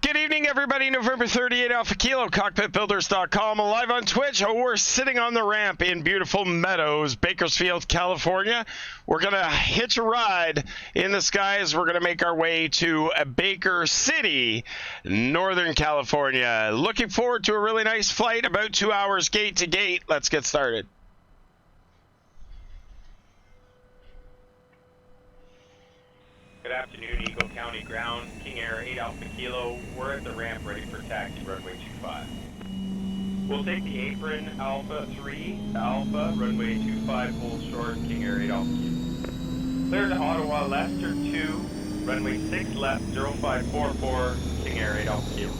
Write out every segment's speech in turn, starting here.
Good evening, everybody. November 38 Alpha Kilo, Cockpitbuilders.com, live on Twitch. We're sitting on the ramp in beautiful Meadows, Bakersfield, California. We're going to hitch a ride in the skies. We're going to make our way to Baker City, Northern California. Looking forward to a really nice flight, about 2 hours gate to gate. Let's get started. Good afternoon, Eagle County Ground, KingAir 8 Alpha Kilo. We're at the ramp ready for taxi, runway 25. We'll take the apron Alpha 3 to Alpha, runway 25, hold short, KingAir 8 Alpha Kilo. Clear to Ottawa, Leicester 2, runway 6 left, 0544, KingAir 8 Alpha Kilo.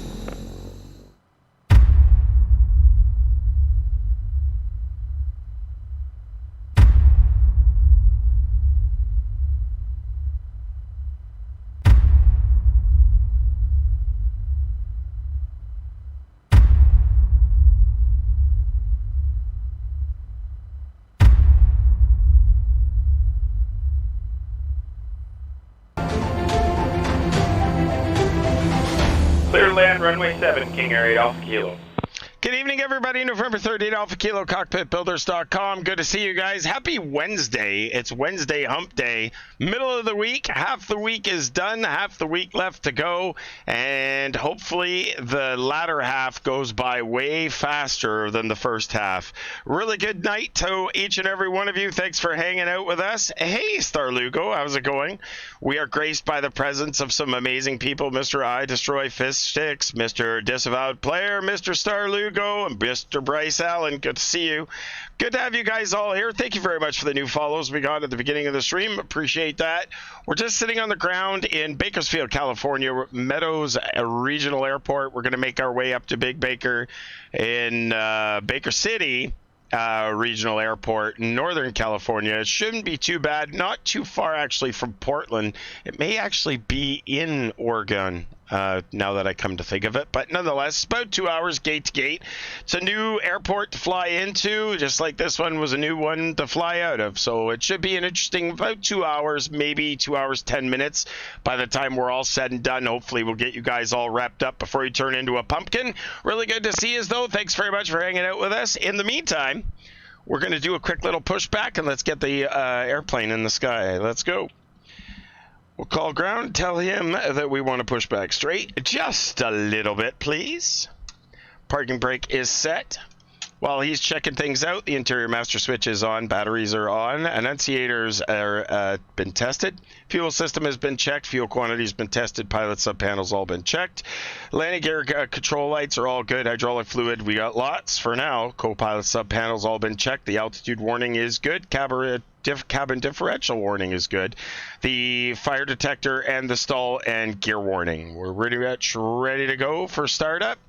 Clear land, runway 7, KingAir 8 Alpha Kilo. Good evening, everybody. November 38 Alpha Kilo, Cockpitbuilders.com. Good to see you guys. Happy Wednesday. It's Wednesday hump day. Middle of the week. Half the week is done. Half the week left to go. And hopefully the latter half goes by way faster than the first half. Really good night to each and every one of you. Thanks for hanging out with us. Hey, Star Lugo. How's it going? We are graced by the presence of some amazing people. Mr. I Destroy Fist Sticks, Mr. Disavowed Player, Mr. Star Lugo, and Mr. Bryce Allen. Good to see you. Good to have you guys all here. Thank you very much for the new follows we got at the beginning of the stream. Appreciate that. We're just sitting on the ground in Bakersfield, California, Meadows Regional Airport. We're going to make our way up to Big Baker in Baker City Regional Airport in Northern California. It shouldn't be too bad. Not too far, actually, from Portland. It may actually be in Oregon. Now that I come to think of it, but nonetheless, about 2 hours gate to gate. It's a new airport to fly into, just like this one was a new one to fly out of. So it should be an interesting about 2 hours, maybe 2 hours 10 minutes. By the time we're all said and done, hopefully we'll get you guys all wrapped up before you turn into a pumpkin. Really good to see you, though. Thanks very much for hanging out with us. In the meantime, we're going to do a quick little pushback and let's get the airplane in the sky. Let's go. We'll call ground, tell him that we want to push back straight. Just a little bit, please. Parking brake is set. While he's checking things out, the interior master switch is on, batteries are on, annunciators are been tested, fuel system has been checked, fuel quantity has been tested, pilot sub panels all been checked, landing gear control lights are all good, hydraulic fluid we got lots for now, co-pilot sub panels all been checked, the altitude warning is good, cabin differential warning is good, the fire detector and the stall and gear warning. We're pretty much ready to go for startup.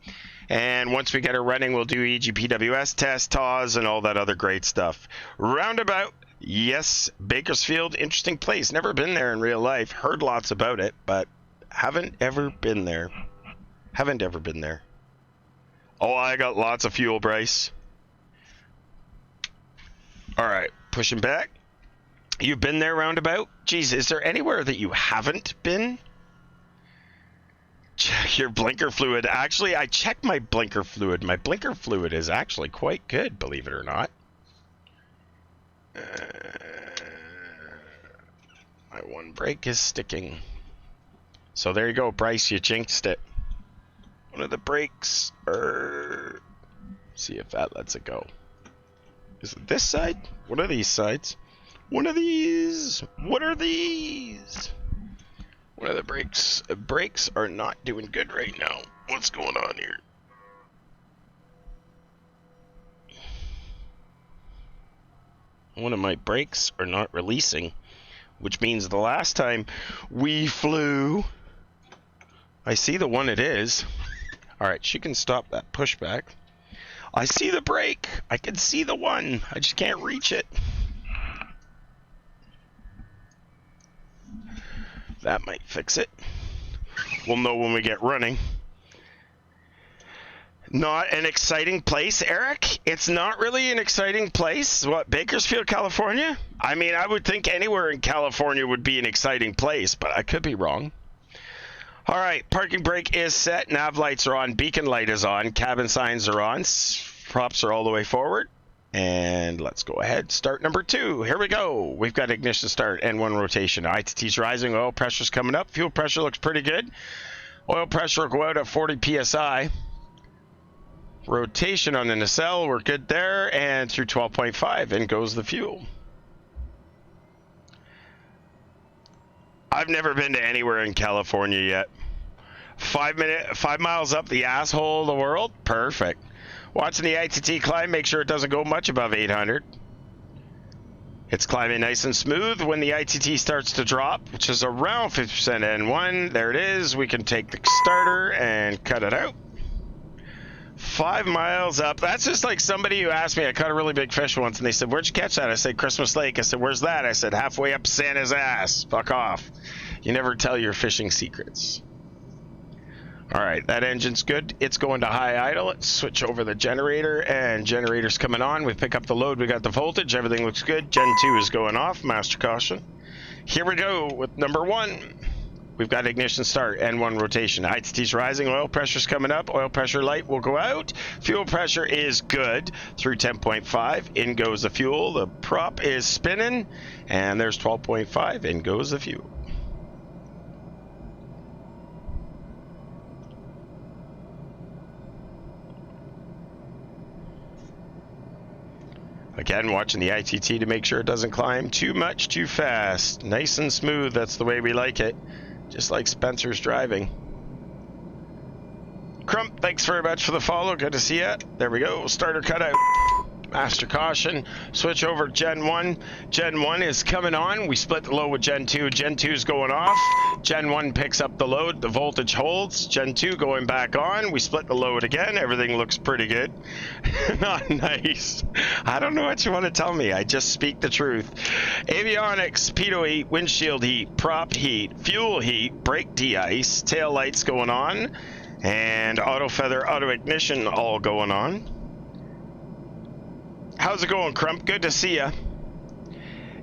And once we get it running, we'll do EGPWS test, TAWS, and all that other great stuff. Roundabout, yes, Bakersfield, interesting place. Never been there in real life. Heard lots about it, but haven't ever been there. Haven't ever been there. Oh, I got lots of fuel, Bryce. All right, pushing back. You've been there, Roundabout? Geez, is there anywhere that you haven't been? Check your blinker fluid. Actually, I checked my blinker fluid. My blinker fluid is actually quite good, believe it or not. My one brake is sticking. So there you go, Bryce. You jinxed it. One of the brakes. See if that lets it go. Is it this side? What are these sides? One of these. What are these? One of the brakes. Brakes are not doing good right now. What's going on here? One of my brakes are not releasing, which means the last time we flew, I see the one it is. All right, she can stop that pushback. I see the brake. I can see the one. I just can't reach it. That might fix it. We'll know when we get running. Not an exciting place, Eric? It's not really an exciting place? What, Bakersfield, California? I mean, I would think anywhere in California would be an exciting place, but I could be wrong. All right, parking brake is set, nav lights are on, beacon light is on, cabin signs are on, props are all the way forward. And let's go ahead. Start number 2. Here we go. We've got ignition start and 1 rotation. ITT's rising. Oil pressure's coming up. Fuel pressure looks pretty good. Oil pressure will go out at 40 psi. Rotation on the nacelle, we're good there. And through 12.5, in goes the fuel. I've never been to anywhere in California yet. 5 miles up the asshole of the world. Perfect. Watching the ITT climb, make sure it doesn't go much above 800. It's climbing nice and smooth. When the ITT starts to drop, which is around 50% N1, there it is. We can take the starter and cut it out. 5 miles up. That's just like somebody who asked me, I caught a really big fish once, and they said, where'd you catch that? I said, Christmas Lake. I said, where's that? I said, halfway up Santa's ass. Fuck off. You never tell your fishing secrets. All right, that engine's good. It's going to high idle. Let's switch over the generator, and generator's coming on. We pick up the load. We got the voltage. Everything looks good. Gen 2 is going off. Master caution. Here we go with number 1. We've got ignition start and 1 rotation. ITT's rising. Oil pressure's coming up. Oil pressure light will go out. Fuel pressure is good through 10.5. In goes the fuel. The prop is spinning, and there's 12.5. In goes the fuel. Again, watching the ITT to make sure it doesn't climb too much too fast. Nice and smooth, that's the way we like it. Just like Spencer's driving. Crump, thanks very much for the follow. Good to see you. There we go, starter cut out. Master caution, switch over Gen 1. Gen 1 is coming on. We split the load with Gen 2. Gen 2 is going off. Gen 1 picks up the load. The voltage holds. Gen 2 going back on. We split the load again. Everything looks pretty good. Not nice. I don't know what you want to tell me. I just speak the truth. Avionics, pitot heat, windshield heat, prop heat, fuel heat, brake de-ice, tail lights going on, and auto feather, auto ignition all going on. How's it going, Crump? Good to see ya.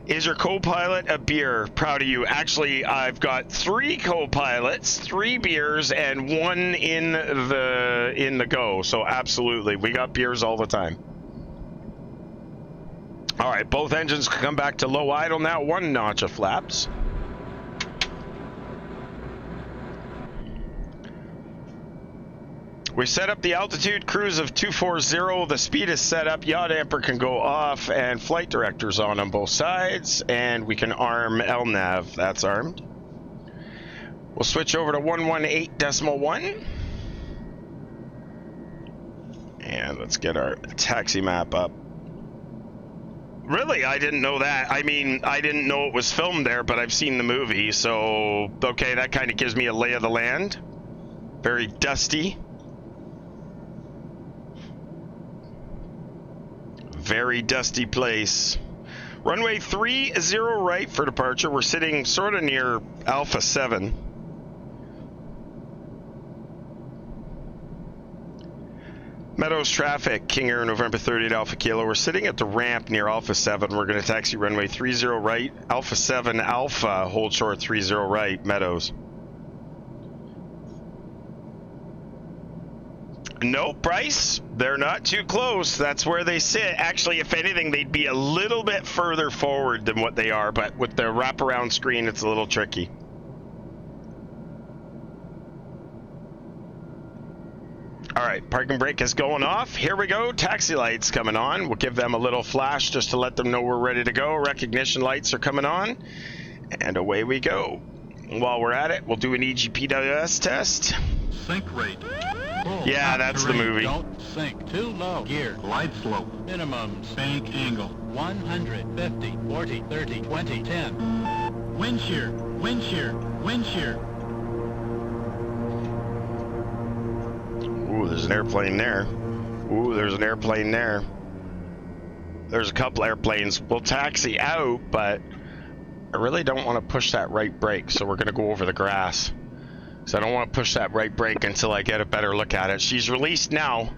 Is your co-pilot a beer? Proud of you. Actually, I've got 3 co-pilots, 3 beers, and 1 in the go. So absolutely, we got beers all the time. All right, both engines come back to low idle now. 1 notch of flaps. We set up the altitude cruise of 240. The speed is set up. Yaw damper can go off, and flight director's on both sides. And we can arm LNAV. That's armed. We'll switch over to 118.1. And let's get our taxi map up. Really, I didn't know that. I mean, I didn't know it was filmed there, but I've seen the movie. So, okay, that kind of gives me a lay of the land. Very dusty. Very dusty place. Runway 30 right for departure. We're sitting sort of near Alpha 7. Meadows traffic, KingAir November 30 Alpha Kilo. We're sitting at the ramp near Alpha 7. We're going to taxi runway 30 right, Alpha 7 Alpha, hold short 30 right, Meadows. Nope, Bryce, they're not too close. That's where they sit. Actually, if anything, they'd be a little bit further forward than what they are, but with the wraparound screen, it's a little tricky. All right, parking brake is going off. Here we go. Taxi lights coming on. We'll give them a little flash just to let them know we're ready to go. Recognition lights are coming on, and away we go. While we're at it, we'll do an EGPWS test. Sink rate. Pull. Yeah, that's the movie. Don't sink. Too low. Gear. Glide slope. Minimum. Bank angle. 150, 40, 30, 20, 10. Wind shear. Wind shear. Wind shear. Ooh, there's an airplane there. Ooh, there's an airplane there. There's a couple airplanes. We'll taxi out, but I really don't want to push that right brake, so we're going to go over the grass. So I don't want to push that right brake until I get a better look at it. She's released now.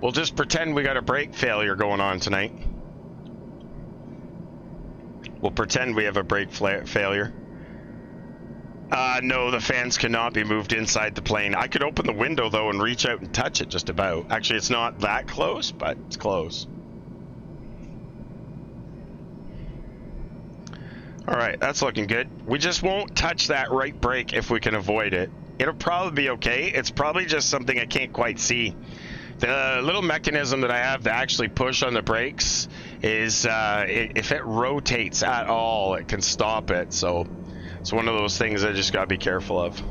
We'll just pretend we got a brake failure going on tonight. We'll pretend we have a brake failure. No, the fans cannot be moved inside the plane. I could open the window, though, and reach out and touch it just about. Actually, it's not that close, but it's close. All right, that's looking good. We just won't touch that right brake if we can avoid it. It'll probably be okay. It's probably just something I can't quite see. The little mechanism that I have to actually push on the brakes is if it rotates at all, it can stop it. So it's one of those things I just gotta be careful of.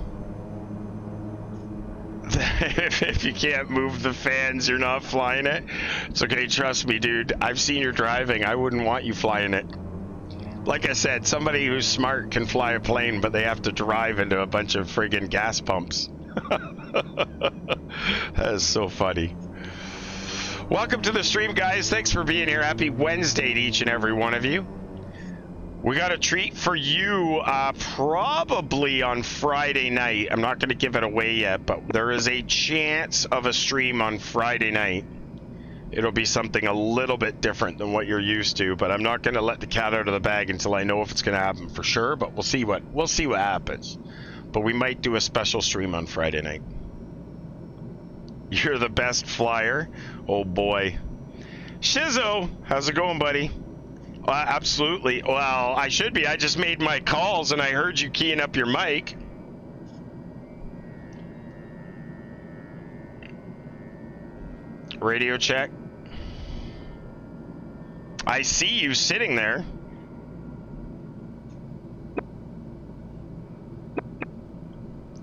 If you can't move the fans, you're not flying it. It's okay, trust me, dude. I've seen your driving. I wouldn't want you flying it. Like I said, somebody who's smart can fly a plane, but they have to drive into a bunch of friggin' gas pumps. That is so funny. Welcome to the stream, guys. Thanks for being here. Happy Wednesday to each and every one of you. We got a treat for you probably on Friday night. I'm not going to give it away yet, but there is a chance of a stream on Friday night. It'll be something a little bit different than what you're used to, but I'm not going to let the cat out of the bag until I know if it's going to happen for sure, but we'll see what happens. But we might do a special stream on Friday night. You're the best flyer. Oh boy. Shizzo, how's it going, buddy? Absolutely. Well, I should be. I just made my calls and I heard you keying up your mic. Radio check. I see you sitting there.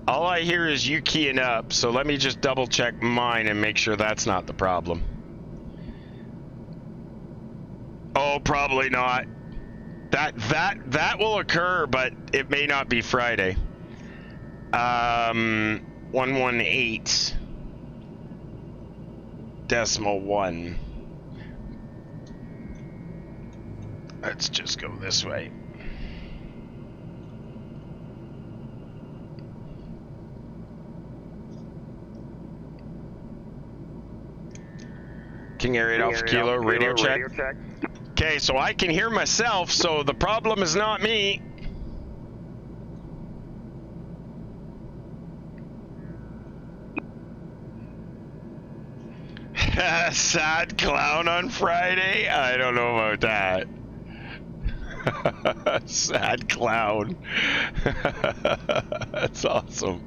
All I hear is you keying up, so let me just double check mine and make sure that's not the problem. Oh, probably not. That will occur, but it may not be Friday. 118.1. Let's just go this way. KingAir 8 Alpha Kilo, radio check. Okay, so I can hear myself, so the problem is not me. Sad clown on Friday? I don't know about that. Sad clown. That's awesome.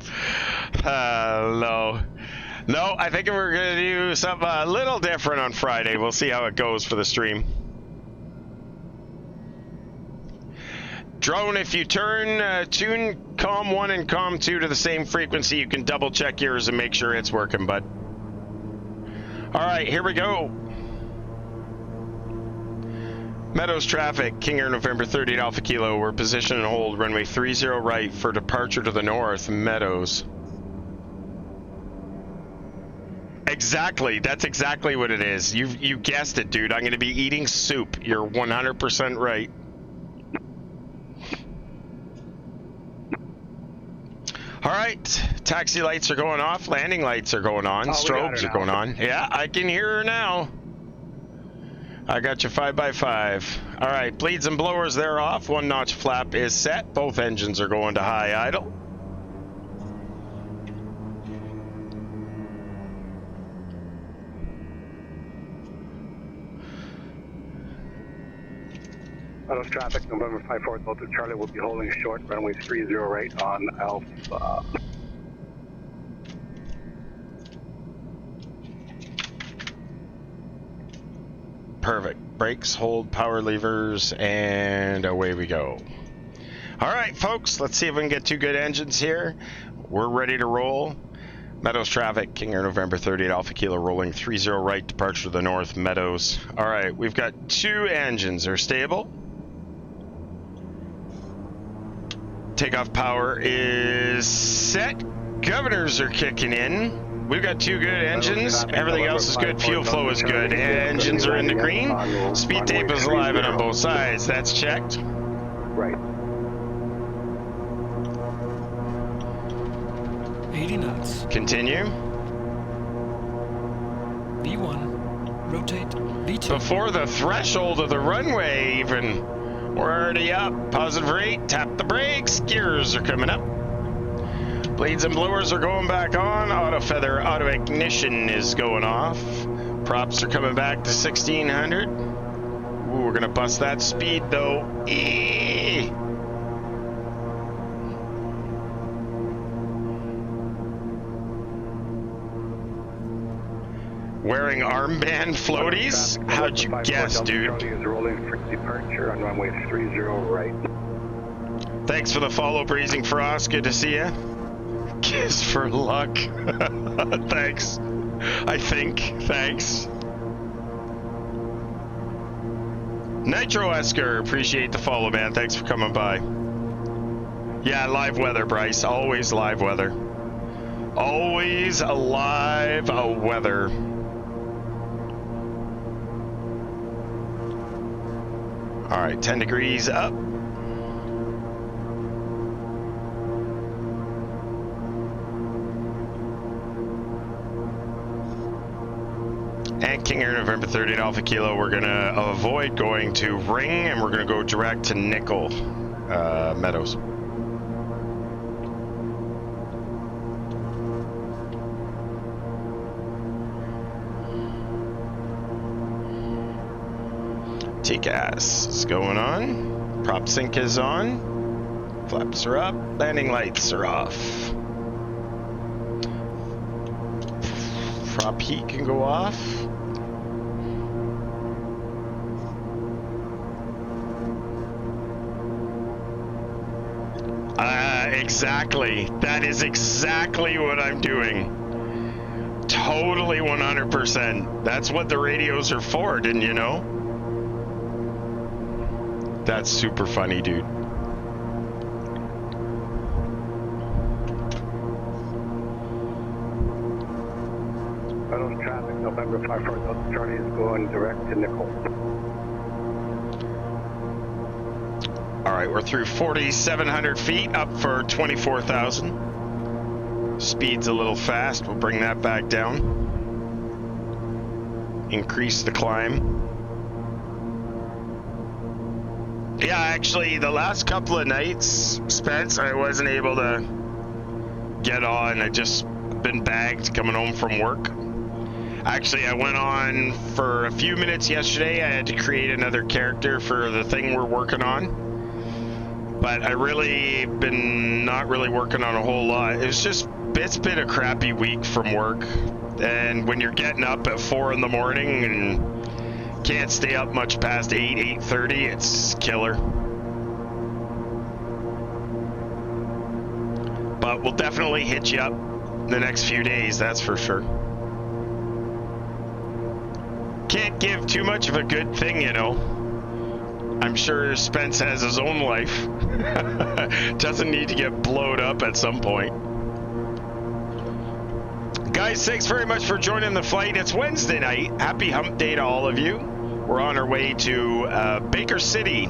No, I think we're gonna do something a little different on Friday. We'll see how it goes for the stream. Drone, if you turn tune COM 1 and COM 2 to the same frequency, you can double check yours and make sure it's working, bud. All right, here we go. Meadows traffic, KingAir November 30 Alpha Kilo. We're positioned and hold runway 30 right for departure to the north, Meadows. Exactly, that's exactly what it is. You guessed it, dude. I'm going to be eating soup. You're 100% right. All right, taxi lights are going off, landing lights are going on, strobes are going on. Yeah, I can hear her now. I got you 5x5. All right, bleeds and blowers, they're off. 1 notch flap is set. Both engines are going to high idle. Meadows traffic, November 54 Delta Charlie will be holding short, runway 30 right on Alpha. Perfect. Brakes, hold, power levers, and away we go. All right, folks, let's see if we can get 2 good engines here. We're ready to roll. Meadows traffic, KingAir November 38 Alpha Kilo rolling 30 right, departure to the north, Meadows. All right, we've got 2 engines. They're stable. Takeoff power is set. Governors are kicking in. We've got 2 good engines. Everything else is good. Fuel flow is good. Engines are in the green. Speed tape is alive and on both sides. That's checked. Right. 80 knots. Continue. V1. Rotate. V2. Before the threshold of the runway even. We're already up. Positive rate. Tap the brakes. Gears are coming up. Blades and blowers are going back on. Auto feather, auto ignition is going off. Props are coming back to 1600. Ooh, we're gonna bust that speed though. Eee. Wearing armband floaties? How'd you guess, dude? Charlie is rolling for departure on runway 30 right. Thanks for the follow, Breezing Frost. Good to see ya. Kiss for luck. Thanks. I think. Thanks. Nitro Esker, appreciate the follow, man. Thanks for coming by. Yeah, live weather, Bryce. Always live weather. Always live weather. All right, 10 degrees up. And KingAir November 30 Alpha Kilo, we're gonna avoid going to Ring and we're gonna go direct to Nickel Meadows. TCAS is going on. Prop sync is on. Flaps are up. Landing lights are off. Prop heat can go off. Exactly. That is exactly what I'm doing. Totally 100%. That's what the radios are for, didn't you know? That's super funny, dude. Meadows traffic, November 54 Delta Charlie is going direct to Nickel. All right, we're through 4,700 feet, up for 24,000. Speed's a little fast. We'll bring that back down. Increase the climb. Yeah, actually, the last couple of nights, Spence, I wasn't able to get on. I just been bagged coming home from work. Actually, I went on for a few minutes yesterday. I had to create another character for the thing we're working on. But I really been not really working on a whole lot. It's been a crappy week from work. And when you're getting up at 4 in the morning and can't stay up much past 8:30, it's killer. But we'll definitely hit you up the next few days, that's for sure. Can't give too much of a good thing, you know. I'm sure Spence has his own life. Doesn't need to get blowed up at some point. Guys, thanks very much for joining the flight. It's Wednesday night. Happy hump day to all of you. We're on our way to Baker City,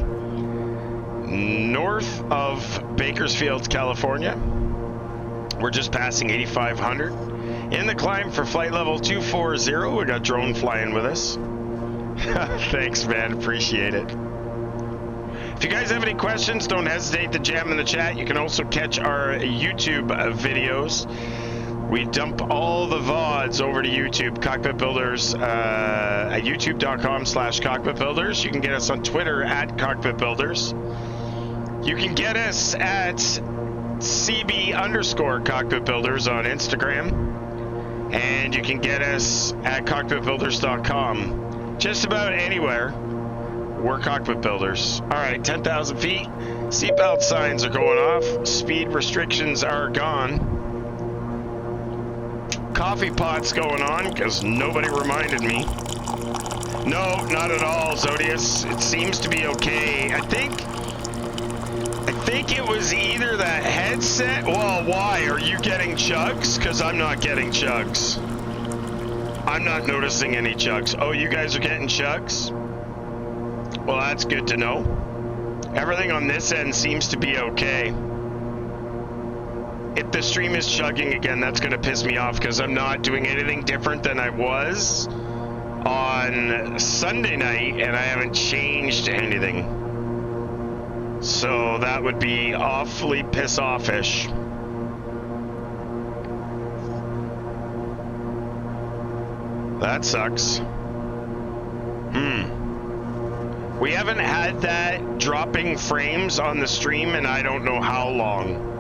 north of Bakersfield, California. We're just passing 8,500. In the climb for flight level 240, we got drone flying with us. Thanks, man. Appreciate it. If you guys have any questions, don't hesitate to jam in the chat. You can also catch our YouTube videos. We dump all the VODs over to YouTube, Cockpit Builders, at youtube.com/cockpitbuilders. You can get us on Twitter at Cockpit Builders. You can get us at CB_Cockpit Builders on Instagram. And you can get us at cockpitbuilders.com. Just about anywhere. We're Cockpit Builders. All right, 10,000 feet. Seatbelt signs are going off. Speed restrictions are gone. Coffee pot's going on because nobody reminded me. No, not at all, Zodius. It seems to be okay. I think it was either that headset. Well, why? Are you getting chugs? Because I'm not getting chugs. I'm not noticing any chugs. Oh, you guys are getting chugs? Well, that's good to know. Everything on this end seems to be okay. If the stream is chugging again, that's going to piss me off because I'm not doing anything different than I was on Sunday night, and I haven't changed anything. So that would be awfully piss-off-ish. That sucks. We haven't had that dropping frames on the stream and I don't know how long.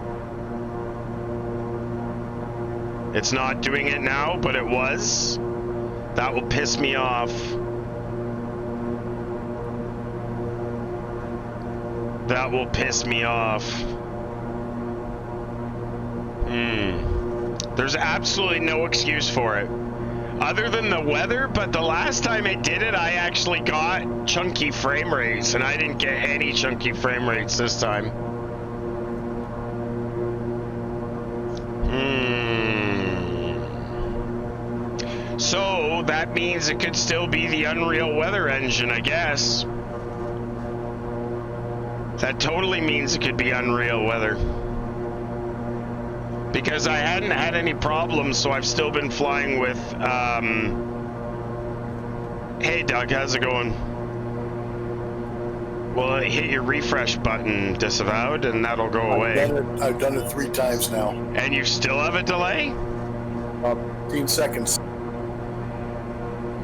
It's not doing it now, but it was. That will piss me off. That will piss me off. There's absolutely no excuse for it. Other than the weather, but the last time it did it, I actually got chunky frame rates, and I didn't get any chunky frame rates this time. So that means it could still be the Unreal Weather Engine, I guess. That totally means it could be Unreal Weather. Because I hadn't had any problems, so I've still been flying with, Hey Doug, how's it going? Well, hit your refresh button, disavowed, and that'll go away. I've done it 3 times now. And you still have a delay? 15 seconds.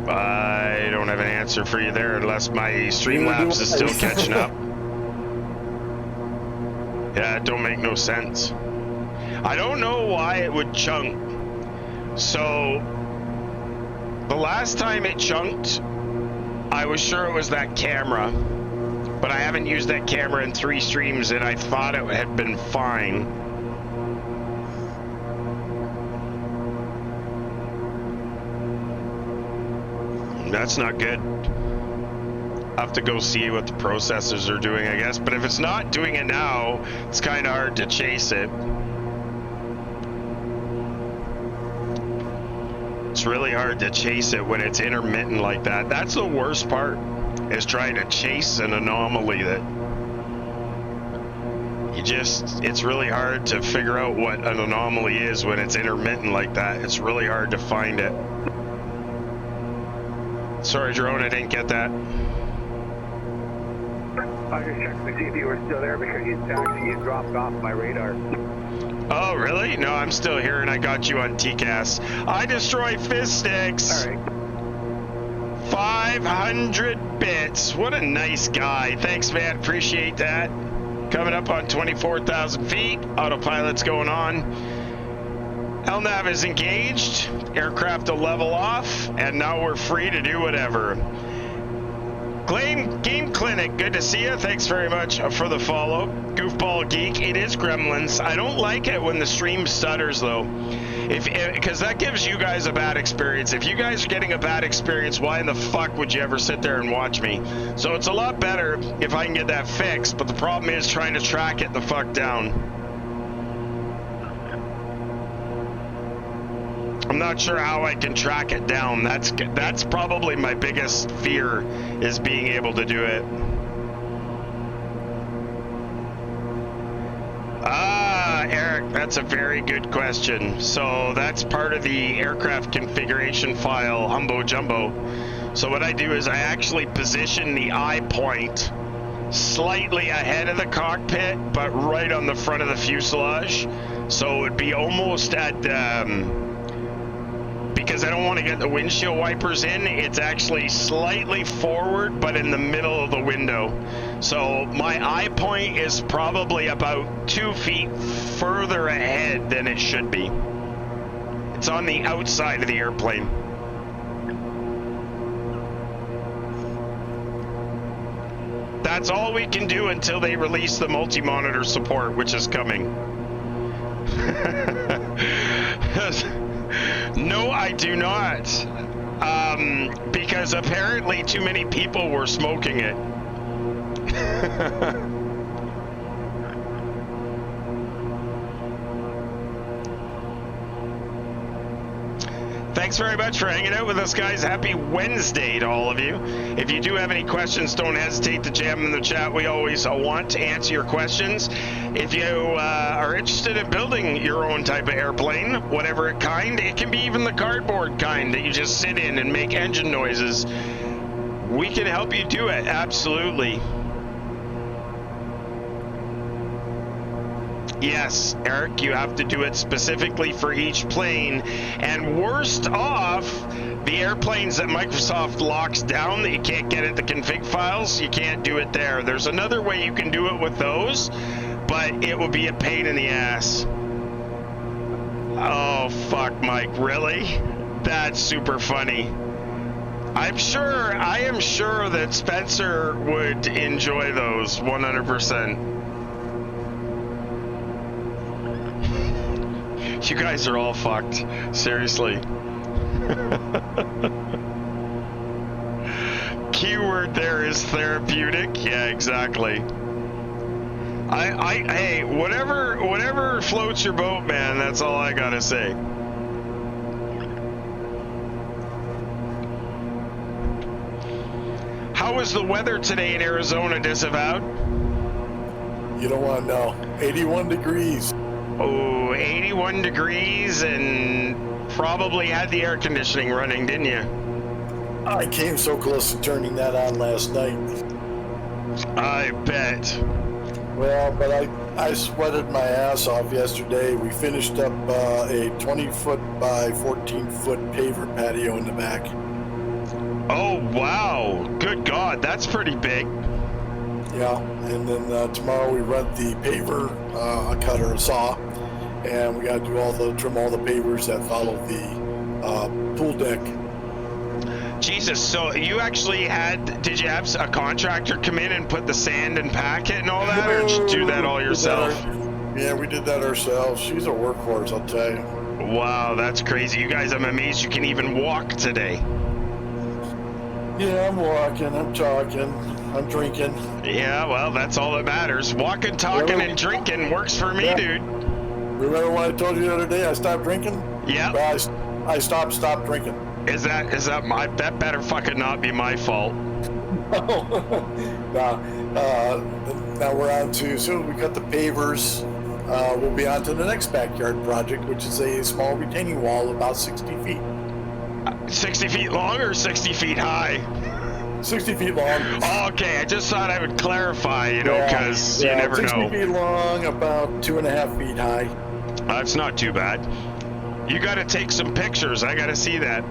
I don't have an answer for you there unless my Streamlabs is still catching up. Yeah, it don't make no sense. I don't know why it would chunk. So, the last time it chunked, I was sure it was that camera. But I haven't used that camera in 3 streams and I thought it had been fine. That's not good. I'll have to go see what the processors are doing, I guess. But if it's not doing it now, it's kind of hard to chase it. It's really hard to chase it when it's intermittent like that. That's the worst part, is trying to chase an anomaly that it's really hard to figure out what an anomaly is when it's intermittent like that. It's really hard to find it. Sorry, Drone, I didn't get that. I just checked to see if you were still there because you dropped off my radar. Oh, really? No, I'm still here and I got you on TCAS. I destroy fist sticks. All right. 500 bits. What a nice guy. Thanks, man. Appreciate that. Coming up on 24,000 feet. Autopilot's going on. LNAV is engaged. Aircraft will level off. And now we're free to do whatever. Game Clinic, good to see you. Thanks very much for the follow. Goofball Geek, it is Gremlins. I don't like it when the stream stutters though, because that gives you guys a bad experience. If you guys are getting a bad experience, why in the fuck would you ever sit there and watch me? So it's a lot better if I can get that fixed, but the problem is trying to track it the fuck down. I'm not sure how I can track it down. That's probably my biggest fear, is being able to do it. Ah, Eric, that's a very good question. So that's part of the aircraft configuration file, Humbo Jumbo. So what I do is I actually position the eye point slightly ahead of the cockpit, but right on the front of the fuselage. So it would be almost at... because I don't want to get the windshield wipers in, it's actually slightly forward, but in the middle of the window. So my eye point is probably about 2 feet further ahead than it should be. It's on the outside of the airplane. That's all we can do until they release the multi-monitor support, which is coming. No, I do not. Because apparently too many people were smoking it. Thanks very much for hanging out with us, guys. Happy Wednesday to all of you. If you do have any questions, don't hesitate to jam them in the chat. We always want to answer your questions. If you are interested in building your own type of airplane, whatever kind, it can be even the cardboard kind that you just sit in and make engine noises. We can help you do it, absolutely. Yes, Eric, you have to do it specifically for each plane. And worst off, the airplanes that Microsoft locks down that you can't get at the config files, you can't do it there. There's another way you can do it with those, but it will be a pain in the ass. Oh, fuck, Mike, really? That's super funny. I am sure that Spencer would enjoy those 100%. You guys are all fucked. Seriously. Keyword there is therapeutic. Yeah, exactly. Hey, whatever floats your boat, man. That's all I gotta say. How was the weather today in Arizona, Disavowed? You don't want to know. 81 degrees. Oh, 81 degrees, and probably had the air conditioning running, didn't you? I came so close to turning that on last night. I bet. Well, but I sweated my ass off yesterday. We finished up a 20-foot by 14-foot paver patio in the back. Oh, wow. Good God, that's pretty big. Yeah, and then tomorrow we rent the paver, a cutter, a saw, and we got to trim all the pavers that follow the pool deck. Jesus, so you actually did you have a contractor come in and put the sand and pack it and all that, or did you do that all yourself? Yeah, we did that ourselves. She's a workhorse, I'll tell you. Wow, that's crazy. You guys, I'm amazed you can even walk today. Yeah, I'm walking, I'm talking, I'm drinking. Yeah, well, that's all that matters. Walking, talking, and drinking works for me, dude. Remember when I told you the other day I stopped drinking? Yeah. Well, I stopped drinking. That better fucking not be my fault. Now we're on to, as soon as we cut the pavers, we'll be on to the next backyard project, which is a small retaining wall about 60 feet. 60 feet long or 60 feet high? 60 feet long. Oh, okay, I just thought I would clarify, because you never 60 know. 60 feet long, about 2.5 feet high. That's not too bad. You got to take some pictures. I got to see that.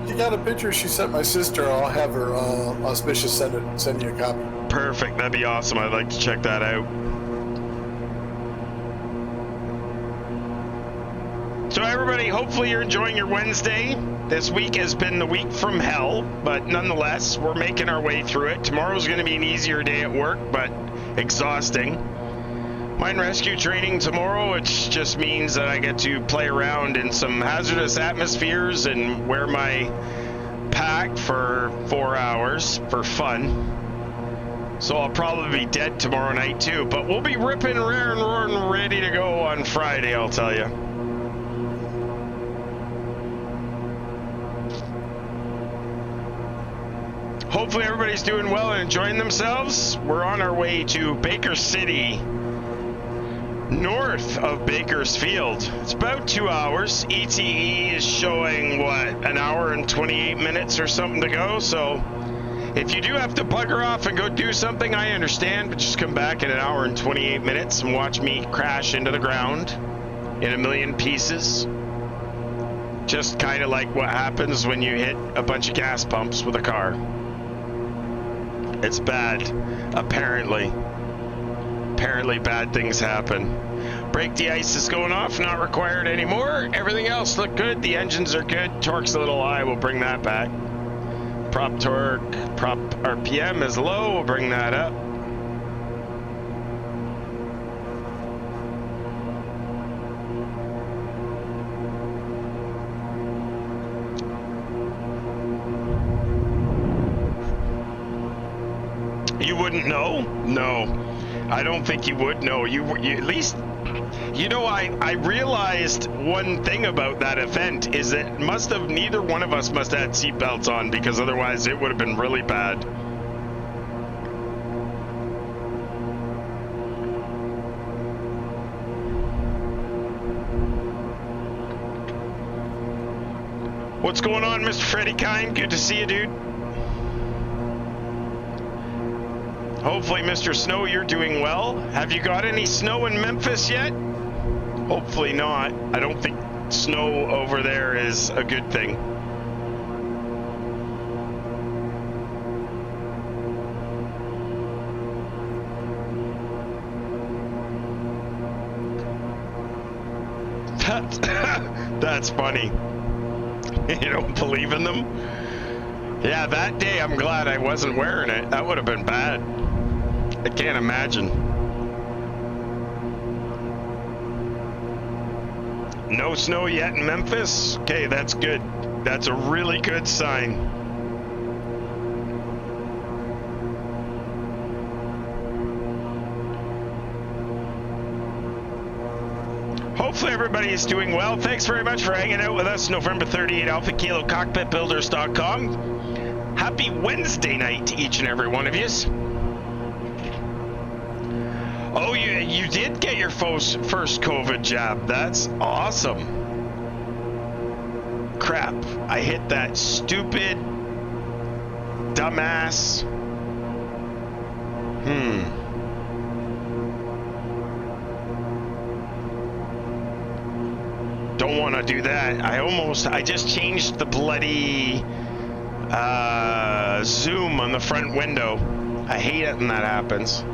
You got a picture she sent my sister. I'll have her auspicious send you a copy. Perfect. That'd be awesome. I'd like to check that out. So everybody, hopefully you're enjoying your Wednesday. This week has been the week from hell, but nonetheless, we're making our way through it. Tomorrow's going to be an easier day at work, but exhausting. Mine rescue training tomorrow, which just means that I get to play around in some hazardous atmospheres and wear my pack for 4 hours for fun. So I'll probably be dead tomorrow night too, but we'll be ripping, raring, roaring, ready to go on Friday, I'll tell you. Hopefully everybody's doing well and enjoying themselves. We're on our way to Baker City, north of Bakersfield. It's about 2 hours. ETE is showing, an hour and 28 minutes or something to go. So if you do have to bugger off and go do something, I understand, but just come back in an hour and 28 minutes and watch me crash into the ground in a million pieces. Just kind of like what happens when you hit a bunch of gas pumps with a car. It's bad, apparently. Apparently bad things happen. Brake de-ice is going off, not required anymore. Everything else looked good. The engines are good. Torque's a little high, we'll bring that back. Prop torque, prop RPM is low, we'll bring that up. You wouldn't know? No, I don't think you would know. You at least, I realized one thing about that event is that neither one of us must have had seatbelts on, because otherwise it would have been really bad. What's going on, Mr. Freddie Kine? Good to see you, dude. Hopefully, Mr. Snow, you're doing well. Have you got any snow in Memphis yet? Hopefully not. I don't think snow over there is a good thing. That's funny. You don't believe in them? Yeah, that day I'm glad I wasn't wearing it. That would have been bad. I can't imagine. No snow yet in Memphis? Okay, that's good. That's a really good sign. Hopefully everybody is doing well. Thanks very much for hanging out with us. November 38 Alpha Kilo, Cockpitbuilders.com. Happy Wednesday night to each and every one of yous. Oh, you did get your first COVID jab. That's awesome. Crap. I hit that stupid, dumbass. Don't want to do that. I just changed the bloody zoom on the front window. I hate it when that happens.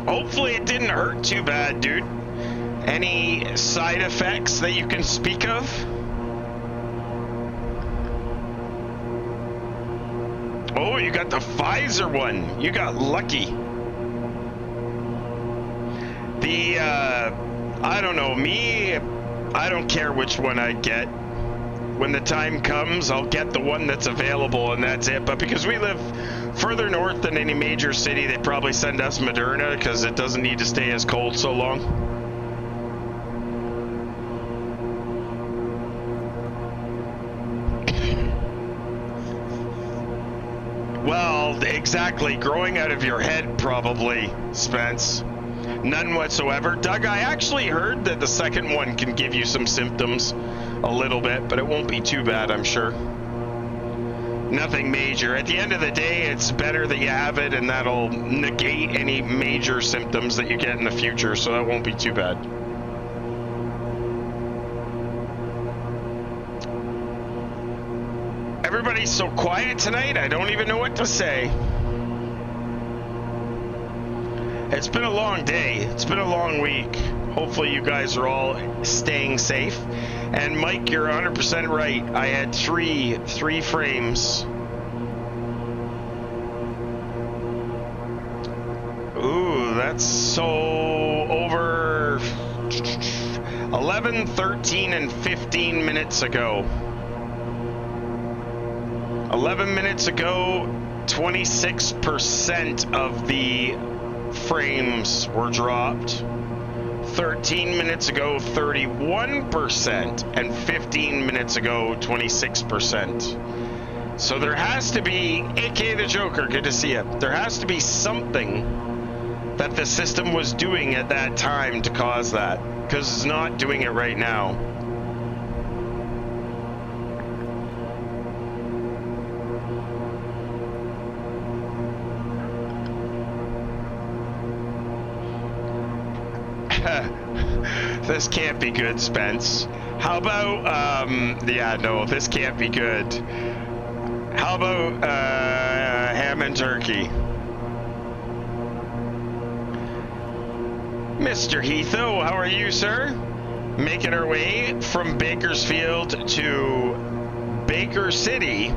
Hopefully it didn't hurt too bad, dude. Any side effects that you can speak of? Oh, you got the Pfizer one. You got lucky. I don't know, me, I don't care which one I get. When the time comes, I'll get the one that's available and that's it. But because we live further north than any major city, they probably send us Moderna because it doesn't need to stay as cold so long. Well, exactly. Growing out of your head, probably, Spence. None whatsoever. Doug, I actually heard that the second one can give you some symptoms a little bit, but it won't be too bad, I'm sure. Nothing major. At the end of the day, it's better that you have it, and that'll negate any major symptoms that you get in the future, so that won't be too bad. Everybody's so quiet tonight, I don't even know what to say. It's been a long day. It's been a long week. Hopefully you guys are all staying safe. And Mike, you're 100% right. I had three frames. Ooh, that's so over 11, 13, and 15 minutes ago. 11 minutes ago, 26% of the frames were dropped. 13 minutes ago, 31%, and 15 minutes ago, 26%. So there has to be, aka the Joker, good to see you. There has to be something that the system was doing at that time to cause that, because it's not doing it right now. This can't be good, Spence. How about, yeah, no, this can't be good. How about, ham and turkey? Mr. Heatho, how are you, sir? Making our way from Bakersfield to Baker City.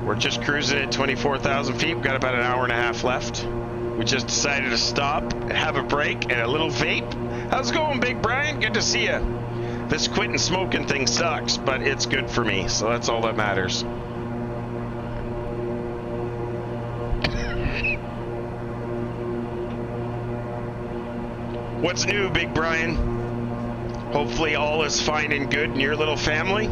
We're just cruising at 24,000 feet. We've got about an hour and a half left. We just decided to stop, have a break, and a little vape. How's it going, Big Brian? Good to see you. This quitting smoking thing sucks, but it's good for me, so that's all that matters. What's new, Big Brian? Hopefully all is fine and good in your little family.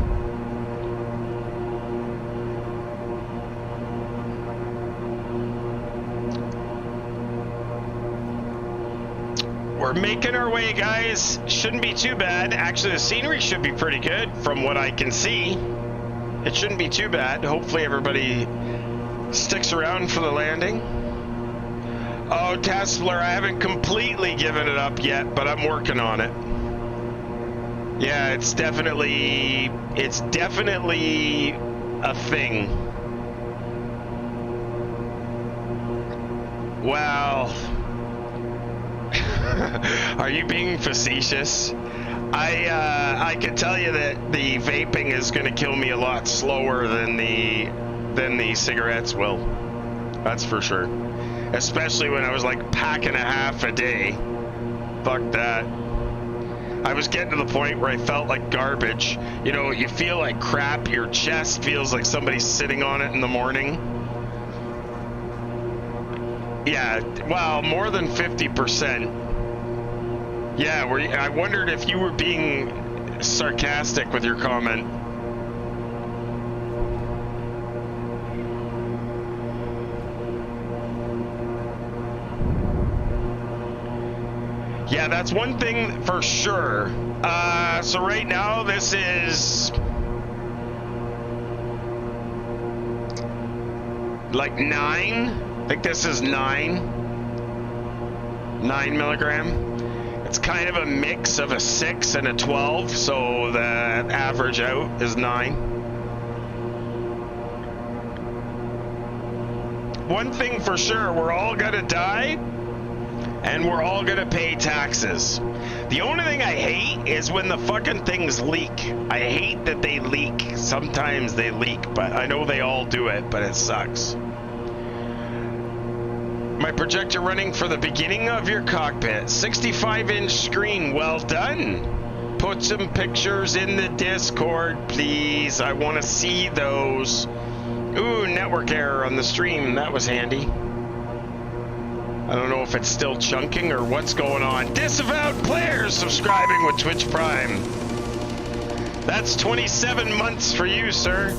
We're making our way, guys. Shouldn't be too bad. Actually, the scenery should be pretty good from what I can see. it shouldn't be too bad. Hopefully everybody sticks around for the landing. Oh, Tesla, I haven't completely given it up yet, but I'm working on it. Yeah, it's definitely a thing. Well, are you being facetious? I can tell you that the vaping is going to kill me a lot slower than the cigarettes will. That's for sure. Especially when I was like packing a half a day. Fuck that. I was getting to the point where I felt like garbage. You know, you feel like crap. Your chest feels like somebody's sitting on it in the morning. Yeah, well, more than 50%. Yeah, I wondered if you were being sarcastic with your comment. Yeah, that's one thing for sure. So right now, this is like 9. I think this is 9 milligram. It's kind of a mix of a 6 and a 12, so the average out is 9. One thing for sure, we're all gonna die, and we're all gonna pay taxes. The only thing I hate is when the fucking things leak. I hate that they leak. Sometimes they leak, but I know they all do it, but it sucks. My projector running for the beginning of your cockpit. 65-inch screen, well done. Put some pictures in the Discord, please. I want to see those. Ooh, network error on the stream. That was handy. I don't know if it's still chunking or what's going on. Disavowed players subscribing with Twitch Prime. That's 27 months for you, sir.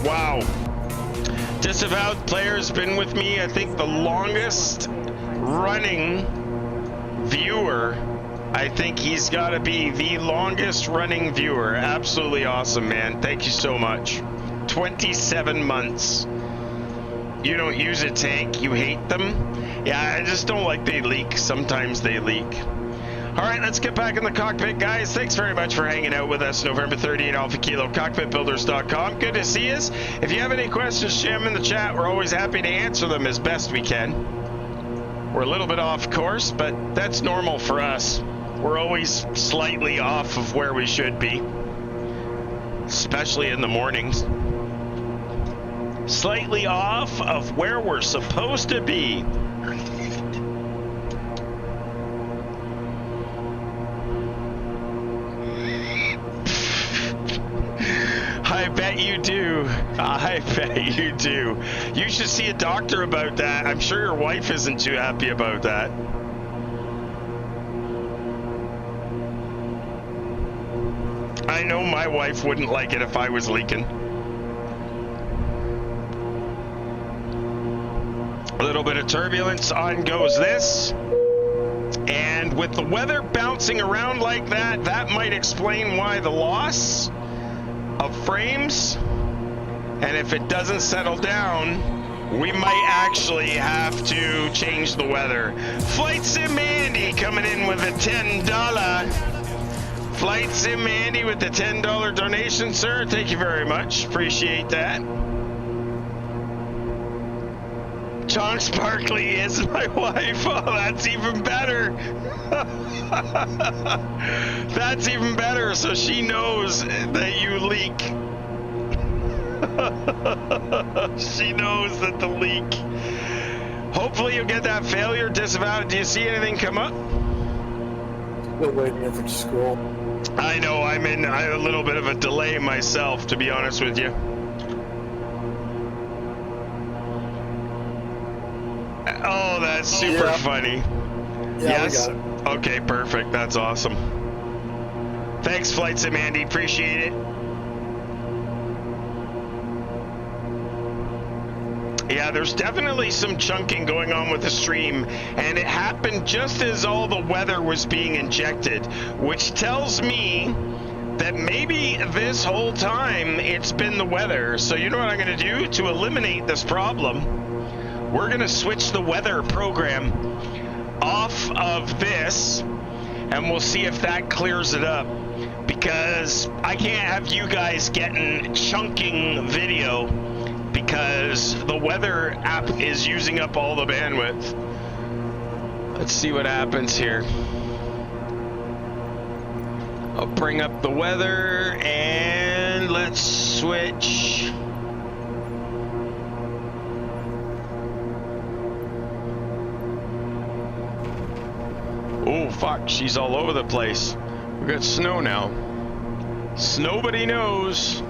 Wow. Disavowed player's been with me, I think, the longest running viewer. I think he's got to be the longest running viewer. Absolutely awesome, man. Thank you so much. 27 months. You don't use a tank, you hate them? Yeah, I just don't like they leak. Sometimes they leak. All right, let's get back in the cockpit, guys. Thanks very much for hanging out with us. November 38 Alpha Kilo, Cockpitbuilders.com. Good to see us. If you have any questions, jam them in the chat. We're always happy to answer them as best we can. We're a little bit off course, but that's normal for us. We're always slightly off of where we should be, especially in the mornings. Slightly off of where we're supposed to be. I bet you do. I bet you do. You should see a doctor about that. I'm sure your wife isn't too happy about that. I know my wife wouldn't like it if I was leaking. A little bit of turbulence, on goes this. And with the weather bouncing around like that, that might explain why the loss of frames. And if it doesn't settle down, we might actually have to change the weather. Flight Sim Andy coming in with a $10. Flight Sim Andy with the $10 donation, sir. Thank you very much. Appreciate that. John Sparkley is my wife. Oh, that's even better. That's even better. So she knows that you leak. She knows that the leak. Hopefully you'll get that failure disavowed. Do you see anything come up? Still waiting for school. I know, I have a little bit of a delay myself, to be honest with you. Oh, that's super funny. Yeah, yes? we got it. Okay, perfect. That's awesome. Thanks, Flight Sim Andy. Appreciate it. Yeah, there's definitely some chunking going on with the stream, and it happened just as all the weather was being injected, which tells me that maybe this whole time it's been the weather. So you know what I'm going to do to eliminate this problem? We're going to switch the weather program off of this, and we'll see if that clears it up. Because I can't have you guys getting chunking video because the weather app is using up all the bandwidth. Let's see what happens here. I'll bring up the weather and let's switch. Oh fuck, she's all over the place. We got snow now. Snowbody knows.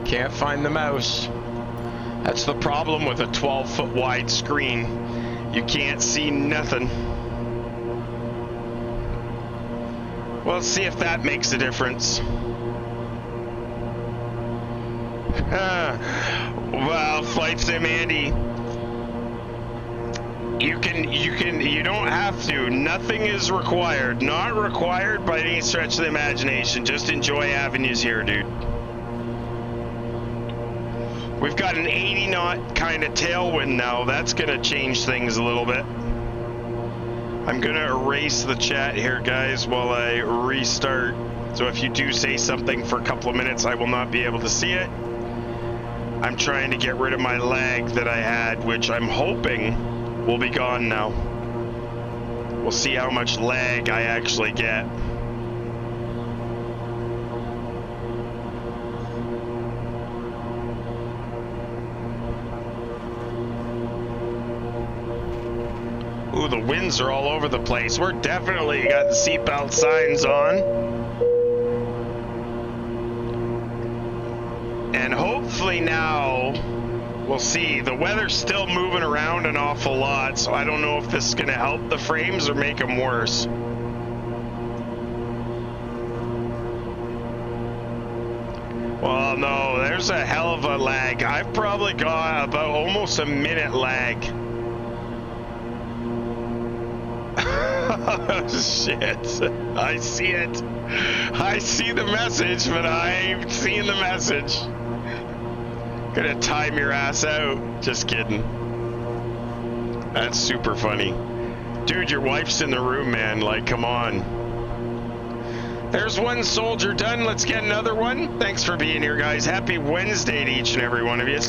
Can't find the mouse. That's the problem with a 12-foot wide screen. You can't see nothing. Well, let's see if that makes a difference. Well, Flight Sim Andy, you don't have to. Nothing is required. Not required by any stretch of the imagination. Just enjoy having you here, dude. We've got an 80 knot kind of tailwind now. That's gonna change things a little bit. I'm gonna erase the chat here, guys, while I restart. So if you do say something for a couple of minutes, I will not be able to see it. I'm trying to get rid of my lag that I had, which I'm hoping will be gone now. We'll see how much lag I actually get. Ooh, the winds are all over the place. We're definitely got the seatbelt signs on. And hopefully now, we'll see. The weather's still moving around an awful lot, so I don't know if this is going to help the frames or make them worse. Well, no, there's a hell of a lag. I've probably got about almost a minute lag. Oh, shit. I see it. I see the message, but I ain't seen the message. Gonna time your ass out. Just kidding. That's super funny. Dude, your wife's in the room, man. Like, come on. There's one soldier done. Let's get another one. Thanks for being here, guys. Happy Wednesday to each and every one of you.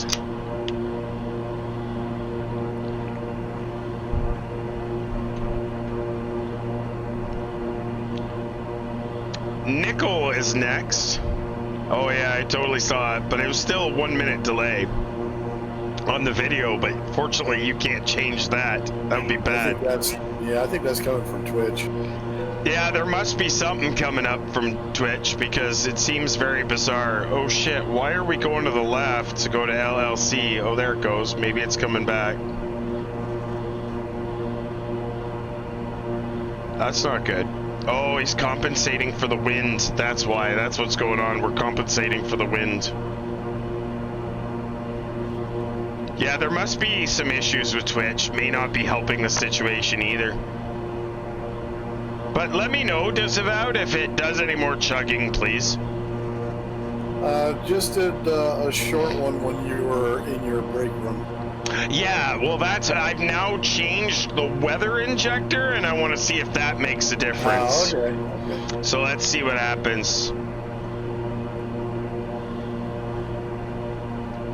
Nickel is next. Oh yeah, I totally saw it, but it was still a 1 minute delay on the video, but fortunately you can't change that. That would be bad. I think that's coming from Twitch. Yeah, there must be something coming up from Twitch because it seems very bizarre. Oh shit, why are we going to the left to go to LLC? Oh, there it goes. Maybe it's coming back. That's not good. Oh, he's compensating for the wind. That's why. That's what's going on. We're compensating for the wind. Yeah, there must be some issues with Twitch. May not be helping the situation either. But let me know, Disavow, if it does any more chugging, please. Just did a short one when you were in your break room. Yeah, well, I've now changed the weather injector, and I want to see if that makes a difference. Okay. So let's see what happens.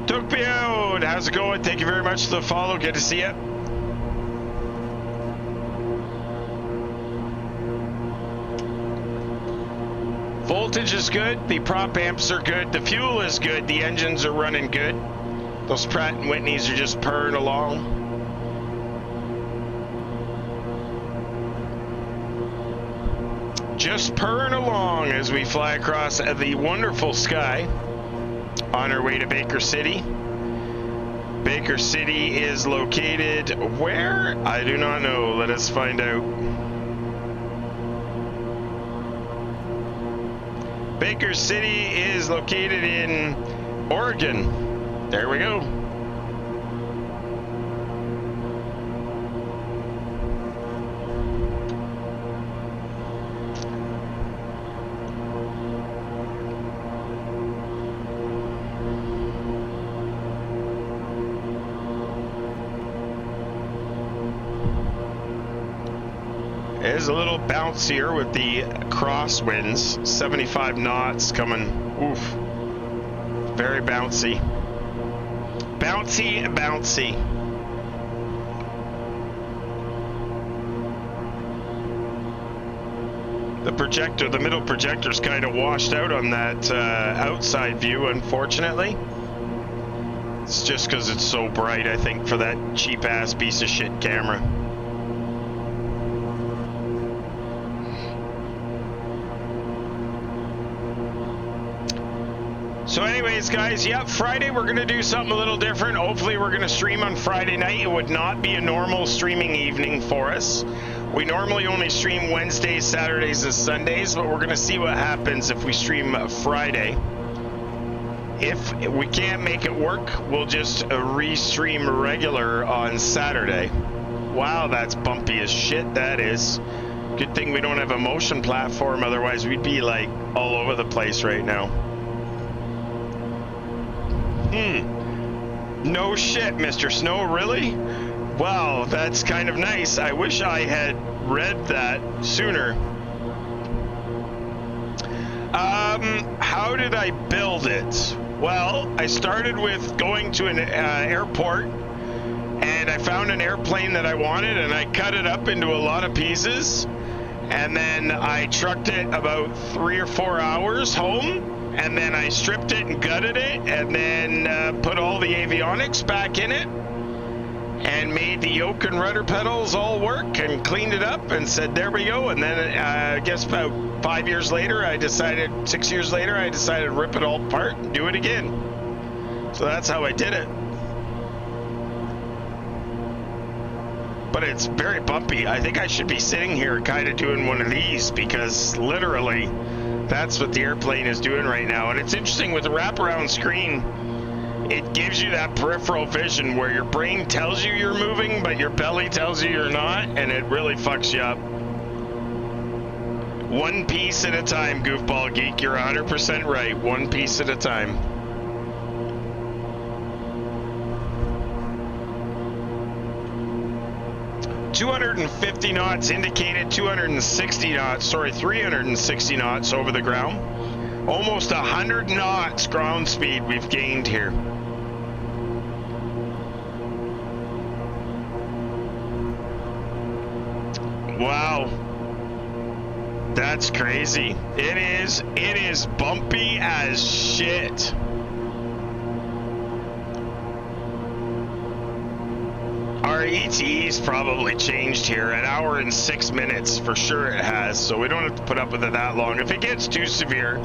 Took me out. How's it going? Thank you very much for the follow. Good to see you. Voltage is good. The prop amps are good. The fuel is good. The engines are running good. Those Pratt & Whitneys are just purring along. Just purring along as we fly across the wonderful sky on our way to Baker City. Baker City is located where? I do not know. Let us find out. Baker City is located in Oregon. There we go. is a little bouncier with the crosswinds. 75 knots coming. Oof. Very bouncy. Bouncy, bouncy. The projector, the middle projector's kind of washed out on that outside view, unfortunately. It's just because it's so bright, I think, for that cheap-ass piece of shit camera. So anyways, guys, yep, Friday we're going to do something a little different. Hopefully we're going to stream on Friday night. It would not be a normal streaming evening for us. We normally only stream Wednesdays, Saturdays, and Sundays, but we're going to see what happens if we stream Friday. If we can't make it work, we'll just re-stream regular on Saturday. Wow, that's bumpy as shit, that is. Good thing we don't have a motion platform, otherwise we'd be like all over the place right now. No shit, Mr. Snow, really? Wow, that's kind of nice. I wish I had read that sooner. How did I build it? Well, I started with going to an airport, and I found an airplane that I wanted, and I cut it up into a lot of pieces, and then I trucked it about 3 or 4 hours home, and then I stripped it and gutted it, and then put all the avionics back in it, and made the yoke and rudder pedals all work, and cleaned it up, and said, there we go. And then I guess about 6 years later, I decided to rip it all apart and do it again. So that's how I did it. But it's very bumpy. I think I should be sitting here kind of doing one of these, because literally that's what the airplane is doing right now. And it's interesting with the wraparound screen, it gives you that peripheral vision where your brain tells you you're moving, but your belly tells you you're not, and it really fucks you up. One piece at a time, Goofball Geek. You're 100% right. One piece at a time. $250 knots indicated, 360 knots over the ground. Almost 100 knots ground speed we've gained here. Wow. That's crazy. It is bumpy as shit. Our ETE's probably changed here. 1 hour and 6 minutes for sure it has, so we don't have to put up with it that long. If it gets too severe,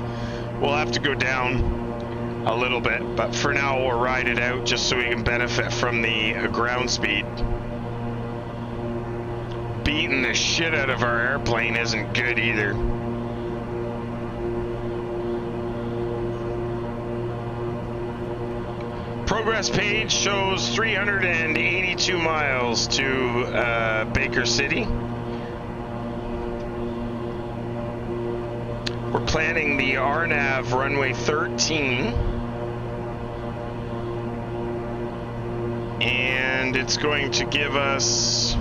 we'll have to go down a little bit, but for now we'll ride it out just so we can benefit from the ground speed. Beating the shit out of our airplane isn't good either. Progress page shows 382 miles to Baker City. We're planning the RNAV runway 13. And it's going to give us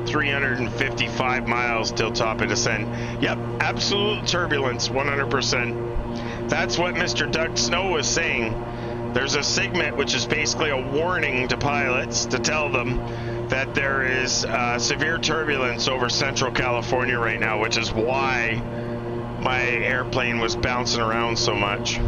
355 miles till top of descent. Yep, absolute turbulence, 100%. That's what Mr. Doug Snow was saying. There's a segment which is basically a warning to pilots to tell them that there is severe turbulence over Central California right now, which is why my airplane was bouncing around so much.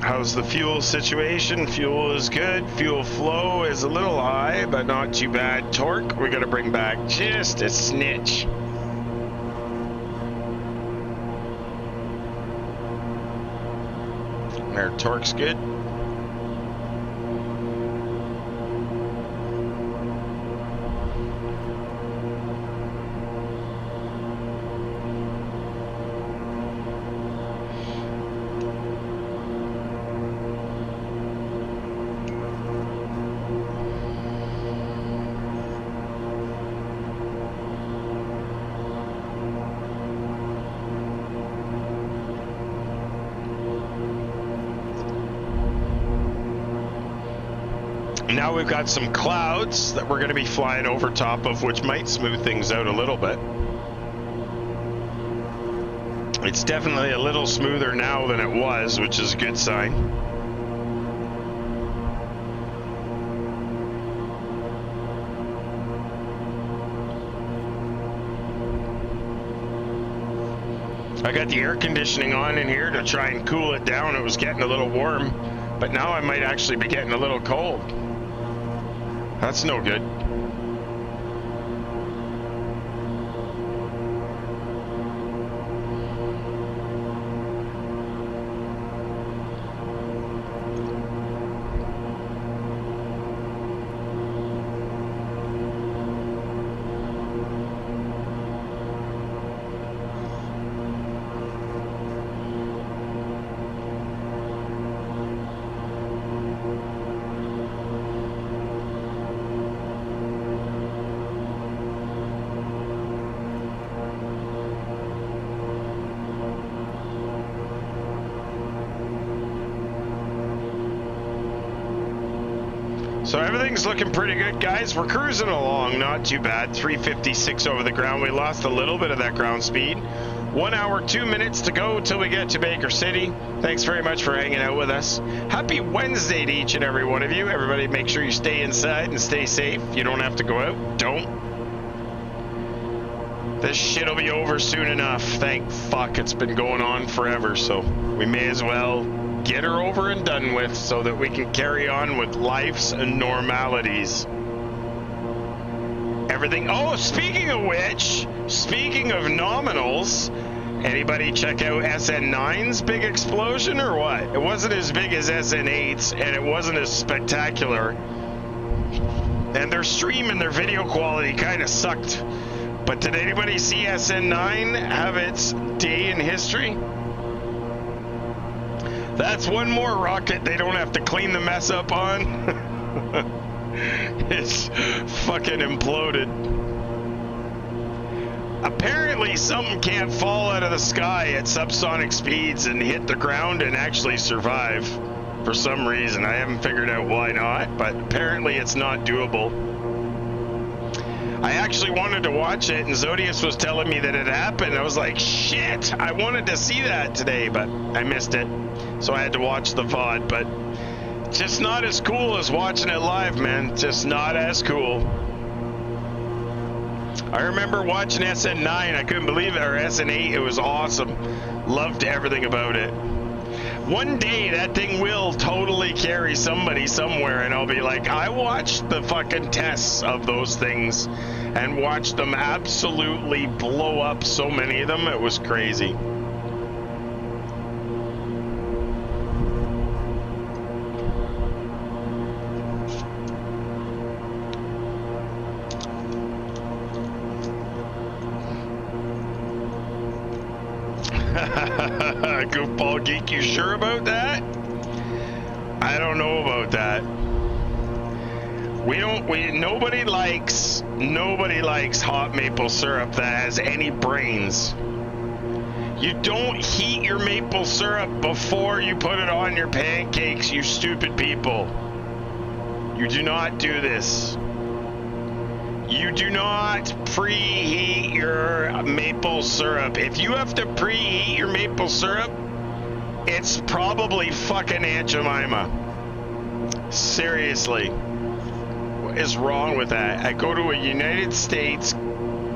How's the fuel situation? Fuel is good. Fuel flow is a little high, but not too bad. Torque, we gotta bring back just a snitch. Our torque's good. Now we've got some clouds that we're going to be flying over top of, which might smooth things out a little bit. It's definitely a little smoother now than it was, which is a good sign. I got the air conditioning on in here to try and cool it down. It was getting a little warm, but now I might actually be getting a little cold. That's no good. So everything's looking pretty good, guys. We're cruising along, not too bad. 356 over the ground. We lost a little bit of that ground speed. 1 hour, 2 minutes to go till we get to Baker City. Thanks very much for hanging out with us. Happy Wednesday to each and every one of you. Everybody make sure you stay inside and stay safe. You don't have to go out. Don't. This shit'll be over soon enough. Thank fuck. It's been going on forever, so we may as well get her over and done with so that we can carry on with life's normalities. Everything. Oh, speaking of which, speaking of nominals, anybody check out SN9's big explosion or what? It wasn't as big as SN8's and it wasn't as spectacular. And their stream and their video quality kind of sucked. But did anybody see SN9 have its day in history? That's one more rocket they don't have to clean the mess up on. It's fucking imploded. Apparently something can't fall out of the sky at subsonic speeds and hit the ground and actually survive for some reason. I haven't figured out why not, but apparently it's not doable. I actually wanted to watch it, and Zodius was telling me that it happened. I was like, shit, I wanted to see that today, but I missed it. So I had to watch the VOD, but just not as cool as watching it live, man. Just not as cool. I remember watching SN9. I couldn't believe it, or SN8. It was awesome. Loved everything about it. One day that thing will totally carry somebody somewhere, and I'll be like, I watched the fucking tests of those things and watched them absolutely blow up, so many of them. It was crazy. Goofball geek, you sure about that? I don't know about that. Nobody likes hot maple syrup that has any brains. You don't heat your maple syrup before you put it on your pancakes, you stupid people. You do not do this. You do not preheat your maple syrup. If you have to preheat your maple syrup, it's probably fucking Aunt Jemima. Seriously. What is wrong with that? I go to a United States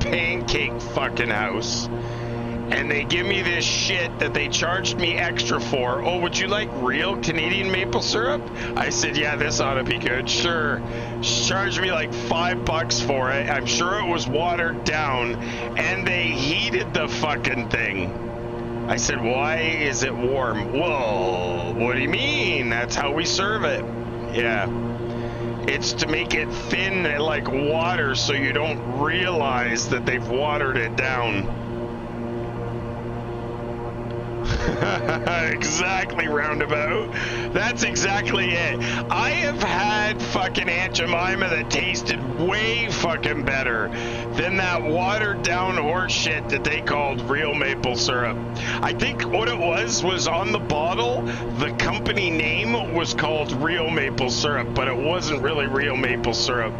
pancake fucking house, and they give me this shit that they charged me extra for. Oh, would you like real Canadian maple syrup? I said, yeah, this ought to be good. Sure. She charged me like $5 for it. I'm sure it was watered down, and they heated the fucking thing. I said, why is it warm? Whoa, what do you mean? That's how we serve it. Yeah. It's to make it thin like water so you don't realize that they've watered it down. Exactly, roundabout. That's exactly it. I have had fucking Aunt Jemima that tasted way fucking better than that watered down horse shit that they called real maple syrup. I think what it was on the bottle, the company name was called real maple syrup, but it wasn't really real maple syrup.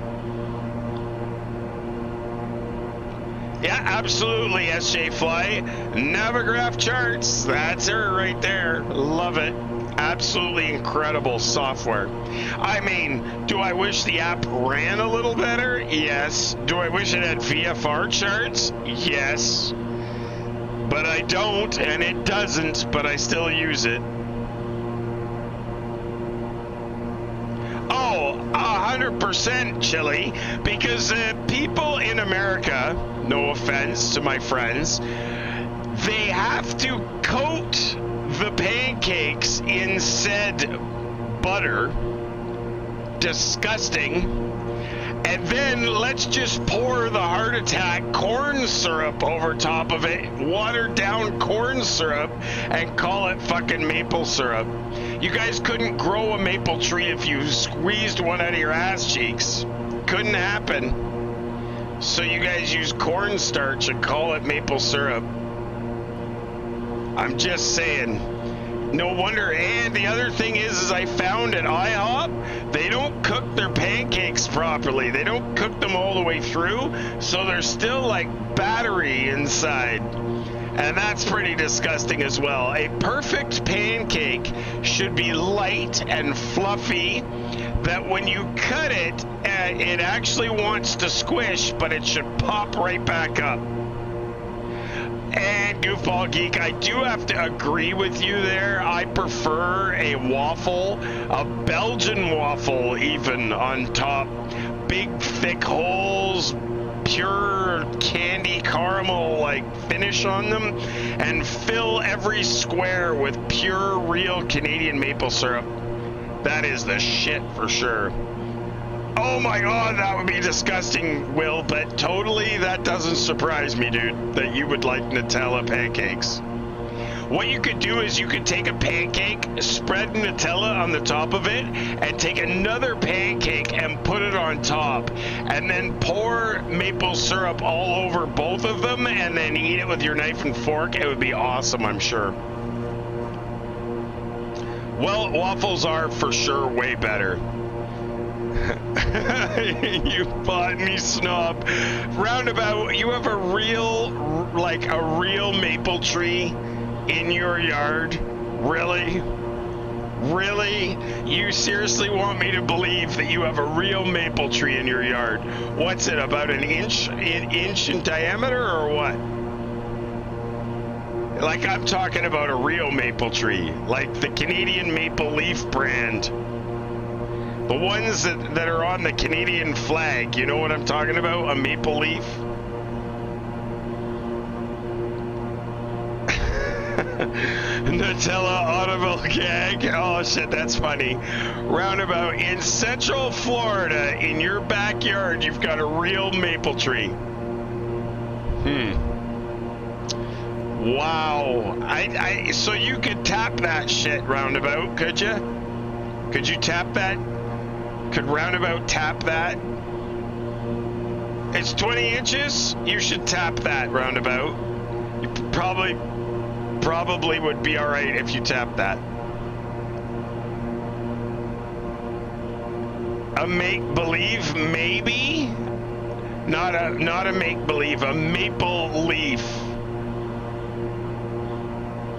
Yeah, absolutely, SJ Fly. Navigraph charts, that's her right there. Love it. Absolutely incredible software. I mean, do I wish the app ran a little better? Yes. Do I wish it had VFR charts? Yes. But I don't, and it doesn't, but I still use it. Oh, 100% Chili, because people in America, no offense to my friends, they have to coat the pancakes in said butter. Disgusting. And then let's just pour the heart attack corn syrup over top of it, watered down corn syrup, and call it fucking maple syrup. You guys couldn't grow a maple tree if you squeezed one out of your ass cheeks. Couldn't happen. So you guys use cornstarch and call it maple syrup. I'm just saying. No wonder. And the other thing is I found at IHOP, they don't cook their pancakes properly. They don't cook them all the way through, so there's still like battery inside. And that's pretty disgusting as well. A perfect pancake should be light and fluffy, that when you cut it, it actually wants to squish, but it should pop right back up. And Goofball Geek, I do have to agree with you there. I prefer a waffle, a Belgian waffle even on top. Big, thick holes, pure candy caramel like finish on them, and fill every square with pure, real Canadian maple syrup. That is the shit for sure. Oh my god, that would be disgusting, Will, but totally that doesn't surprise me, dude, that you would like Nutella pancakes. What you could do is you could take a pancake, spread Nutella on the top of it, and take another pancake and put it on top, and then pour maple syrup all over both of them, and then eat it with your knife and fork. It would be awesome, I'm sure. Well, waffles are for sure way better. You botany snob. Roundabout, you have a real maple tree in your yard? Really? Really? You seriously want me to believe that you have a real maple tree in your yard? What's it, about an inch in diameter or what? Like, I'm talking about a real maple tree, like the Canadian Maple Leaf brand. The ones that are on the Canadian flag, you know what I'm talking about? A maple leaf? Nutella audible gag? Oh shit, that's funny. Roundabout, in Central Florida, in your backyard, you've got a real maple tree. Wow. So you could tap that shit, Roundabout, could you? Could you tap that? Could Roundabout tap that? It's 20 inches? You should tap that, Roundabout. You probably would be alright if you tap that. A make-believe, maybe? Not a make-believe, a maple leaf.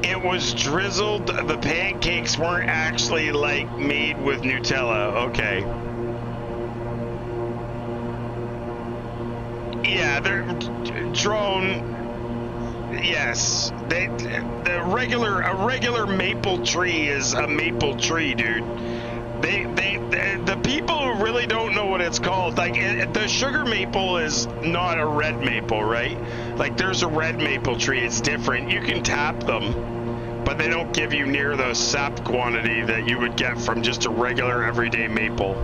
It was drizzled. The pancakes weren't actually like made with Nutella. Okay. Yeah, they're drone. Yes, a regular maple tree is a maple tree, dude. The people who really don't know what it's called, like the sugar maple is not a red maple, right? Like there's a red maple tree, it's different. You can tap them, but they don't give you near the sap quantity that you would get from just a regular everyday maple.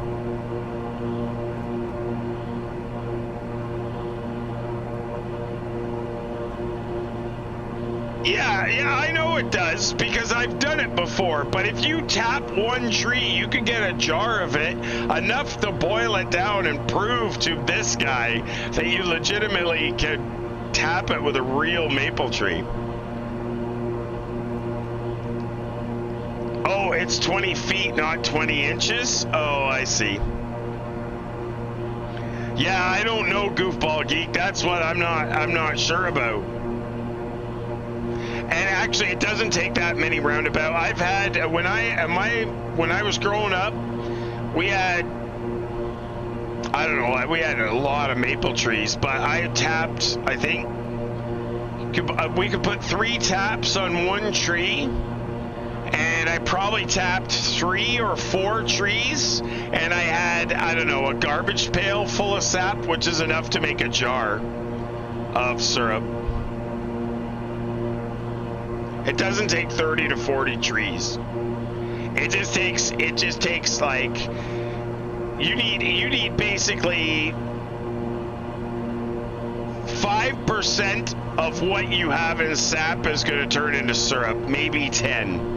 Yeah, I know it does because I've done it before. But if you tap one tree, you could get a jar of it, enough to boil it down and prove to this guy that you legitimately could tap it with a real maple tree. Oh, it's 20 feet, not 20 inches? Oh, I see. Yeah, I don't know, Goofball Geek. That's what I'm not sure about. And actually, it doesn't take that many roundabout. I've had when I was growing up, we had we had a lot of maple trees, but I tapped. I think we could put 3 taps on one tree. And I probably tapped 3 or 4 trees, and I had, I don't know, a garbage pail full of sap, which is enough to make a jar of syrup. It doesn't take 30 to 40 trees. It just takes like, you need basically 5% of what you have in sap is going to turn into syrup, maybe 10.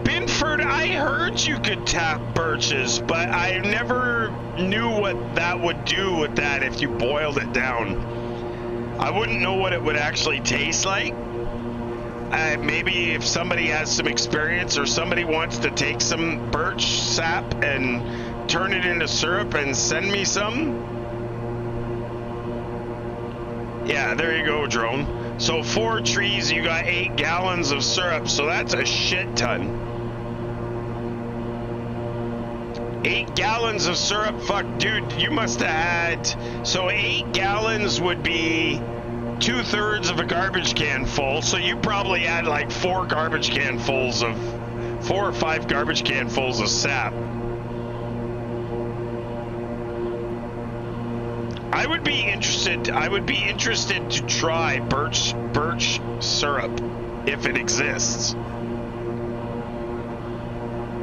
Binford, I heard you could tap birches, but I never knew what that would do with that if you boiled it down. I wouldn't know what it would actually taste like. Maybe if somebody has some experience or somebody wants to take some birch sap and turn it into syrup and send me some. Yeah, there you go, Drone. So 4 trees, you got 8 gallons of syrup, so that's a shit ton. 8 gallons of syrup, fuck, dude, you must have had, so 8 gallons would be 2/3 of a garbage can full, so you probably had like 4 or 5 garbage can fulls of sap. I would be interested to try birch syrup if it exists.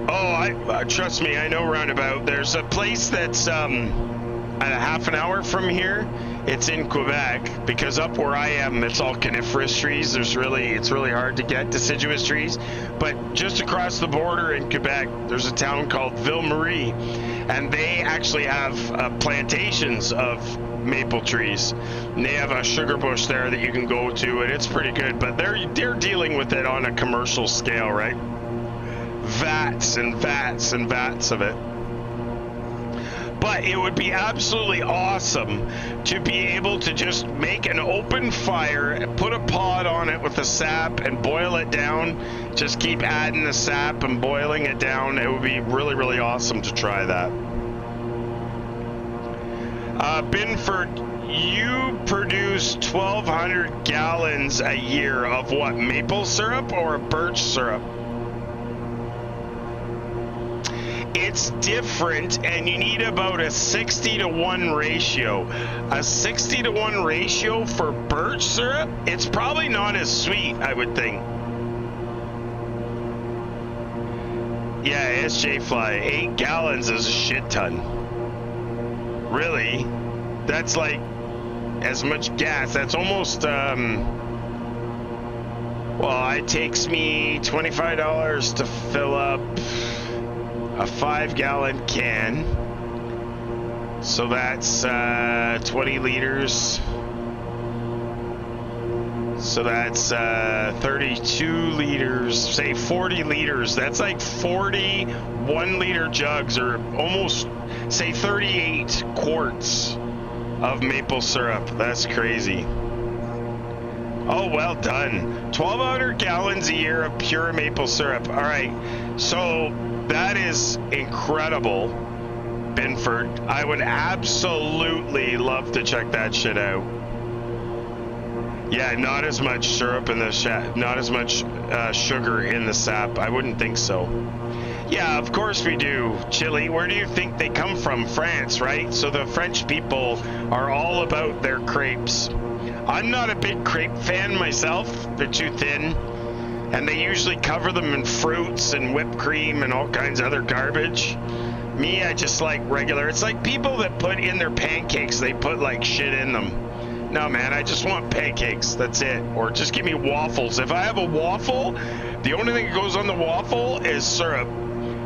Oh, trust me, I know roundabout. There's a place that's at a half an hour from here. It's in Quebec, because up where I am, it's all coniferous trees. It's really hard to get deciduous trees. But just across the border in Quebec, there's a town called Ville-Marie, and they actually have plantations of maple trees. And they have a sugar bush there that you can go to, and it's pretty good. But they're dealing with it on a commercial scale, right? Vats and vats and vats of it. But it would be absolutely awesome to be able to just make an open fire, put a pot on it with the sap and boil it down. Just keep adding the sap and boiling it down. It would be really, really awesome to try that. Binford, you produce 1,200 gallons a year of what, maple syrup or birch syrup? It's different, and you need about a 60-to-1 ratio. A 60-to-1 ratio for birch syrup? It's probably not as sweet, I would think. Yeah, SJ Fly, 8 gallons is a shit ton. Really? That's like as much gas. That's almost, well, it takes me $25 to fill up a 5-gallon can, so that's 20 liters, so that's 32 liters, say 40 liters. That's like 40 1-liter jugs, or almost, say 38 quarts of maple syrup. That's crazy. Oh, well done. 1,200 gallons a year of pure maple syrup. All right, so that is incredible, Binford. I would absolutely love to check that shit out. Yeah, not as much syrup in the not as much sugar in the sap. I wouldn't think so. Yeah, of course we do. Chili, where do you think they come from? France, right? So the French people are all about their crepes. I'm not a big crepe fan myself. They're too thin. And they usually cover them in fruits and whipped cream and all kinds of other garbage. Me, I just like regular. It's like people that put in their pancakes, they put like shit in them. No, man, I just want pancakes. That's it. Or just give me waffles. If I have a waffle, the only thing that goes on the waffle is syrup.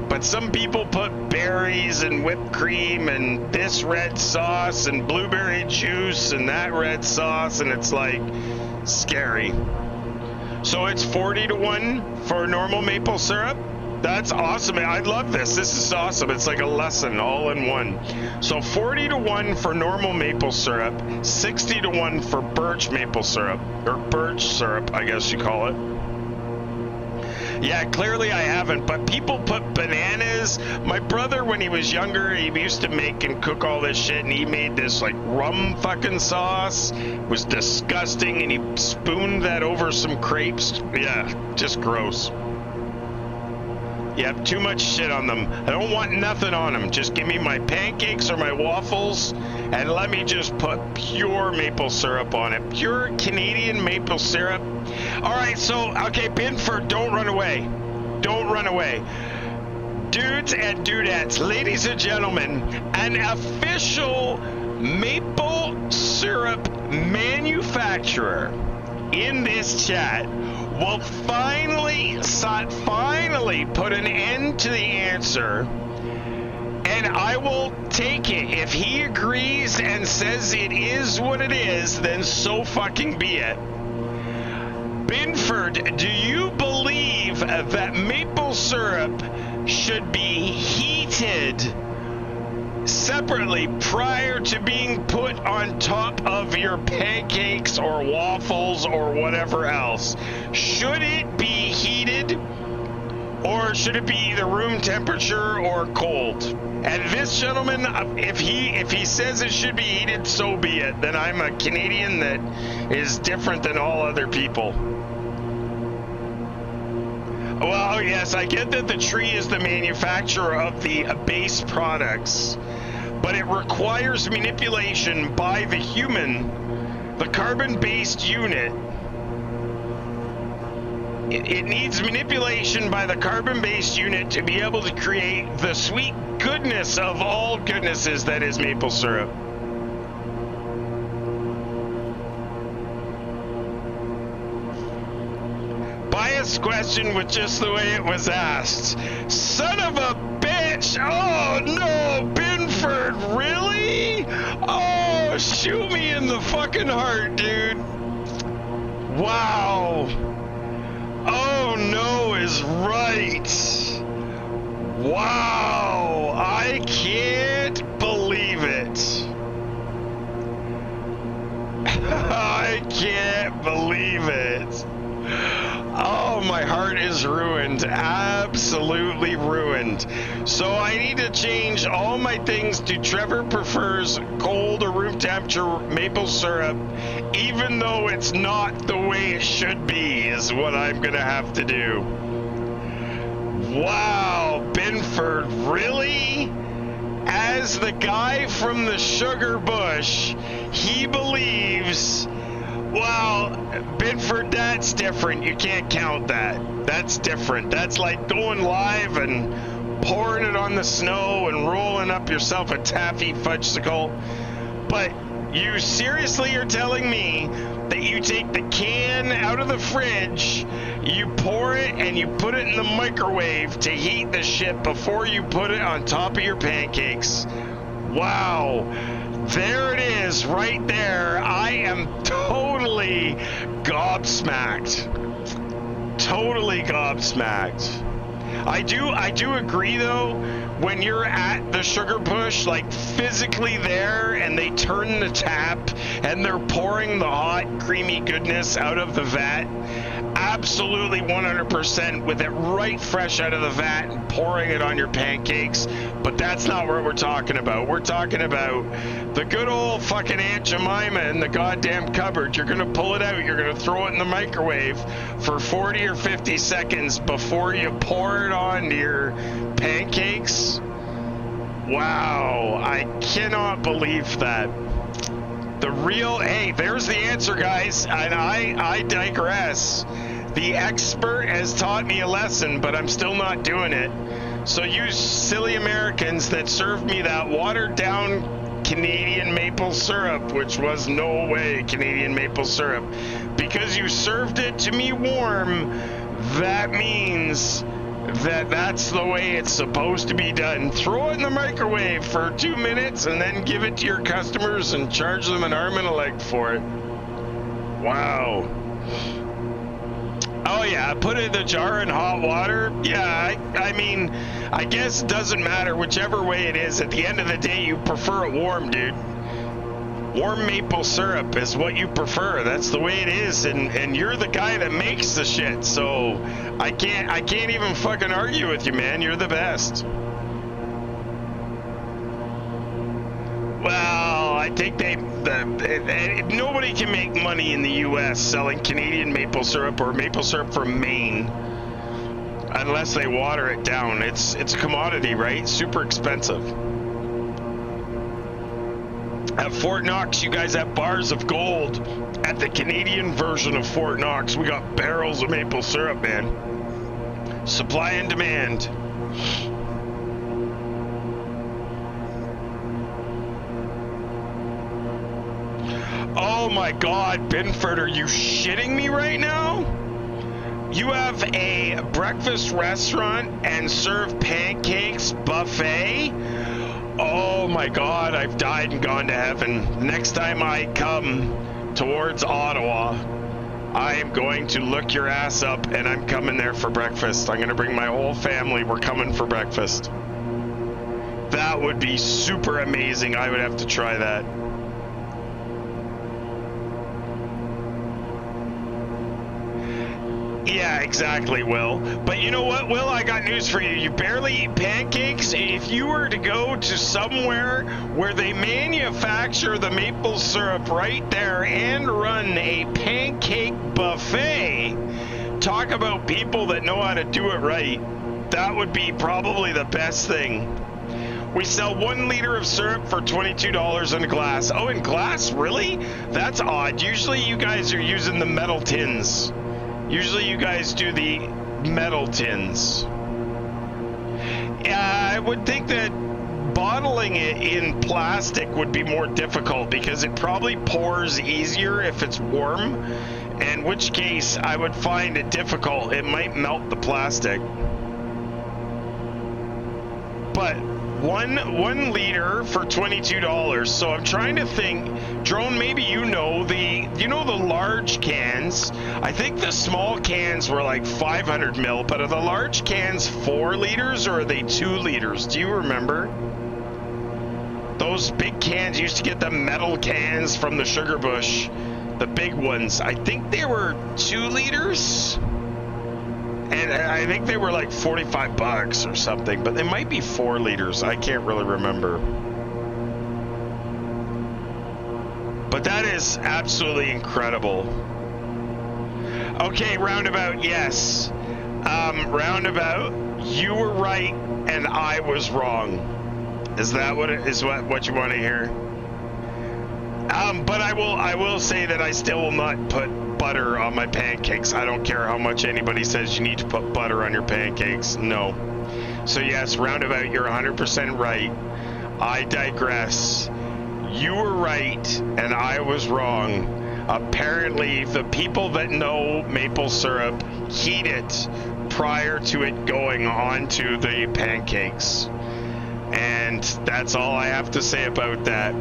But some people put berries and whipped cream and this red sauce and blueberry juice and that red sauce, and it's like scary. So it's 40 to 1 for normal maple syrup. That's awesome. I love this. This is awesome. It's like a lesson all in one. So 40 to 1 for normal maple syrup, 60 to 1 for birch maple syrup, or birch syrup, I guess you call it. Yeah, clearly I haven't, but people put bananas. My brother, when he was younger, he used to make and cook all this shit, and he made this like rum fucking sauce. It was disgusting, and he spooned that over some crepes. Yeah, just gross. Yep, too much shit on them. I don't want nothing on them. Just give me my pancakes or my waffles, and let me just put pure maple syrup on it. Pure Canadian maple syrup. All right, so, okay, Binford, don't run away. Don't run away. Dudes and dudettes, ladies and gentlemen, an official maple syrup manufacturer in this chat will finally put an end to the answer, and I will take it. If he agrees and says it is what it is, then so fucking be it. Binford, do you believe that maple syrup should be heated separately prior to being put on top of your pancakes or waffles or whatever else? Should it be heated, or should it be either room temperature or cold? And this gentleman, if he says it should be heated, so be it. Then I'm a Canadian that is different than all other people. Well, yes, I get that the tree is the manufacturer of the base products, but it requires manipulation by the human, the carbon-based unit. It needs manipulation by the carbon-based unit to be able to create the sweet goodness of all goodnesses that is maple syrup. Biased question with just the way it was asked. Son of a bitch! Oh no, Binford, really? Oh, shoot me in the fucking heart, dude. Wow. Oh no is right. Wow, I can't believe it. I can't believe it. Oh, my heart is ruined. Absolutely ruined. So I need to change all my things to Trevor prefers cold or room temperature maple syrup, even though it's not the way it should be, is what I'm going to have to do. Wow, Binford, really? As the guy from the sugar bush, he believes... Well, Binford, that's different. You can't count that. That's different. That's like going live and pouring it on the snow and rolling up yourself a taffy fudgesicle. But you seriously are telling me that you take the can out of the fridge, you pour it, and you put it in the microwave to heat the shit before you put it on top of your pancakes? Wow. There it is, right there. I am totally gobsmacked. Totally gobsmacked. I do agree though, when you're at the sugar push, like physically there, and they turn the tap and they're pouring the hot creamy goodness out of the vat, absolutely 100% with it right fresh out of the vat and pouring it on your pancakes. But that's not what we're talking about. We're talking about the good old fucking Aunt Jemima in the goddamn cupboard. You're gonna pull it out, you're gonna throw it in the microwave for 40 or 50 seconds before you pour it on your pancakes. Wow, I cannot believe that. The real, hey, there's the answer, guys, and I digress. The expert has taught me a lesson, but I'm still not doing it. So you silly Americans that served me that watered down Canadian maple syrup, which was no way Canadian maple syrup, because you served it to me warm, that means that's the way it's supposed to be done. Throw it in the microwave for 2 minutes and then give it to your customers and charge them an arm and a leg for it. Wow. Oh yeah, put it in the jar in hot water. Yeah, I mean, I guess it doesn't matter whichever way it is. At the end of the day, you prefer it warm, dude. Warm maple syrup is what you prefer. That's the way it is, and you're the guy that makes the shit. So I can't even fucking argue with you, man. You're the best. Well, I think nobody can make money in the U.S. selling Canadian maple syrup or maple syrup from Maine unless they water it down. It's a commodity, right? Super expensive. At Fort Knox, you guys have bars of gold. At the Canadian version of Fort Knox, we got barrels of maple syrup, man. Supply and demand. Oh my God, Binford, are you shitting me right now? You have a breakfast restaurant and serve pancakes buffet? Oh my God, I've died and gone to heaven. Next time I come towards Ottawa, I am going to look your ass up and I'm coming there for breakfast. I'm going to bring my whole family. We're coming for breakfast. That would be super amazing. I would have to try that. Yeah, exactly, Will. But you know what, Will? I got news for you. You barely eat pancakes. If you were to go to somewhere where they manufacture the maple syrup right there and run a pancake buffet, talk about people that know how to do it right. That would be probably the best thing. We sell 1 liter of syrup for $22 in a glass. Oh, in glass? Really? That's odd. Usually you guys are using the metal tins. Usually you guys do the metal tins. I would think that bottling it in plastic would be more difficult because it probably pours easier if it's warm, in which case I would find it difficult. It might melt the plastic. But one liter for $22. So I'm trying to think, Drone, maybe you know the large cans. I think the small cans were like 500 mil, but are the large cans 4 liters or are they 2 liters? Do you remember? Those big cans, you used to get the metal cans from the Sugar Bush, the big ones. I think they were 2 liters. And I think they were like $45 or something, but they might be 4 liters. I can't really remember. But that is absolutely incredible. Okay, Roundabout, yes. Roundabout, you were right and I was wrong. Is that what you want to hear? But I will say that I still will not put butter on my pancakes. I don't care how much anybody says you need to put butter on your pancakes. No. So yes, Roundabout, you're 100% right. I digress. You were right and I was wrong. Apparently, the people that know maple syrup heat it prior to it going onto the pancakes. And that's all I have to say about that.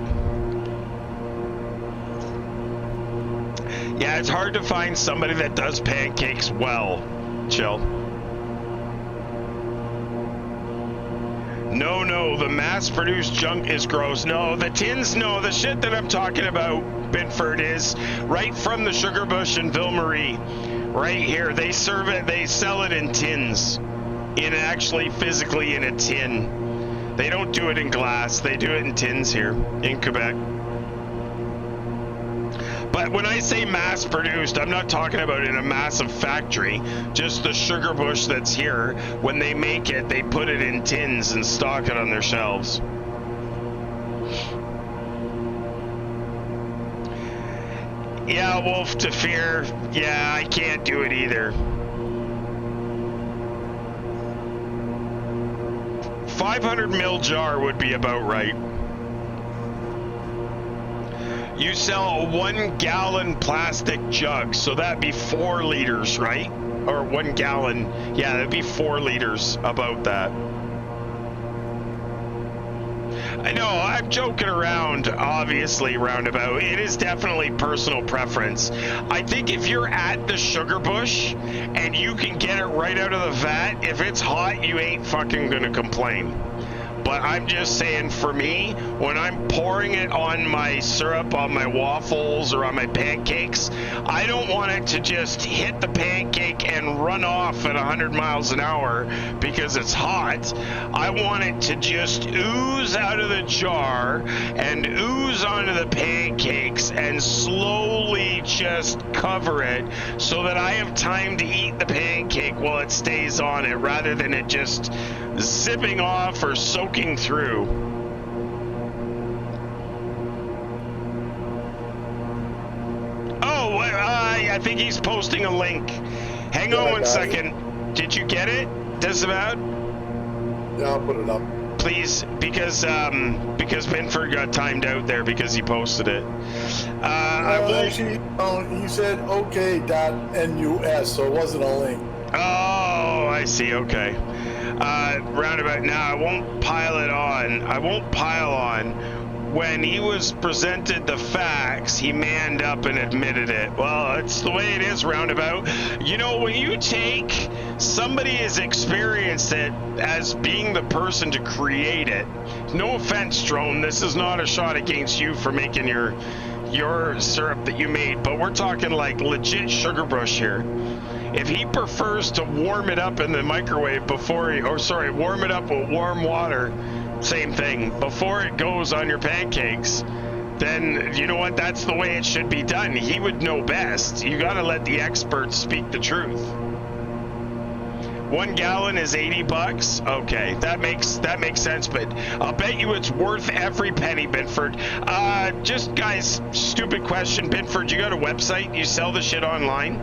Yeah, it's hard to find somebody that does pancakes well. Chill. No, the mass-produced junk is gross. No, the tins, no. The shit that I'm talking about, Binford, is right from the Sugar Bush in Ville Marie. Right here. They serve it, they sell it in tins. Actually physically in a tin. They don't do it in glass. They do it in tins here in Quebec. But when I say mass-produced, I'm not talking about in a massive factory. Just the Sugar Bush that's here. When they make it, they put it in tins and stock it on their shelves. Yeah, Wolf to Fear. Yeah, I can't do it either. 500 ml jar would be about right. You sell a 1 gallon plastic jug, so that'd be 4 liters, right? Or 1 gallon. Yeah, that'd be 4 liters, about that. I know, I'm joking around, obviously, roundabout. It is definitely personal preference. I think if you're at the sugar bush and you can get it right out of the vat, if it's hot, you ain't fucking gonna complain. But I'm just saying, for me, when I'm pouring it on my syrup, on my waffles, or on my pancakes, I don't want it to just hit the pancake and run off at 100 miles an hour because it's hot. I want it to just ooze out of the jar and ooze onto the pancakes and slowly just cover it so that I have time to eat the pancake while it stays on it, rather than it just zipping off or soaking through. Oh, I think he's posting a link. Hang on one second. Did you get it, Disavowed? Yeah, I'll put it up. Please, because Binford got timed out there because he posted it. I won't... Actually, he said OK.NUS, so it wasn't a link. Oh, I see. Okay. Roundabout. Now, I won't pile on. When he was presented the facts, he manned up and admitted it. Well, it's the way it is, roundabout. You know, when you take somebody has experienced it as being the person to create it. No offense, Drone. This is not a shot against you for making your syrup that you made, but we're talking like legit sugar brush here. If he prefers to warm it up in the microwave before warm it up with warm water, same thing, before it goes on your pancakes, then you know what? That's the way it should be done. He would know best. You got to let the experts speak the truth. 1 gallon is $80. Okay, that makes sense, but I'll bet you it's worth every penny, Binford. Just guys, stupid question, Binford. You got a website? You sell the shit online?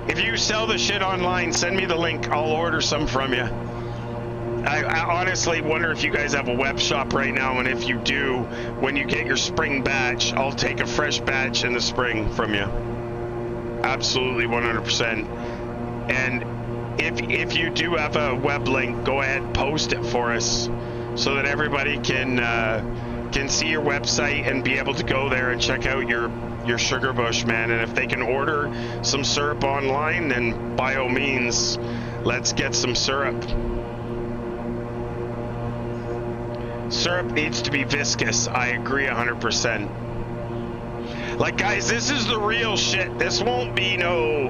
If you sell the shit online, send me the link. I'll order some from you. I honestly wonder if you guys have a web shop right now, and if you do, when you get your spring batch, I'll take a fresh batch in the spring from you. Absolutely, 100%. And if you do have a web link, go ahead and post it for us so that everybody can see your website and be able to go there and check out your sugar bush, man. And if they can order some syrup online, then by all means, let's get some syrup. Syrup needs to be viscous. I agree 100%. Like, guys, this is the real shit. This won't be no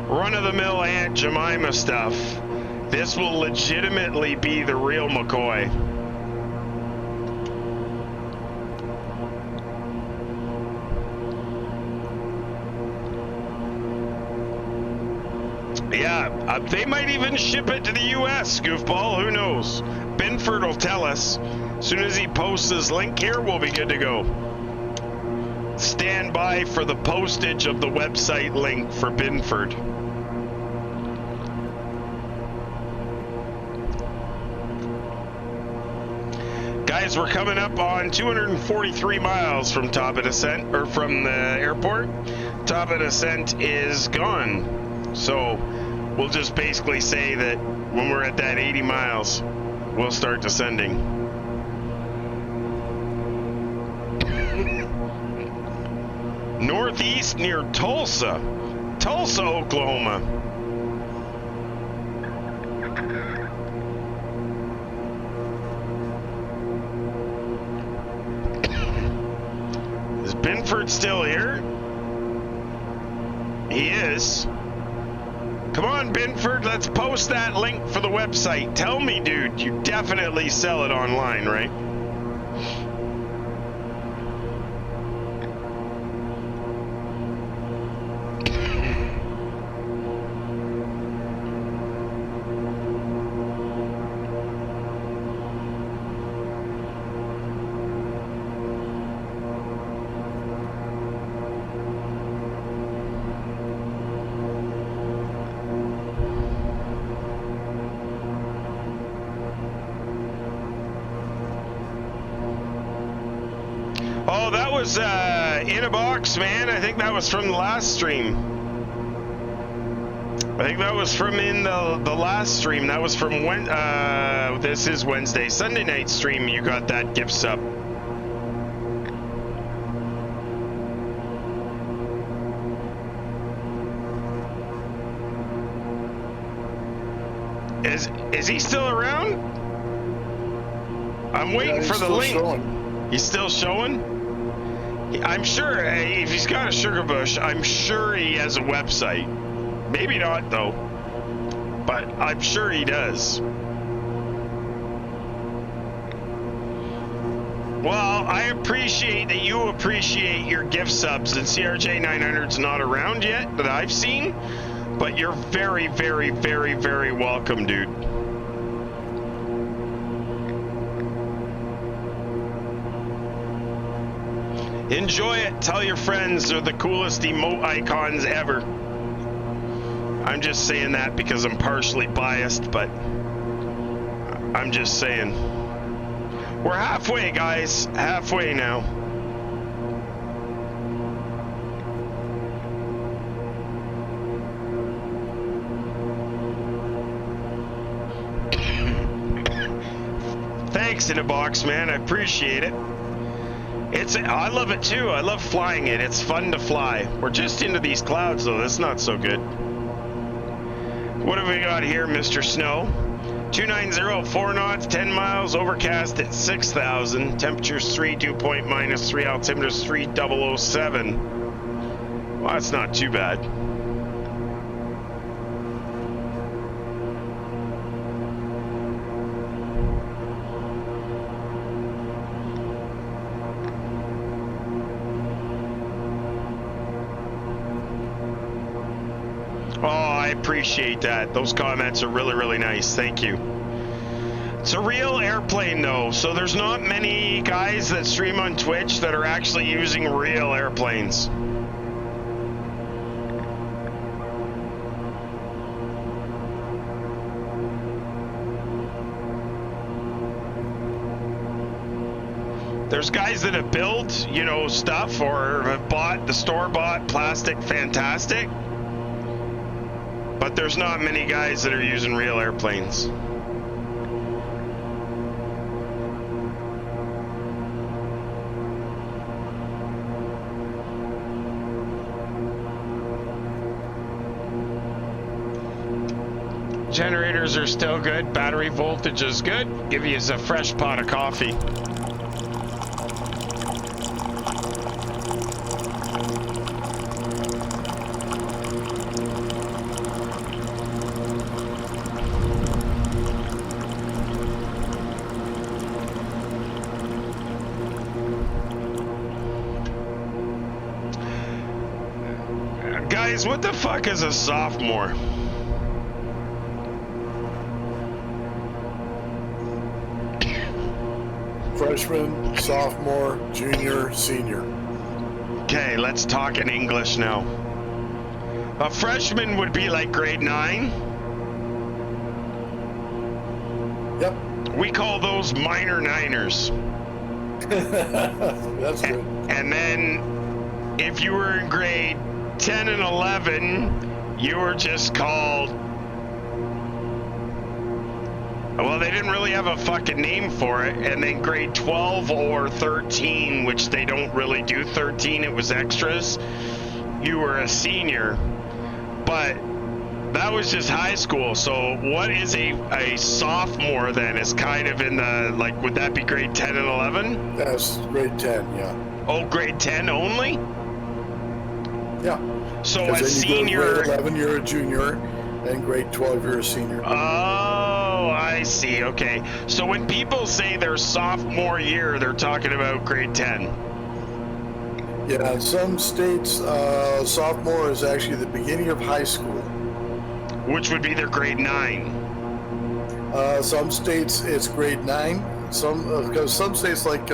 run-of-the-mill Aunt Jemima stuff. This will legitimately be the real McCoy. Yeah, they might even ship it to the U.S., goofball. Who knows? Binford will tell us. As soon as he posts his link here, we'll be good to go. Stand by for the postage of the website link for Binford. Guys, we're coming up on 243 miles from top of descent, or from the airport. Top of descent is gone. So we'll just basically say that when we're at that 80 miles, we'll start descending. Northeast near Tulsa, Oklahoma. Is Binford still here? He is. Come on, Binford, let's post that link for the website. Tell me, dude, you definitely sell it online, right? Oh, that was in a box, man. I think that was from the last stream. I think that was from in the last stream. That was from when this is Wednesday. Sunday night stream, you got that gift sub. Is he still around? I'm waiting for the link. Showing. He's still showing? I'm sure if he's got a sugar bush, I'm sure he has a website. Maybe not though, but I'm sure he does. Well, I appreciate that you appreciate your gift subs, and CRJ 900's not around yet that I've seen, but you're very, very, very, very welcome, dude. Enjoy it. Tell your friends they're the coolest emote icons ever. I'm just saying that because I'm partially biased, but I'm just saying. We're halfway, guys. Halfway now. Thanks in a box, man. I appreciate it. I love it too. I love flying it. It's fun to fly. We're just into these clouds though. That's not so good. What have we got here, Mr. Snow? 290, 4 knots, 10 miles, overcast at 6,000. Temperature's 3, dew point -3, altimeter's 3007. Well, that's not too bad. Oh, I appreciate that. Those comments are really, really nice. Thank you. It's a real airplane, though, so there's not many guys that stream on Twitch that are actually using real airplanes. There's guys that have built, you know, stuff or have bought the store-bought plastic fantastic. But there's not many guys that are using real airplanes. Generators are still good. Battery voltage is good. Give you a fresh pot of coffee. Guys, what the fuck is a sophomore? Freshman, sophomore, junior, senior. Okay, let's talk in English now. A freshman would be like grade 9. Yep. We call those minor niners. That's good. And then if you were in grade 10 and 11, you were just called, well, they didn't really have a fucking name for it. And then grade 12 or 13, which they don't really do 13, it was extras, you were a senior. But that was just high school. So what is a sophomore then? Is kind of in the, like, would that be grade 10 and 11? That's grade 10, yeah. Oh, grade 10 only? Yeah. So a senior. grade 11, you're a junior, and grade 12, you're a senior. Oh, I see. Okay. So when people say their sophomore year, they're talking about grade 10. Yeah, in some states, sophomore is actually the beginning of high school. Which would be their grade 9. Some states it's grade 9. Because some states like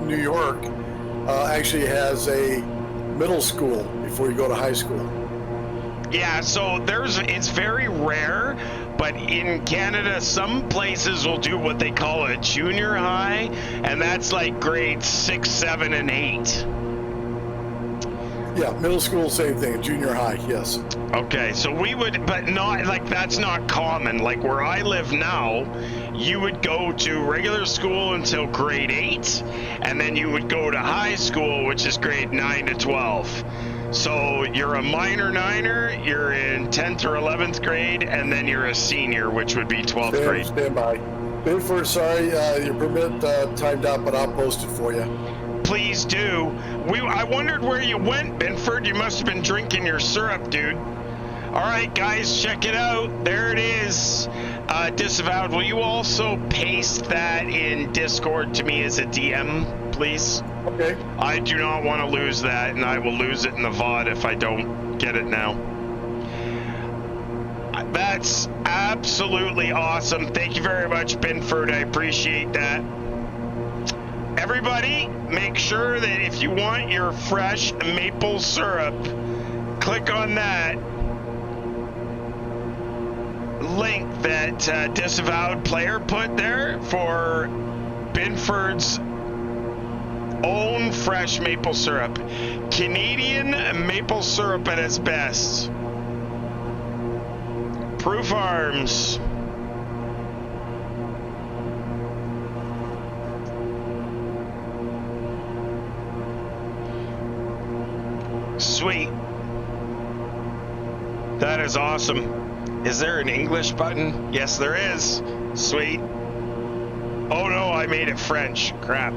New York actually has a middle school before you go to high school. Yeah, so it's very rare, But in Canada, some places will do what they call a junior high, and that's like grades 6, 7, and 8. Yeah, middle school, same thing. Junior high, yes. Okay, so we would, but not like that's not common. Like where I live now, you would go to regular school until grade 8, and then you would go to high school, which is grade 9 to 12. So you're a minor niner, you're in 10th or 11th grade, and then you're a senior, which would be 12th grade. Stand by. Binford, sorry, your permit timed out, but I'll post it for you. Please do. I wondered where you went, Binford. You must have been drinking your syrup, dude. All right, guys, check it out. There it is. Disavowed. Will you also paste that in Discord to me as a DM, please? Okay. I do not want to lose that, and I will lose it in the VOD if I don't get it now. That's absolutely awesome. Thank you very much, Binford. I appreciate that. Everybody, make sure that if you want your fresh maple syrup, click on that link that Disavowed Player put there for Binford's own fresh maple syrup. Canadian maple syrup at its best. Proof Arms. Sweet. That is awesome. Is there an English button? Yes, there is. Sweet. Oh no, I made it French. Crap.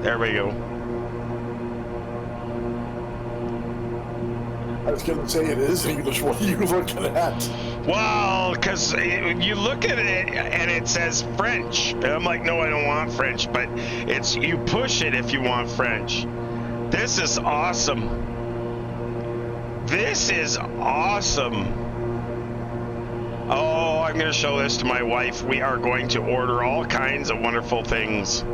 There we go. I was going to say it is English. What are you looking at? Well, because you look at it and it says French. And I'm like, no, I don't want French. But it's you push it if you want French. This is awesome. This is awesome. Oh, I'm going to show this to my wife. We are going to order all kinds of wonderful things.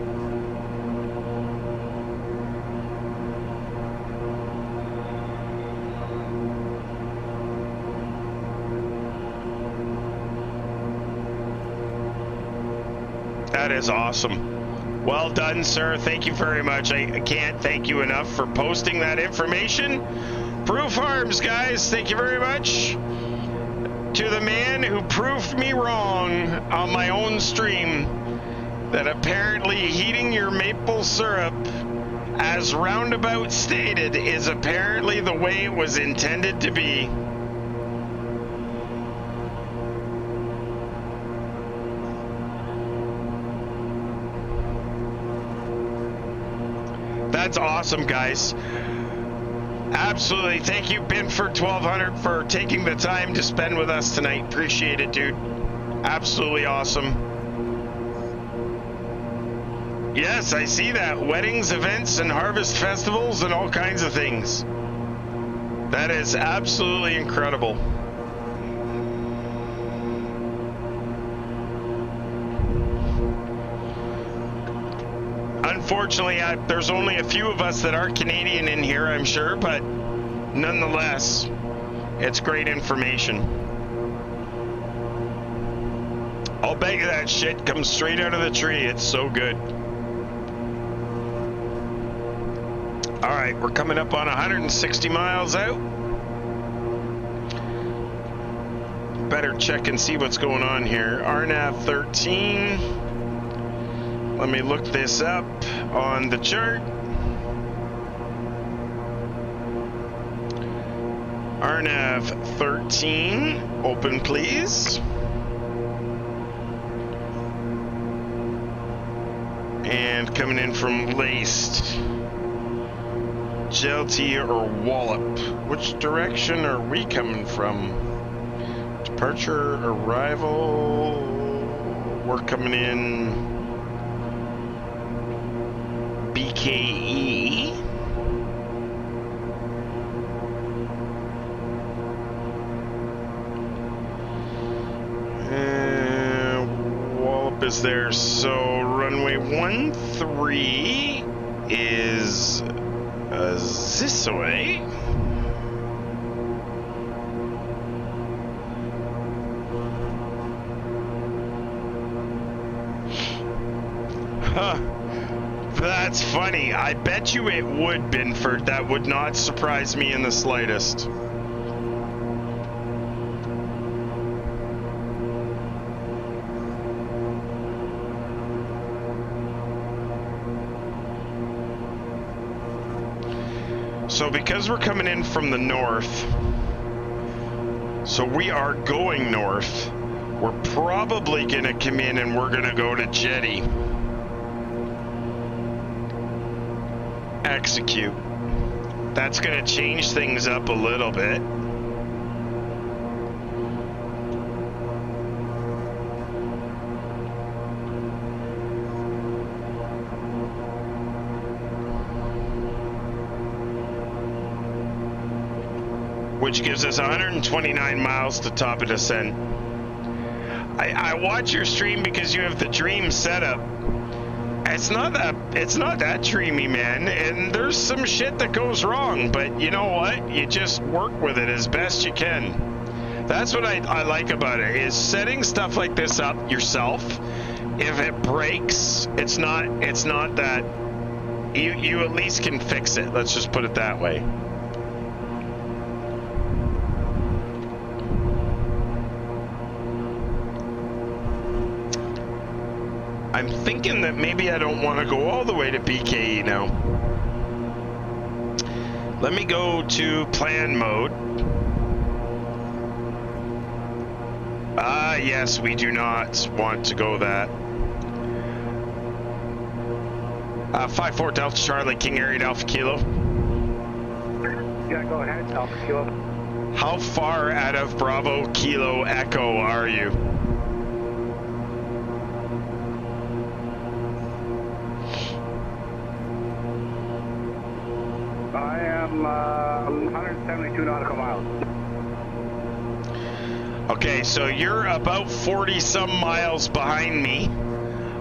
That is awesome. Well done, sir. Thank you very much. I can't thank you enough for posting that information. Proof Arms, guys. Thank you very much. To the man who proved me wrong on my own stream that apparently heating your maple syrup, as Roundabout stated, is apparently the way it was intended to be. That's awesome, guys. Absolutely. Thank you, Binford 1200, for taking the time to spend with us tonight. Appreciate it, dude. Absolutely awesome. Yes, I see that. Weddings, events, and harvest festivals and all kinds of things. That is absolutely incredible. Unfortunately, there's only a few of us that are Canadian in here, I'm sure, but nonetheless, it's great information. I'll bet you that shit comes straight out of the tree. It's so good. All right, we're coming up on 160 miles out. Better check and see what's going on here. RNAV 13. Let me look this up on the chart. RNAV 13, open please. And coming in from Laced. Jelty or Wallop. Which direction are we coming from? Departure, arrival. We're coming in KBKE. Wallop is there, so runway 13 is this way. Huh. That's funny. I bet you it would, Binford. That would not surprise me in the slightest. So because we're coming in from the north, so we are going north, we're probably gonna come in and we're gonna go to Jetty. Execute. That's gonna change things up a little bit. Which gives us 129 miles to top of descent. I watch your stream because you have the dream setup. It's not that dreamy, man, and there's some shit that goes wrong, but you know what? You just work with it as best you can. That's what I like about it, is setting stuff like this up yourself. If it breaks, it's not that you at least can fix it. Let's just put it that way. I'm thinking that maybe I don't want to go all the way to BKE now. Let me go to plan mode. Yes, we do not want to go that. 5-4 Delta Charlie, KingAir 8 Alpha Kilo. Yeah, go ahead, Alpha Kilo. How far out of Bravo Kilo Echo are you? I am 172 nautical miles. Okay, so you're about 40 some miles behind me.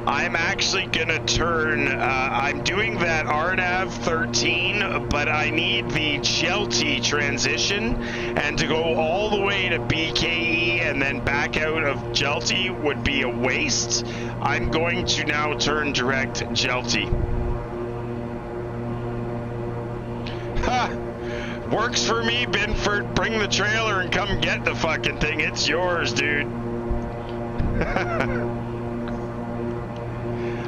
I'm actually gonna turn, I'm doing that RNAV 13, but I need the Jelty transition, and to go all the way to BKE and then back out of Jelty would be a waste. I'm going to now turn direct Jelty. Ha! Works for me, Binford. Bring the trailer and come get the fucking thing. It's yours, dude.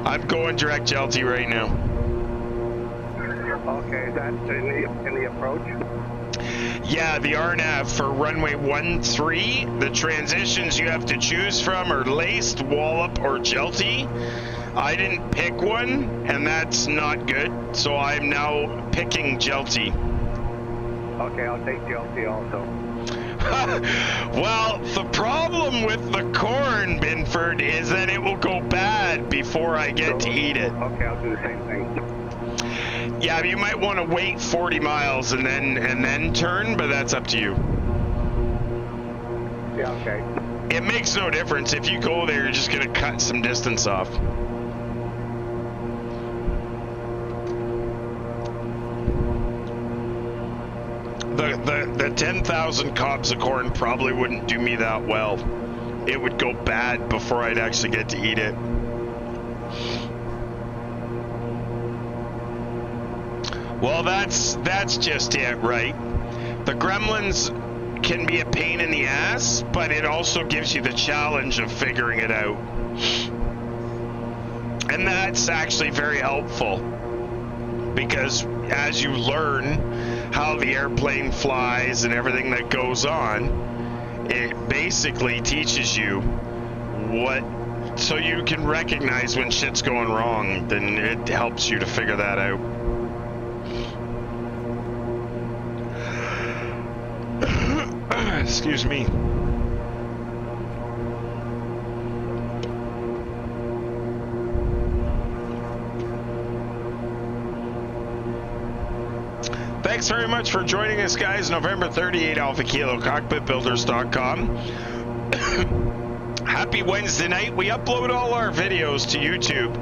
I'm going direct Jelty right now. Okay, is that in the approach? Yeah, the RNAV for runway 13, the transitions you have to choose from are Laced, Wallop, or Jelty. I didn't pick one, and that's not good, so I'm now picking Jelty. Okay, I'll take Jelty also. Well, the problem with the corn, Binford, is that it will go bad before I get to eat it. Okay, I'll do the same thing. Yeah, you might want to wait 40 miles and then turn, but that's up to you. Yeah, okay. It makes no difference. If you go there, you're just going to cut some distance off. The 10,000 cobs of corn probably wouldn't do me that well. It would go bad before I'd actually get to eat it. Well, that's just it, right? The gremlins can be a pain in the ass, but it also gives you the challenge of figuring it out. And that's actually very helpful, because as you learn how the airplane flies and everything that goes on, it basically teaches you what, so you can recognize when shit's going wrong. Then it helps you to figure that out. Excuse me. Thanks very much for joining us, guys. November 38 Alpha Kilo, Cockpitbuilders.com. Happy Wednesday night. We upload all our videos to YouTube.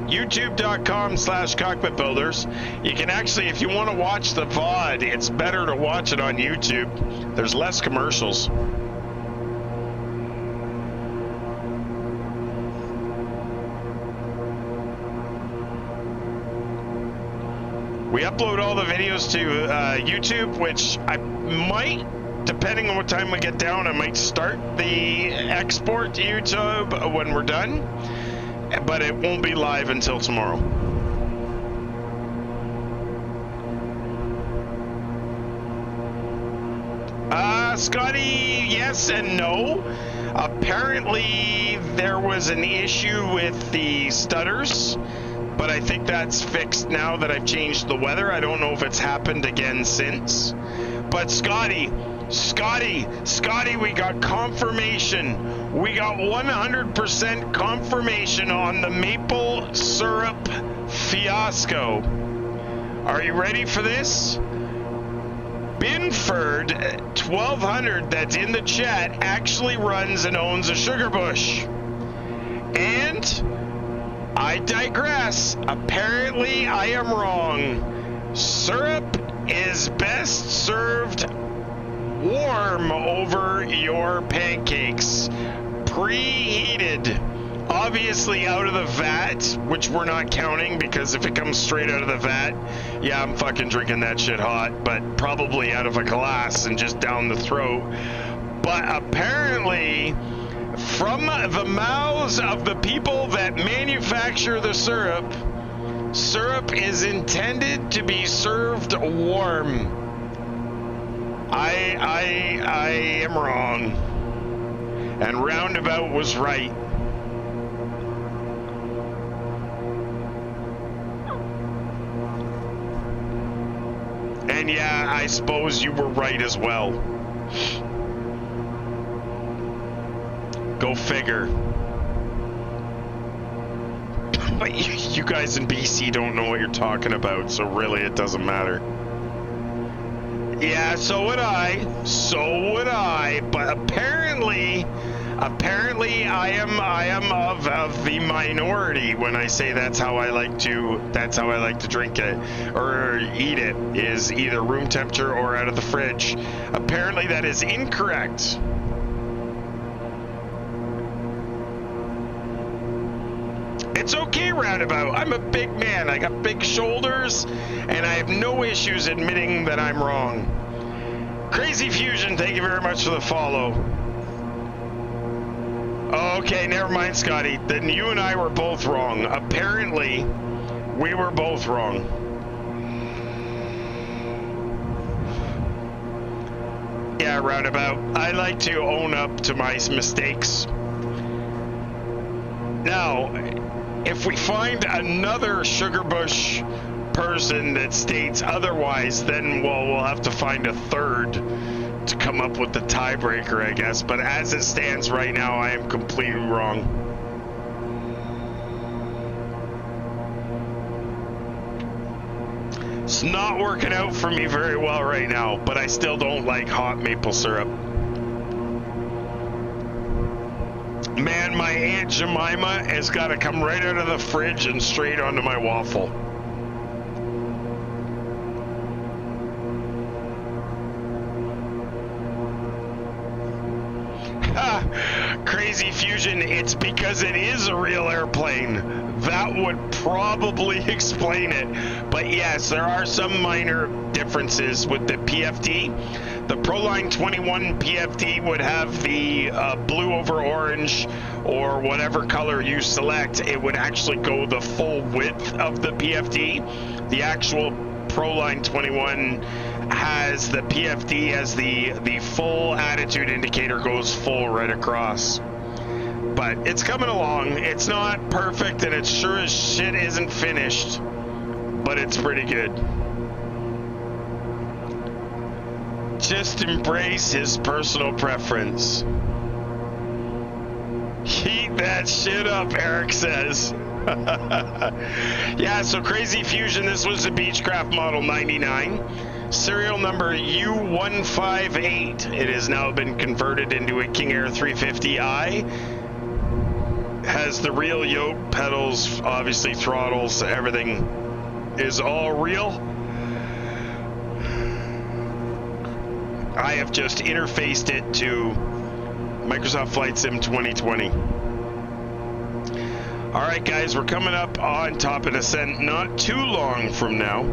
YouTube.com/cockpitbuilders. You can actually, if you want to watch the VOD, it's better to watch it on YouTube. There's less commercials. We upload all the videos to YouTube, which I might, depending on what time we get down, I might start the export to YouTube when we're done, but it won't be live until tomorrow. Scotty, yes and no. Apparently there was an issue with the stutters, but I think that's fixed now that I've changed the weather. I don't know if it's happened again since. But Scotty, we got confirmation. We got 100% confirmation on the maple syrup fiasco. Are you ready for this? Binford 1200 that's in the chat actually runs and owns a sugar bush. And I digress. Apparently I am wrong. Syrup is best served warm over your pancakes. Preheated. Obviously out of the vat, which we're not counting because if it comes straight out of the vat, yeah, I'm fucking drinking that shit hot, but probably out of a glass and just down the throat. But apparently, from the mouths of the people that manufacture the syrup, syrup is intended to be served warm. I am wrong. And Roundabout was right. And yeah, I suppose you were right as well. Go figure. But you guys in BC don't know what you're talking about, so really it doesn't matter. Yeah, so would I. But apparently I am of the minority when I say that's how I like to drink it or eat it, is either room temperature or out of the fridge. Apparently that is incorrect. It's okay, Roundabout. I'm a big man. I got big shoulders, and I have no issues admitting that I'm wrong. Crazy Fusion, thank you very much for the follow. Okay, never mind, Scotty. Then you and I were both wrong. Apparently, we were both wrong. Yeah, Roundabout. I like to own up to my mistakes. Now, if we find another Sugar Bush person that states otherwise, then we'll have to find a third to come up with the tiebreaker, I guess. But as it stands right now, I am completely wrong. It's not working out for me very well right now, but I still don't like hot maple syrup. Man, my Aunt Jemima has got to come right out of the fridge and straight onto my waffle. Crazy Fusion, it's because it is a real airplane. That would probably explain it. But yes, there are some minor differences with the PFD. The Proline 21 PFD would have the blue over orange or whatever color you select. It would actually go the full width of the PFD. The actual Proline 21 has the PFD as the full attitude indicator goes full right across. But it's coming along. It's not perfect and it sure as shit isn't finished, but it's pretty good. Just embrace his personal preference. Heat that shit up, Eric says. Yeah, so Crazy Fusion, this was the Beechcraft Model 99. Serial number U158. It has now been converted into a KingAir 350i. Has the real yoke, pedals, obviously throttles, everything is all real. I have just interfaced it to Microsoft Flight Sim 2020. All right, guys, we're coming up on top of descent not too long from now.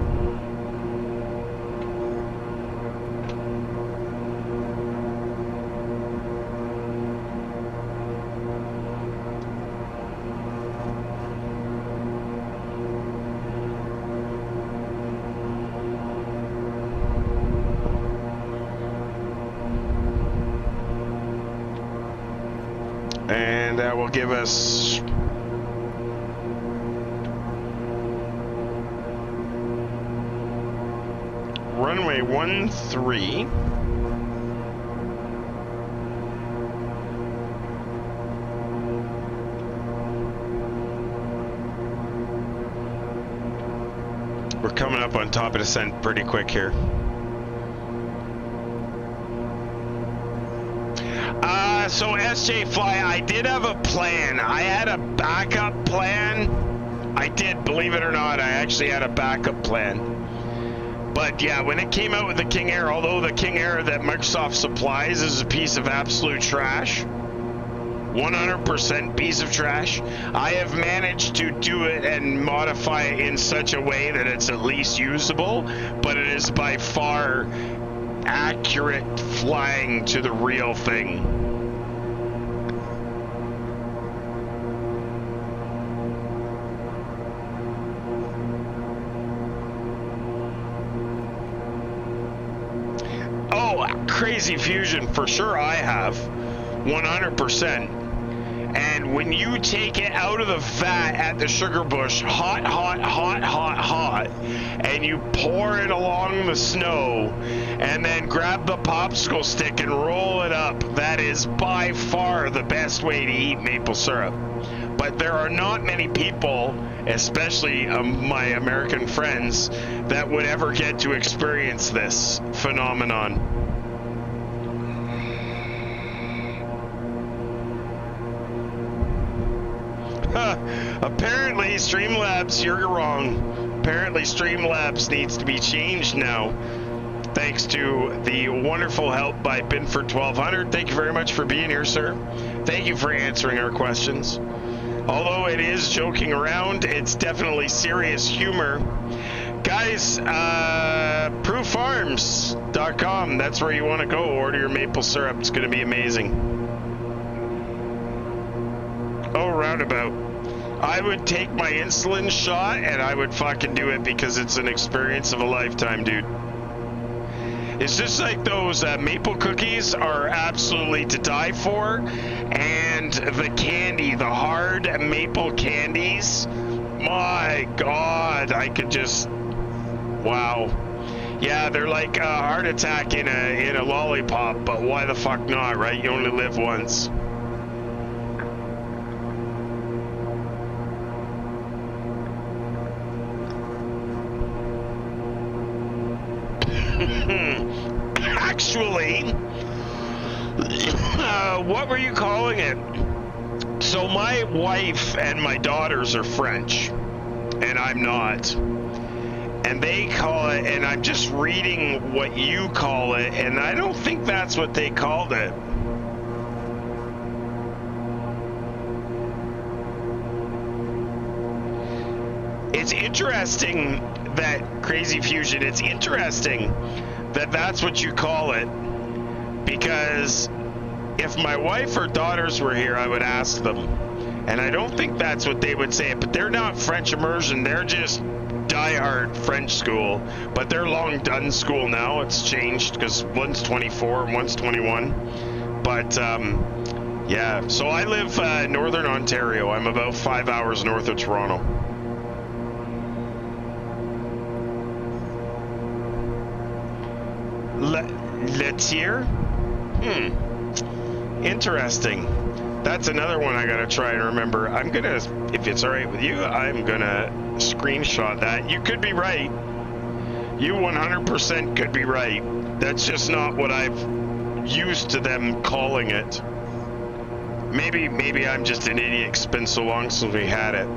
And that will give us runway 13. We're coming up on top of descent pretty quick here. So SJ Fly, I did have a plan. I had a backup plan. I did, believe it or not, I actually had a backup plan. But yeah, when it came out with the KingAir, although the KingAir that Microsoft supplies is a piece of absolute trash, 100% piece of trash, I have managed to do it and modify it in such a way that it's at least usable, but it is by far accurate flying to the real thing. Oh, Crazy Fusion, for sure I have, 100%. And when you take it out of the vat at the sugar bush, hot, and you pour it along the snow, and then grab the popsicle stick and roll it up, that is by far the best way to eat maple syrup. But there are not many people, especially my American friends, that would ever get to experience this phenomenon. Apparently, Streamlabs, you're wrong. Apparently, Streamlabs needs to be changed now. Thanks to the wonderful help by Binford 1200. Thank you very much for being here, sir. Thank you for answering our questions. Although it is joking around, it's definitely serious humor. Guys, prooffarms.com, that's where you want to go. Order your maple syrup. It's going to be amazing. Oh, roundabout. I would take my insulin shot and I would fucking do it because it's an experience of a lifetime, dude. It's just like those maple cookies are absolutely to die for, and the candy, the hard maple candies, my God, I could just, wow. Yeah, they're like a heart attack in a lollipop, but why the fuck not, right? You only live once. Actually, what were you calling it? So my wife and my daughters are French, and I'm not. And they call it, and I'm just reading what you call it, and I don't think that's what they called it. It's interesting that Crazy Fusion, it's interesting that that's what you call it, because if my wife or daughters were here, I would ask them, and I don't think that's what they would say, but they're not French immersion, they're just diehard French school, but they're long done school now. It's changed because one's 24 and one's 21, but yeah, so I live northern Ontario. I'm about 5 hours north of Toronto. Letier? Interesting. That's another one I gotta try and remember. I'm gonna, if it's alright with you, I'm gonna screenshot that. You could be right. You 100% could be right. That's just not what I've used to them calling it. Maybe I'm just an idiot. It's been so long since we had it.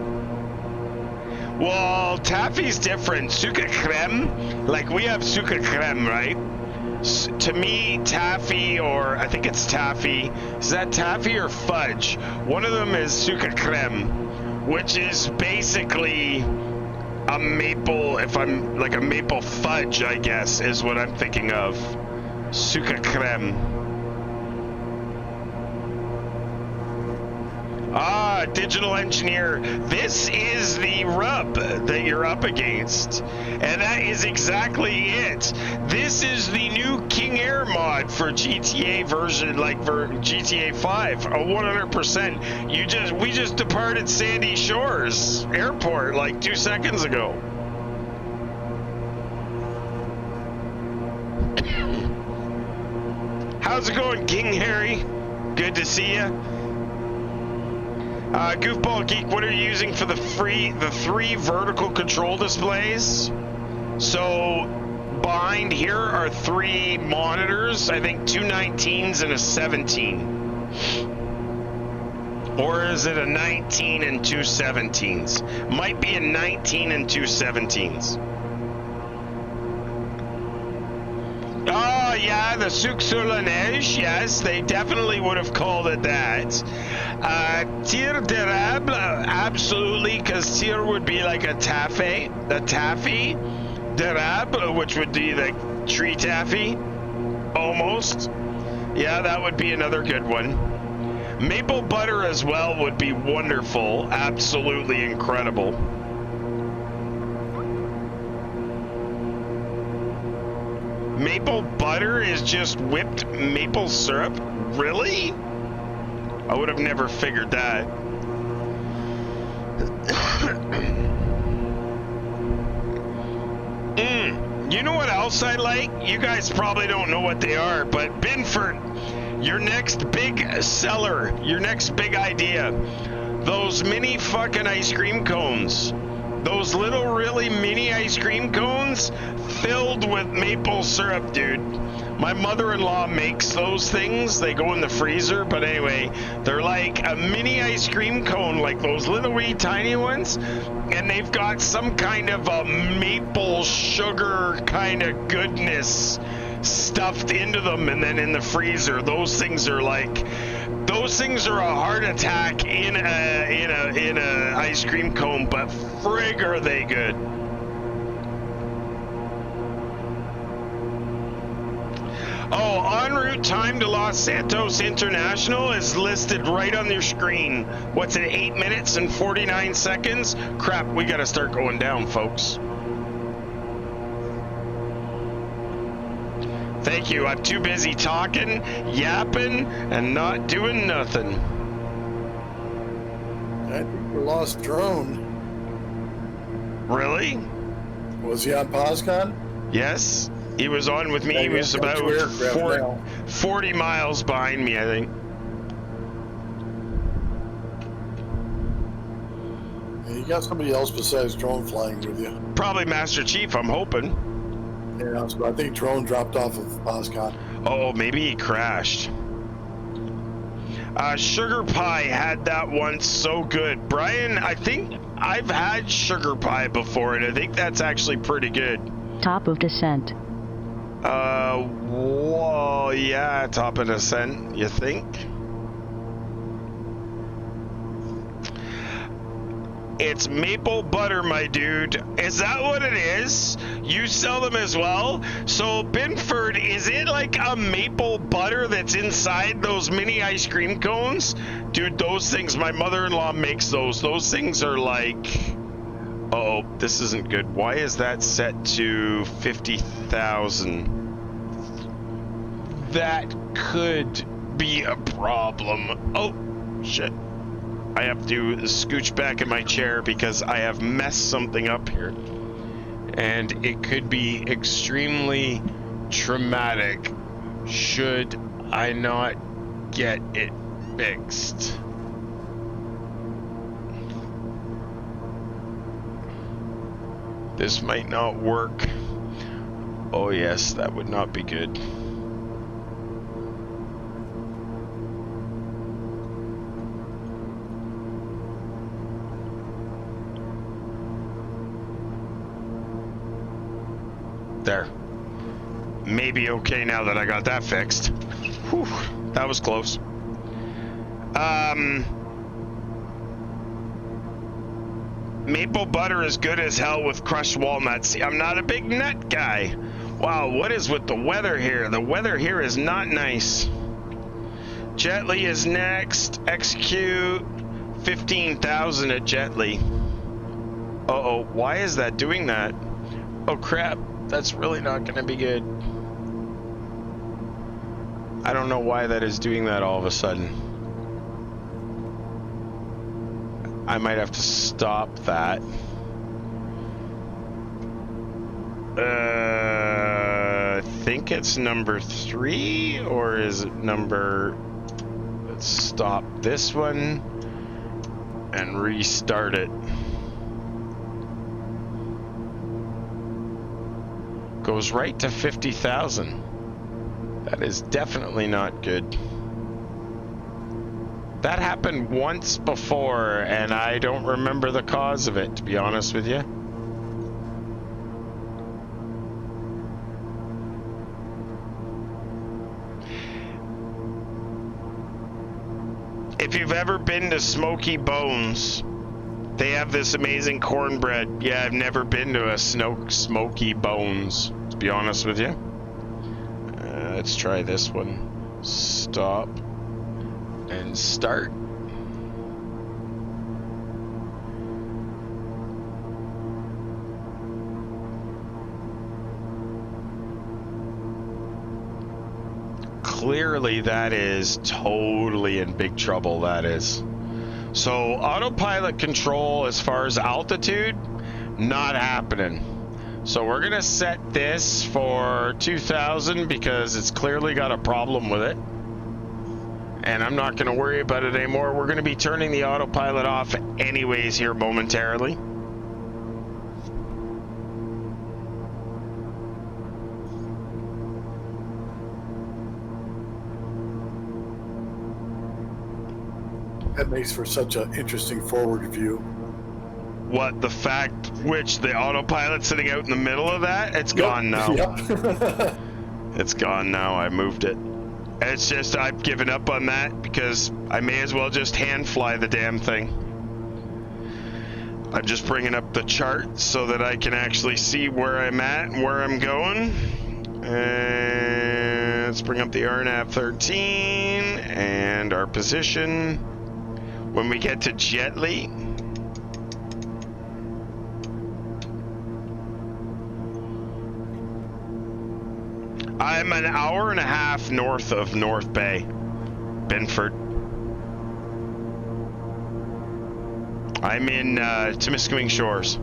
Well, taffy's different. Sucre creme, like we have sucre creme, right? To me, taffy, or I think it's taffy. Is that taffy or fudge? One of them is sucre creme, which is basically a maple, if I'm like a maple fudge, I guess, is what I'm thinking of. Sucre creme. Ah, digital engineer. This is the rub that you're up against. And that is exactly it. This is the new KingAir mod for GTA version, like for GTA 5. 100%. We just departed Sandy Shores Airport like 2 seconds ago. How's it going, King Harry? Good to see you. Goofball Geek, what are you using for the 3 vertical control displays? So behind here are 3 monitors, I think 2 19s and a 17. Or is it a 19 and 2 17s? Might be a 19 and 2 17s. Oh, yeah, the Souk sur la Neige. Yes, they definitely would have called it that. Tir d'érable, absolutely, because tir would be like a taffy. The taffy. D'érable, which would be the tree taffy. Almost. Yeah, that would be another good one. Maple butter as well would be wonderful. Absolutely incredible. Maple butter is just whipped maple syrup? Really? I would have never figured that. You know what else I like? You guys probably don't know what they are, but Binford, your next big seller, your next big idea. Those mini fucking ice cream cones. Those little really mini ice cream cones filled with maple syrup, dude. My mother-in-law makes those things. They go in the freezer, but anyway, they're like a mini ice cream cone, like those little wee tiny ones, and they've got some kind of a maple sugar kind of goodness stuffed into them, and then in the freezer. Those things are a heart attack in a ice cream cone, but frig are they good. Oh, en route time to Los Santos International is listed right on your screen. What's it, 8 minutes and 49 seconds? Crap, we gotta start going down, folks. Thank you. I'm too busy talking, yapping, and not doing nothing. I think we lost drone. Really? Was he on POSCON? Yes. He was on with me. Yeah, he was about 40 miles behind me, I think. You got somebody else besides drone flying with you. Probably Master Chief, I'm hoping. Yeah, so I think drone dropped off of POSCON. Oh, maybe he crashed. Sugar Pie had that once, so good. Brian, I think I've had Sugar Pie before, and I think that's actually pretty good. Top of descent. Whoa, yeah, top of descent, you think? It's maple butter, my dude. Is that what it is? You sell them as well? So, Binford, is it like a maple butter that's inside those mini ice cream cones? Dude, those things, my mother-in-law makes those. Those things are like... Uh-oh, this isn't good. Why is that set to 50,000? That could be a problem. Oh, shit. I have to scooch back in my chair because I have messed something up here. And it could be extremely traumatic should I not get it fixed. This might not work. Oh yes, that would not be good. There. Maybe okay now that I got that fixed. Whew, that was close. Maple butter is good as hell with crushed walnuts. See, I'm not a big nut guy. Wow, what is with the weather here? The weather here is not nice. Jetly is next. Execute. 15,000 at Jetly. Uh-oh, why is that doing that? Oh crap, that's really not gonna be good. I don't know why that is doing that all of a sudden. I might have to stop that. I think it's number 3, or is it number... Let's stop this one and restart it. Goes right to 50,000. That is definitely not good. That happened once before, and I don't remember the cause of it, to be honest with you. If you've ever been to Smoky Bones, they have this amazing cornbread. Yeah, I've never been to a Smoky Bones, to be honest with you. Let's try this one. Stop and start. Clearly that is totally in big trouble, that is. So autopilot control as far as altitude, not happening. So we're gonna set this for 2,000 because it's clearly got a problem with it. And I'm not gonna worry about it anymore. We're gonna be turning the autopilot off anyways here momentarily. That makes for such an interesting forward view. What, the fact which the autopilot's sitting out in the middle of that? It's gone now. Yep. It's gone now. I moved it. It's just I've given up on that because I may as well just hand fly the damn thing. I'm just bringing up the chart so that I can actually see where I'm at and where I'm going. And let's bring up the RNAV 13 and our position. When we get to Jetly, I'm an hour and a half north of North Bay, Binford. I'm in Temiskaming Shores,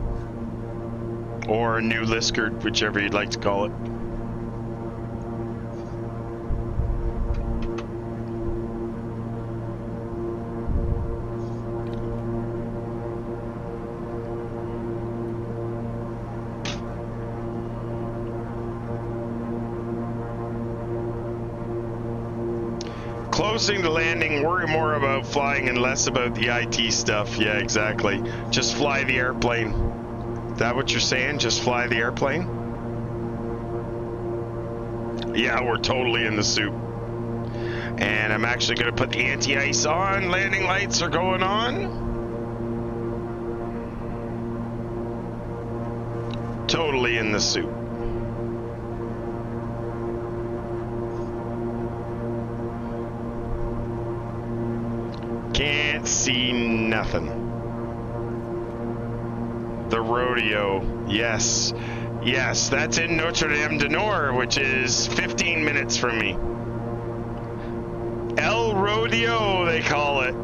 or New Liskeard, whichever you'd like to call it. Closing to landing, worry more about flying and less about the IT stuff. Yeah, exactly. Just fly the airplane. Is that what you're saying? Just fly the airplane? Yeah, we're totally in the soup. And I'm actually going to put the anti-ice on. Landing lights are going on. Totally in the soup. Can't see nothing. The rodeo, yes. Yes, that's in Notre Dame du Nord, which is 15 minutes from me. El Rodeo, they call it.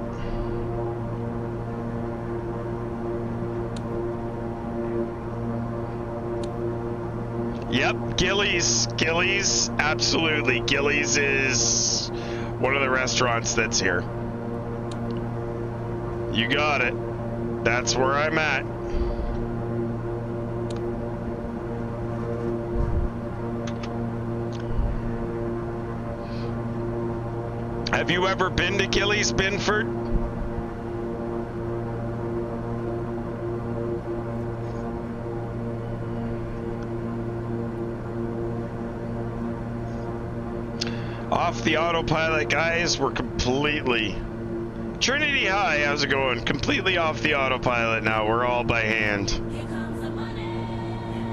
Yep, Gillies, absolutely. Gillies is one of the restaurants that's here. You got it. That's where I'm at. Have you ever been to Gillies, Binford? Off the autopilot, guys. We're completely... Trinity High, how's it going? Completely off the autopilot now. We're all by hand.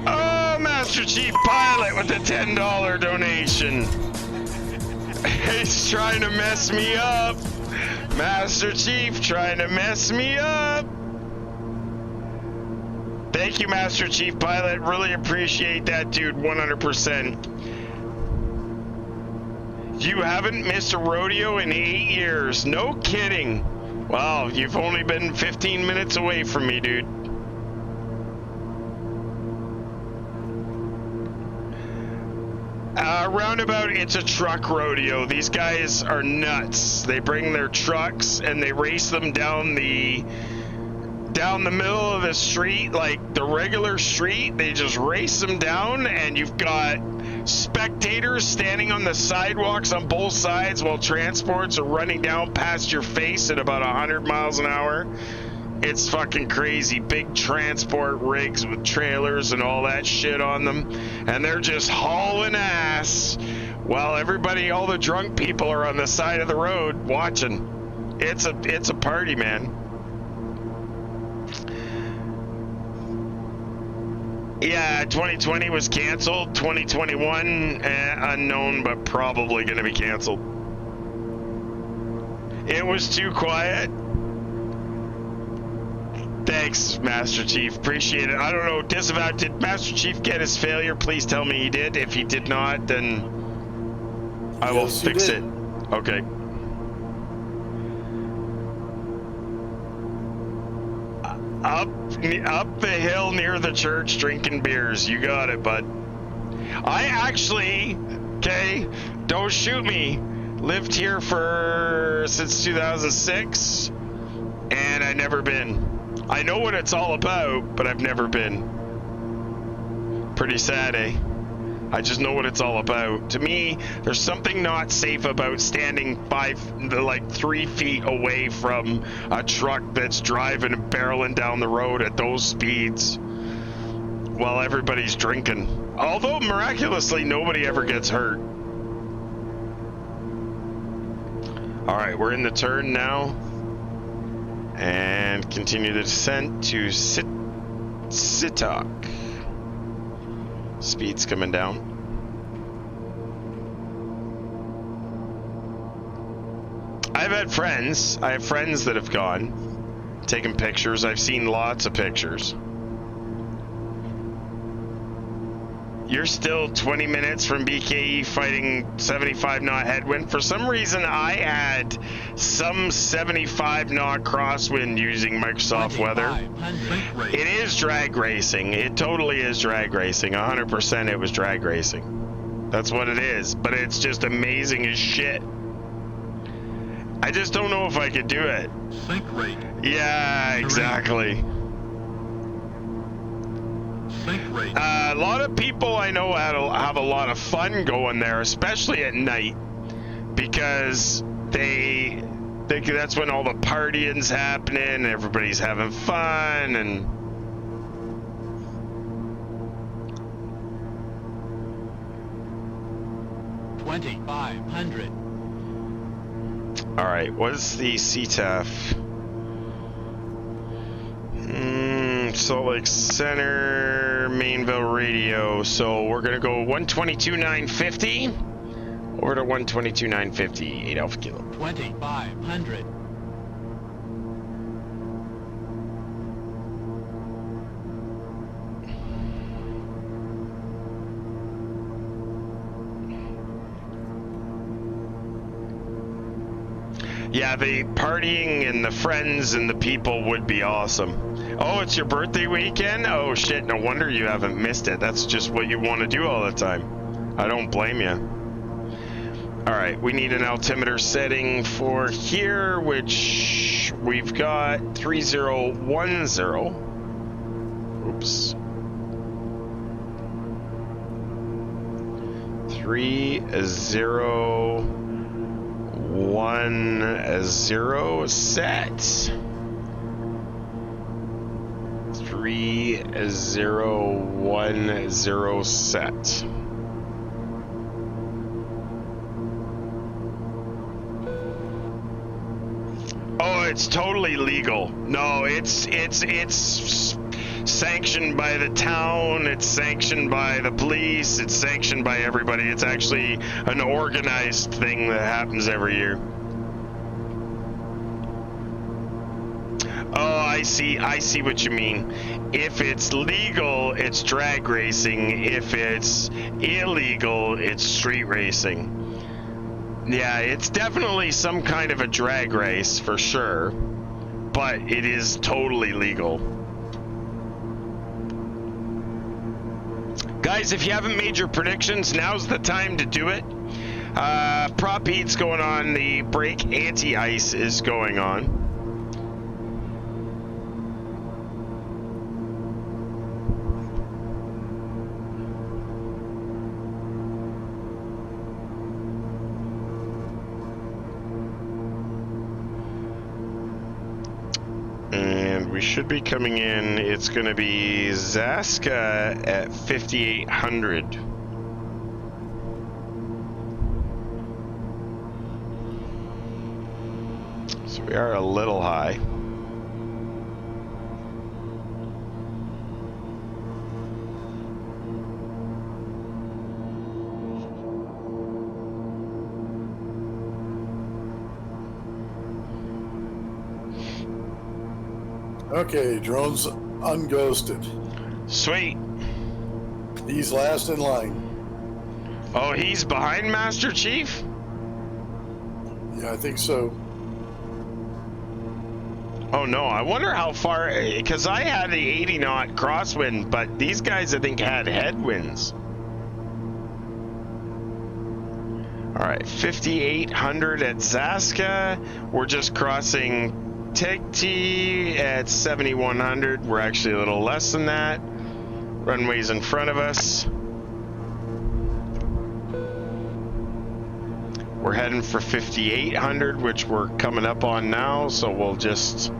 Oh, Master Chief Pilot with the $10 donation. He's trying to mess me up. Master Chief trying to mess me up. Thank you, Master Chief Pilot. Really appreciate that, dude. 100%. You haven't missed a rodeo in 8 years. No kidding. Wow, you've only been 15 minutes away from me, dude. Roundabout, it's a truck rodeo. These guys are nuts. They bring their trucks and they race them down the middle of the street, like the regular street. They just race them down, and you've got spectators standing on the sidewalks on both sides while transports are running down past your face at about 100 miles an hour. It's fucking crazy. Big transport rigs with trailers and all that shit on them, and they're just hauling ass while everybody, all the drunk people, are on the side of the road watching. It's a party, man. Yeah, 2020 was canceled. 2021, unknown, but probably going to be canceled. It was too quiet. Thanks, Master Chief. Appreciate it. I don't know, Disavow, did Master Chief get his failure? Please tell me he did. If he did not, then I will fix it. Okay. Up the hill near the church drinking beers. You got it, bud. I actually, okay, don't shoot me, lived here since 2006, and I've never been. I know what it's all about, but I've never been. Pretty sad, eh? I just know what it's all about. To me, there's something not safe about standing 3 feet away from a truck that's driving and barreling down the road at those speeds while everybody's drinking. Although, miraculously, nobody ever gets hurt. Alright, we're in the turn now. And continue the descent to Sitok. Speed's coming down. I have friends that have gone, taken pictures. I've seen lots of pictures. You're still 20 minutes from BKE fighting 75 knot headwind. For some reason, I had some 75 knot crosswind using Microsoft Weather. It is drag racing. It totally is drag racing. 100% it was drag racing. That's what it is. But it's just amazing as shit. I just don't know if I could do it. Sync rate. Yeah, exactly. A lot of people I know have a lot of fun going there, especially at night, because they think that's when all the partying's happening, everybody's having fun, and $2,500. all right, what's the CTAF? Salt Lake Center, Mainville radio. So we're gonna go 122,950 over to 122,950, 8 Alpha Kilo. 2,500. Yeah, the partying and the friends and the people would be awesome. Oh, it's your birthday weekend? Oh shit, no wonder you haven't missed it. That's just what you want to do all the time. I don't blame you. Alright, we need an altimeter setting for here, which we've got 3010. Oops. 3010 set. 3010 set. Oh, it's totally legal. No, it's sanctioned by the town, it's sanctioned by the police, it's sanctioned by everybody. It's actually an organized thing that happens every year. I see what you mean. If it's legal, it's drag racing. If it's illegal, it's street racing. Yeah, it's definitely some kind of a drag race for sure, but it is totally legal. Guys, if you haven't made your predictions, now's the time to do it. Prop heat's going on, the brake anti-ice is going on. And we should be coming in, it's going to be Zaska at 5,800. So we are a little high. Okay, drone's unghosted. Sweet. He's last in line. Oh, he's behind Master Chief? Yeah, I think so. Oh no, I wonder how far, because I had the 80 knot crosswind, but these guys I think had headwinds. Alright, 5,800 at Zaska. We're just crossing Tegti at 7,100. We're actually a little less than that. Runway's in front of us. We're heading for 5,800, which we're coming up on now, so we'll just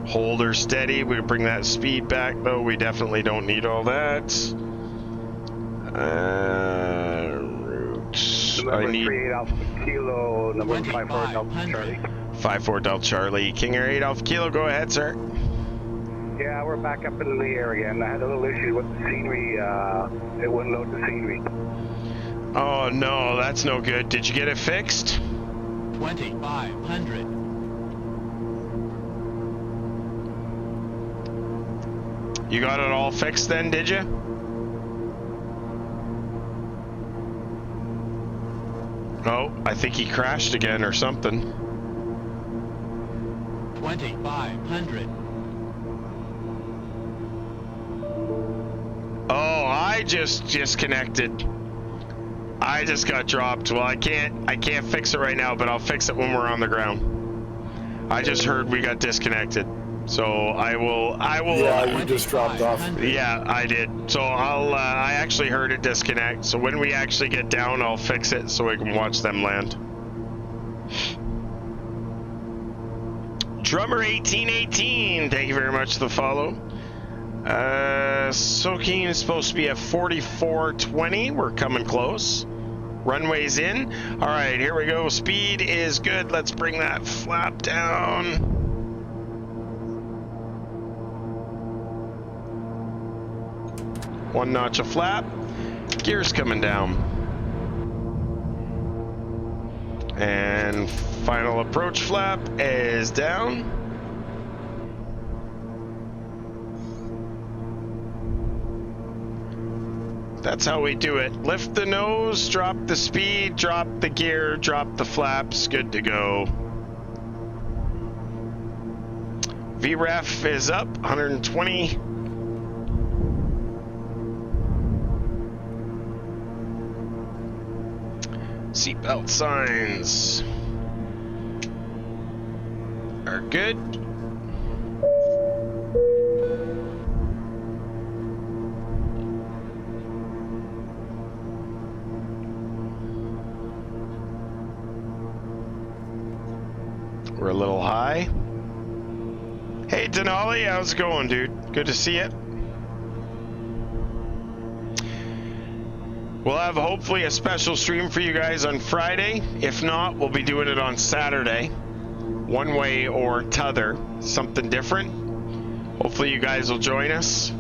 hold her steady. We can bring that speed back, though. We definitely don't need all that. Route. I need 38 Alpha Kilo, number 54 Delta Charlie. 54 Delta Charlie. KingAir 8 Alpha Kilo, go ahead, sir. Yeah, we're back up in the air again. I had a little issue with the scenery. It wouldn't load the scenery. Oh no, that's no good. Did you get it fixed? 2,500. You got it all fixed then, did you? Oh, I think he crashed again or something. 2,500. Oh, I just disconnected. I just got dropped. Well, I can't fix it right now, but I'll fix it when we're on the ground. I just heard we got disconnected. So I will. Yeah, you just dropped off. Yeah, I did. So I actually heard it disconnect. So when we actually get down, I'll fix it so we can watch them land. Drummer 1818, thank you very much for the follow. Soaking is supposed to be at 4420. We're coming close. Runway's in. All right, here we go. Speed is good. Let's bring that flap down. One notch of flap. Gear's coming down. And final approach flap is down. That's how we do it. Lift the nose, drop the speed, drop the gear, drop the flaps, good to go. VREF is up, 120. Seatbelt signs are good. We're a little high. Hey Denali, how's it going, dude? Good to see you. We'll have hopefully a special stream for you guys on Friday. If not, we'll be doing it on Saturday. One way or t'other, something different. Hopefully you guys will join us.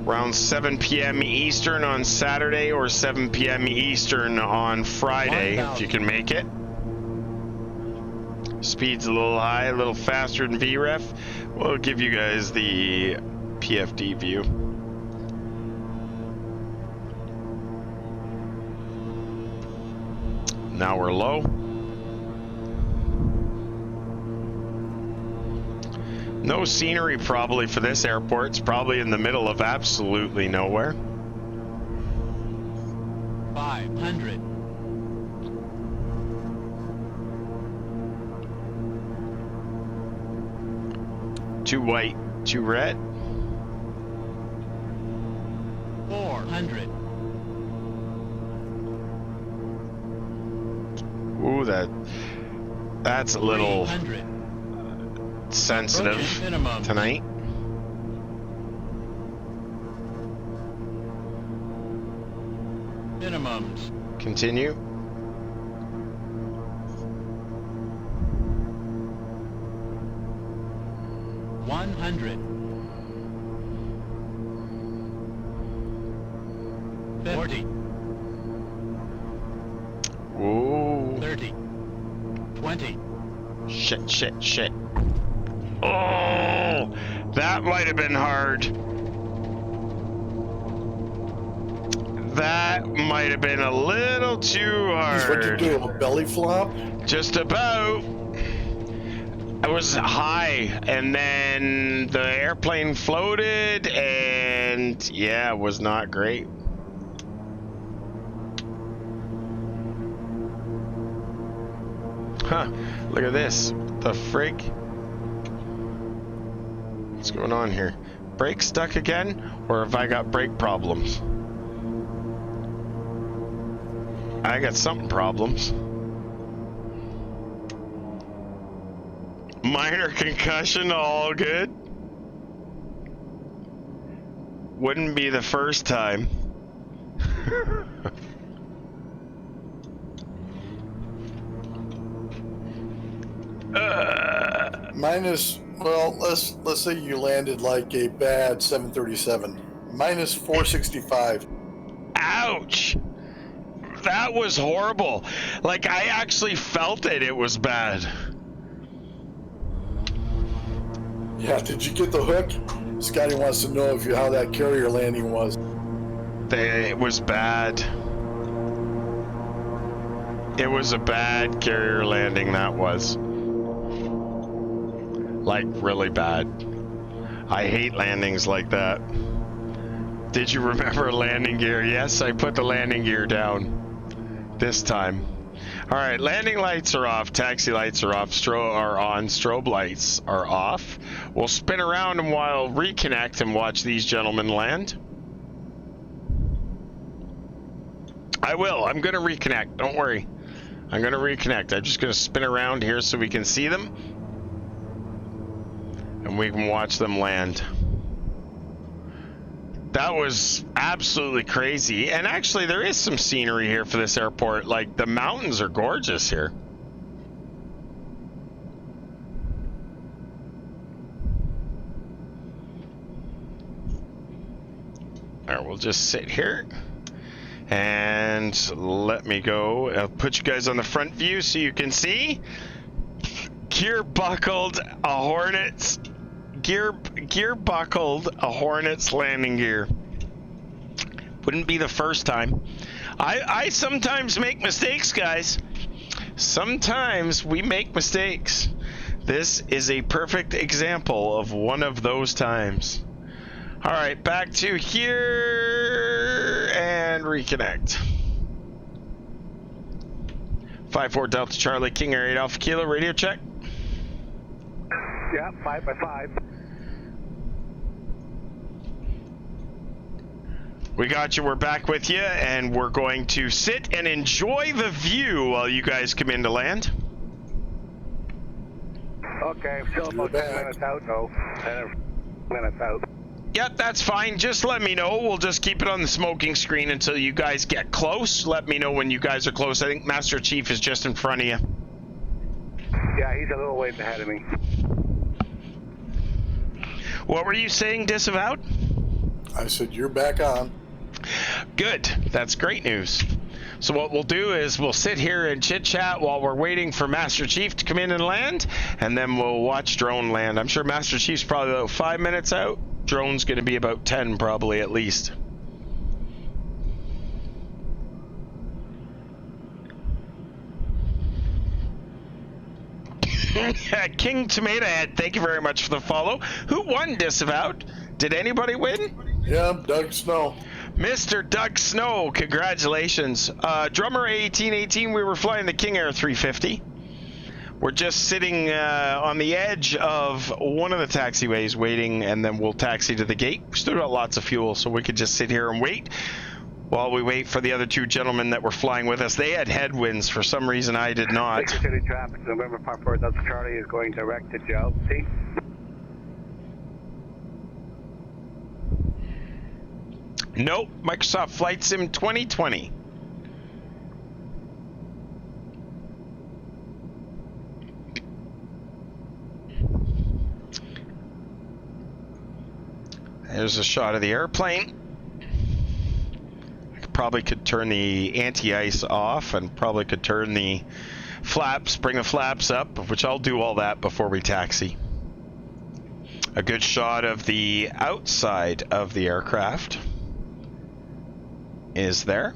Around 7 p.m. Eastern on Saturday or 7 p.m. Eastern on Friday, if you can make it. Speed's a little high, a little faster than VREF. We'll give you guys the PFD view. Now we're low. No scenery probably for this airport. It's probably in the middle of absolutely nowhere. 500. Too white, too red. 400. Ooh, that's a little 300. sensitive Approaching minimum. tonight. Minimums. Continue. $100. 40. Ooh. 30. 20. Shit. Oh, that might have been hard. That might have been a little too hard. What'd you do, a belly flop? Just about. I was high, and then the airplane floated, and yeah, it was not great. Huh, look at this. The frig? What's going on here? Brake stuck again? Or have I got brake problems? I got something problems. Minor concussion, all good. Wouldn't be the first time. Minus, well, let's say you landed like a bad 737. Minus 465. Ouch! That was horrible. Like, I actually felt it. It was bad. Yeah, did you get the hook? Scotty wants to know how that carrier landing was. It was bad. It was a bad carrier landing, that was. Like, really bad. I hate landings like that. Did you remember landing gear? Yes, I put the landing gear down this time. All right, landing lights are off, taxi lights are off, are on, strobe lights are off. We'll spin around and while reconnect and watch these gentlemen land. I will. I'm going to reconnect. Don't worry. I'm going to reconnect. I'm just going to spin around here so we can see them. And we can watch them land. That was absolutely crazy. And actually, there is some scenery here for this airport. Like, the mountains are gorgeous here. All right, we'll just sit here. And let me go. I'll put you guys on the front view so you can see. Gear buckled a Hornets. Gear buckled a Hornets landing gear. Wouldn't be the first time. I sometimes make mistakes, guys. Sometimes we make mistakes. This is a perfect example of one of those times. All right, back to here and reconnect. 5-4 Delta Charlie, KingAir 8 Alpha Kilo, radio check. Yeah, 5x5. We got you, we're back with you, and we're going to sit and enjoy the view while you guys come in to land. Okay, still about 10 minutes out, though. 10 minutes out. Yep, that's fine. Just let me know. We'll just keep it on the smoking screen until you guys get close. Let me know when you guys are close. I think Master Chief is just in front of you. Yeah, he's a little ways ahead of me. What were you saying, Disavowed? I said, you're back on. Good. That's great news. So what we'll do is we'll sit here and chit chat while we're waiting for Master Chief to come in and land, and then we'll watch drone land. I'm sure Master Chief's probably about 5 minutes out. Drone's going to be about 10 probably at least. King Tomato Head, thank you very much for the follow. Who won Disavowed? Did anybody win? Yeah, Doug Snow. Mr. Doug Snow, congratulations. Drummer 1818, we were flying the KingAir 350. We're just sitting on the edge of one of the taxiways waiting, and then we'll taxi to the gate. We still got lots of fuel, so we could just sit here and wait while we wait for the other two gentlemen that were flying with us. They had headwinds. For some reason, I did not. City traffic, November 54 Delta Charlie is going direct to Chelsea. Nope, Microsoft Flight Sim 2020. There's a shot of the airplane. I probably could turn the anti-ice off and probably could turn the flaps, bring the flaps up, which I'll do all that before we taxi. A good shot of the outside of the aircraft is there.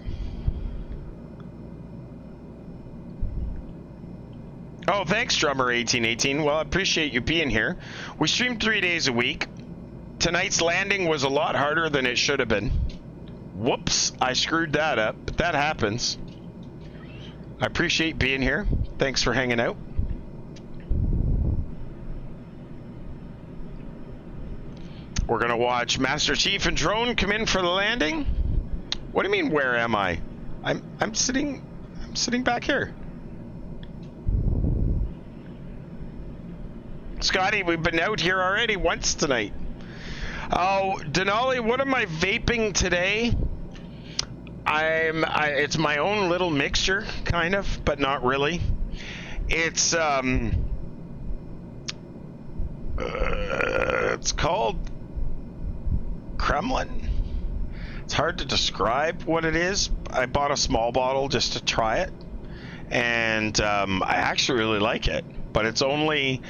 Oh, thanks, Drummer 1818. Well, I appreciate you being here. We stream 3 days a week. Tonight's landing was a lot harder than it should have been. Whoops, I screwed that up, but that happens. I appreciate being here. Thanks for hanging out. We're gonna watch Master Chief and Drone come in for the landing. What do you mean, where am I? I'm sitting back here. Scotty, we've been out here already once tonight. Oh, Denali, what am I vaping today? It's my own little mixture, kind of, but not really. It's called Kremlin. It's hard to describe what it is. I bought a small bottle just to try it, and I actually really like it. But it's only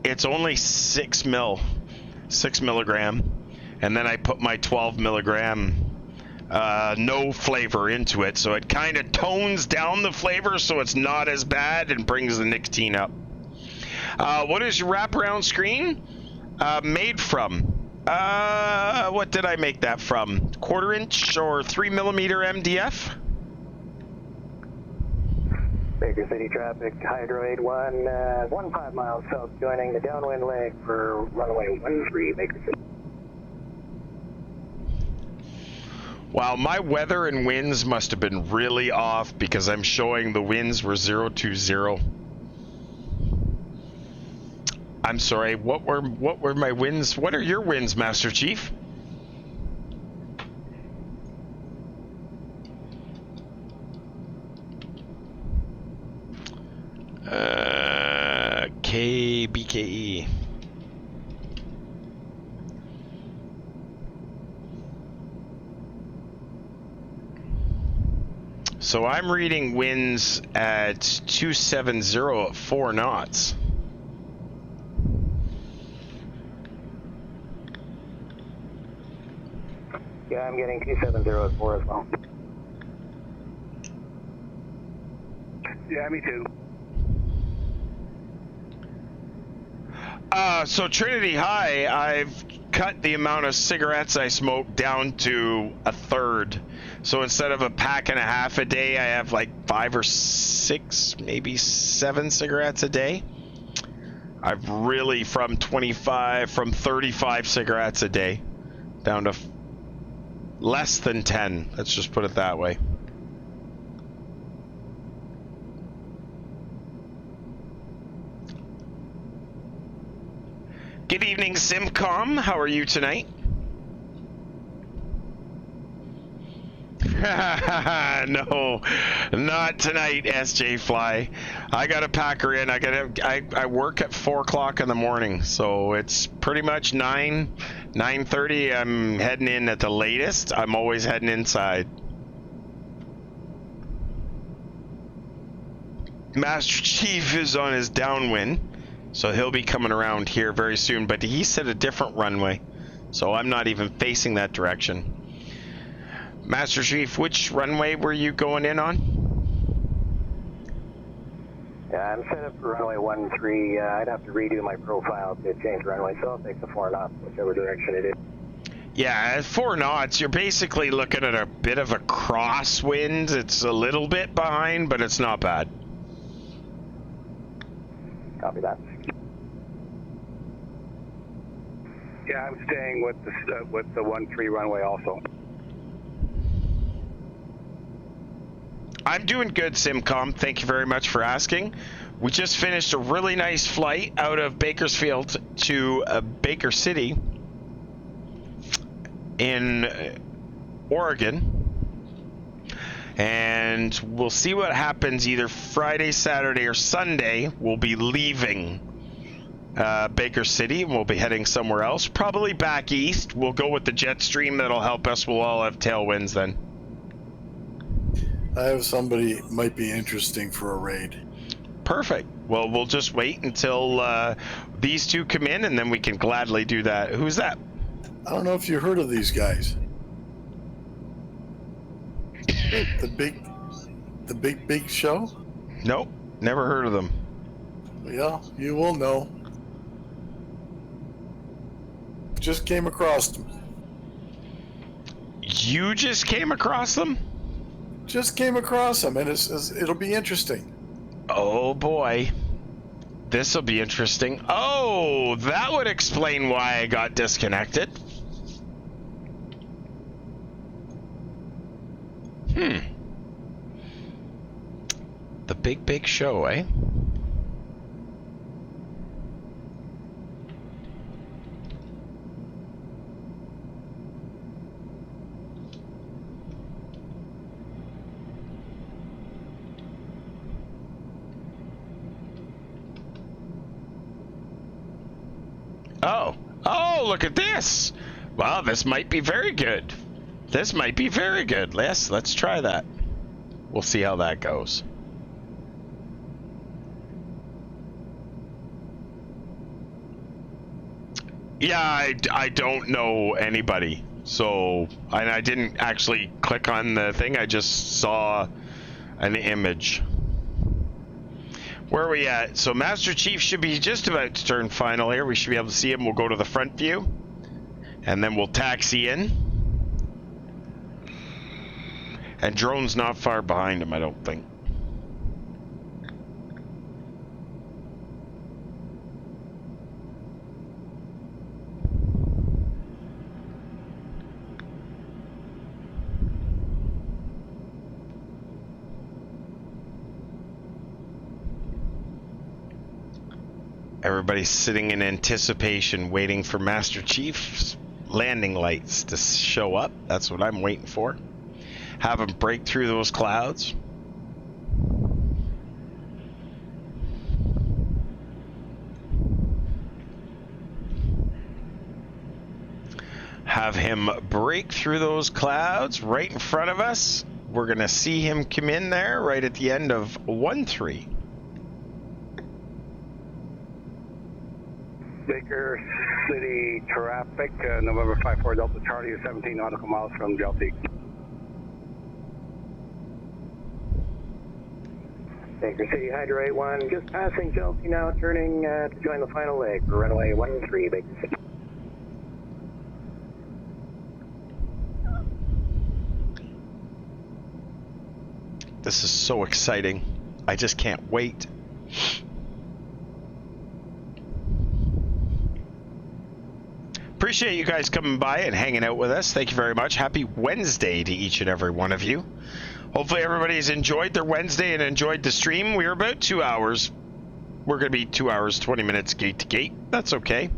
6 milligram, and then I put my 12 milligram no flavor into it, so it kind of tones down the flavor, so it's not as bad and brings the nicotine up. What is your wraparound screen made from? What did I make that from? 1/4 inch or 3 millimeter MDF? Baker City traffic, Hydro 81, 15 miles south, joining the downwind leg for runway 13, Baker City. Wow, my weather and winds must have been really off because I'm showing the winds were 020. I'm sorry, what were my winds? What are your winds, Master Chief? KBKE. So I'm reading winds at 270 at 4 knots. Yeah, I'm getting 270 at 4 as well. Yeah, me too. So Trinity High, I've cut the amount of cigarettes I smoke down to 1/3. So instead of a pack and a half a day, I have like 5 or 6, maybe 7 cigarettes a day. I've really from 35 cigarettes a day down to less than 10. Let's just put it that way. Good evening, Simcom. How are you tonight? No, not tonight, SJ Fly. I gotta pack her in. I work at 4 o'clock in the morning, so it's pretty much 9:30. I'm heading in at the latest. I'm always heading inside. Master Chief is on his downwind, so he'll be coming around here very soon, but he set a different runway, so I'm not even facing that direction. Master Chief, which runway were you going in on? Yeah, I'm set up for runway 13. I'd have to redo my profile to change runway, so I'll take the 4 knots, whichever direction it is. Yeah, at 4 knots, you're basically looking at a bit of a crosswind. It's a little bit behind, but it's not bad. Copy that. Yeah, I'm staying with the 13 runway also. I'm doing good, Simcom. Thank you very much for asking. We just finished a really nice flight out of Bakersfield to Baker City in Oregon. And we'll see what happens either Friday, Saturday, or Sunday. We'll be leaving Baker City and we'll be heading somewhere else. Probably back east. We'll go with the jet stream. That'll help us. We'll all have tailwinds then. I have somebody might be interesting for a raid. Perfect. Well, we'll just wait until these two come in, and then we can gladly do that. Who's that? I don't know if you heard of these guys. The big show? Nope, never heard of them. Yeah, you will know. Just came across them. You just came across them? Just came across them, and it'll be interesting. Oh boy. This will be interesting. Oh, that would explain why I got disconnected. The big show, eh? Oh, look at this. Wow, this might be very good. This might be very good. Let's try that. We'll see how that goes. Yeah, I don't know anybody. So, and I didn't actually click on the thing. I just saw an image. Where are we at? So Master Chief should be just about to turn final here. We should be able to see him. We'll go to the front view. And then we'll taxi in. And drone's not far behind him, I don't think. Everybody's sitting in anticipation, waiting for Master Chief's landing lights to show up. That's what I'm waiting for. Have him break through those clouds. Have him break through those clouds right in front of us. We're going to see him come in there right at the end of 13. Baker City traffic, November 54 Delta Charlie, 17 nautical miles from Delta. Baker City Hydro 81, just passing Chelsea now, turning to join the final leg for runway 13, Baker City. This is so exciting. I just can't wait. Appreciate you guys coming by and hanging out with us. Thank you very much. Happy Wednesday to each and every one of you. Hopefully everybody's enjoyed their Wednesday and enjoyed the stream. We were about 2 hours. We're going to be 2 hours, 20 minutes gate to gate. That's okay.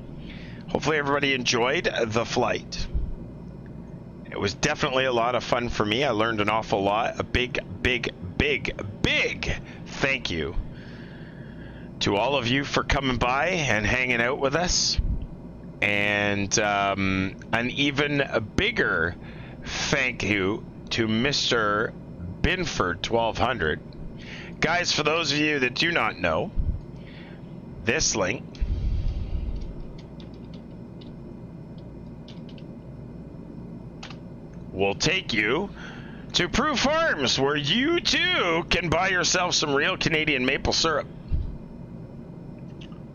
Hopefully everybody enjoyed the flight. It was definitely a lot of fun for me. I learned an awful lot. A big thank you to all of you for coming by and hanging out with us. And an even bigger thank you to Mr. Binford 1200. Guys, for those of you that do not know, this link will take you to Proof Farms, where you too can buy yourself some real Canadian maple syrup.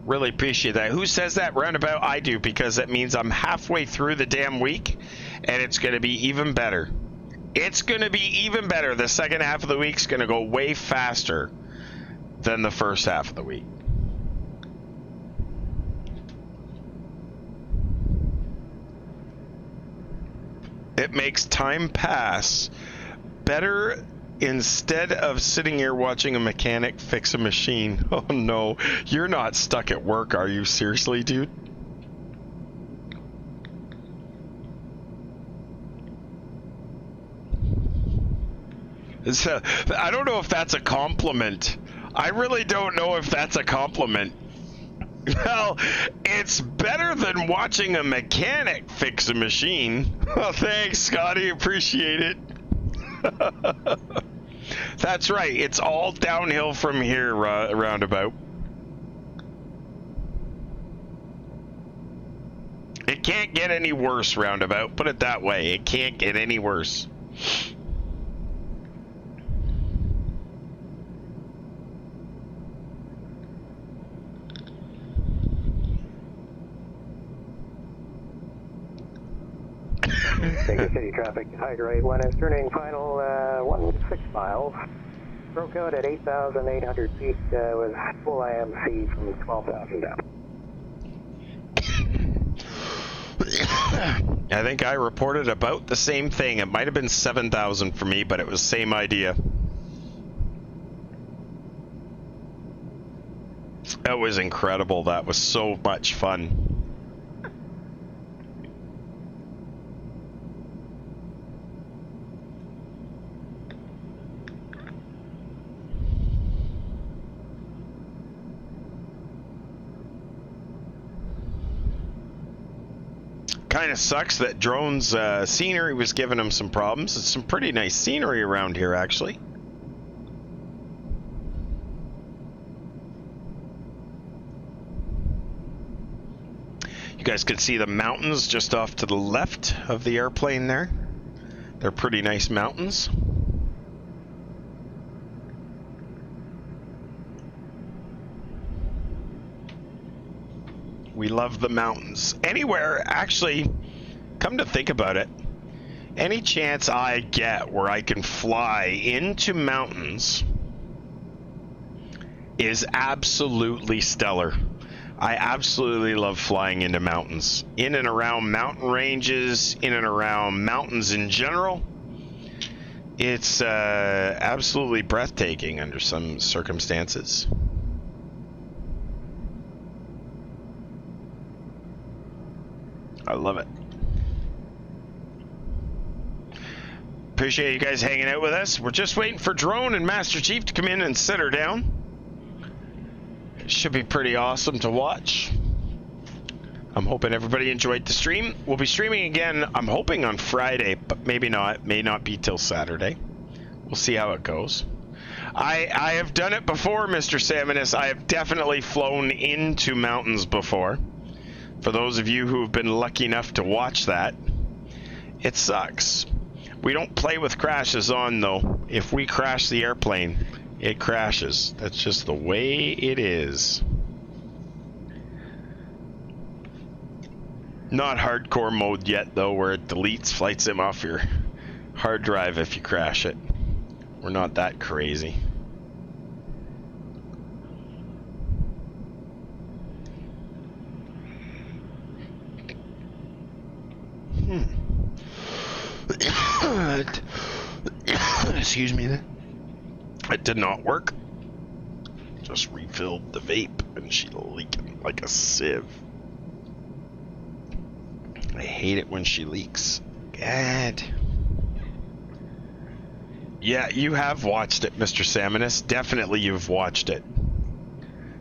Really appreciate that. Who says that? Roundabout? I do, because that means I'm halfway through the damn week, and it's going to be even better. It's going to be even better. The second half of the week's going to go way faster than the first half of the week. It makes time pass better instead of sitting here watching a mechanic fix a machine. Oh no, you're not stuck at work, are you? Seriously, dude? I don't know if that's a compliment. I really don't know if that's a compliment. Well, it's better than watching a mechanic fix a machine. Oh, thanks, Scotty. Appreciate it. That's right. It's all downhill from here, roundabout. It can't get any worse, roundabout. Put it that way. It can't get any worse. Vegas City traffic, Hydro 81 is turning final 16 miles. Broke out at 8,800 feet with full IMC from 12,000 down. I think I reported about the same thing. It might have been 7,000 for me, but it was same idea. That was incredible. That was so much fun. Kind of sucks that drone's scenery was giving him some problems. It's some pretty nice scenery around here, actually. You guys could see the mountains just off to the left of the airplane there. They're pretty nice mountains. We love the mountains. Anywhere, actually, come to think about it, any chance I get where I can fly into mountains is absolutely stellar. I absolutely love flying into mountains. In and around mountain ranges, in and around mountains in general. It's absolutely breathtaking under some circumstances. I love it. Appreciate you guys hanging out with us. We're just waiting for Drone and Master Chief to come in and sit her down. It should be pretty awesome to watch. I'm hoping everybody enjoyed the stream. We'll be streaming again, I'm hoping on Friday, but maybe not. May not be till Saturday. We'll see how it goes. I have done it before, Mr. Salmonis. I have definitely flown into mountains before. For those of you who have been lucky enough to watch that, it sucks. We don't play with crashes on, though. If we crash the airplane, it crashes. That's just the way it is. Not hardcore mode yet, though, where it deletes flight sim off your hard drive if you crash it. We're not that crazy. Excuse me there. It did not work. Just refilled the vape and she's leaking like a sieve. I hate it when she leaks. God. Yeah, you have watched it, Mr. Salmonis. Definitely you've watched it.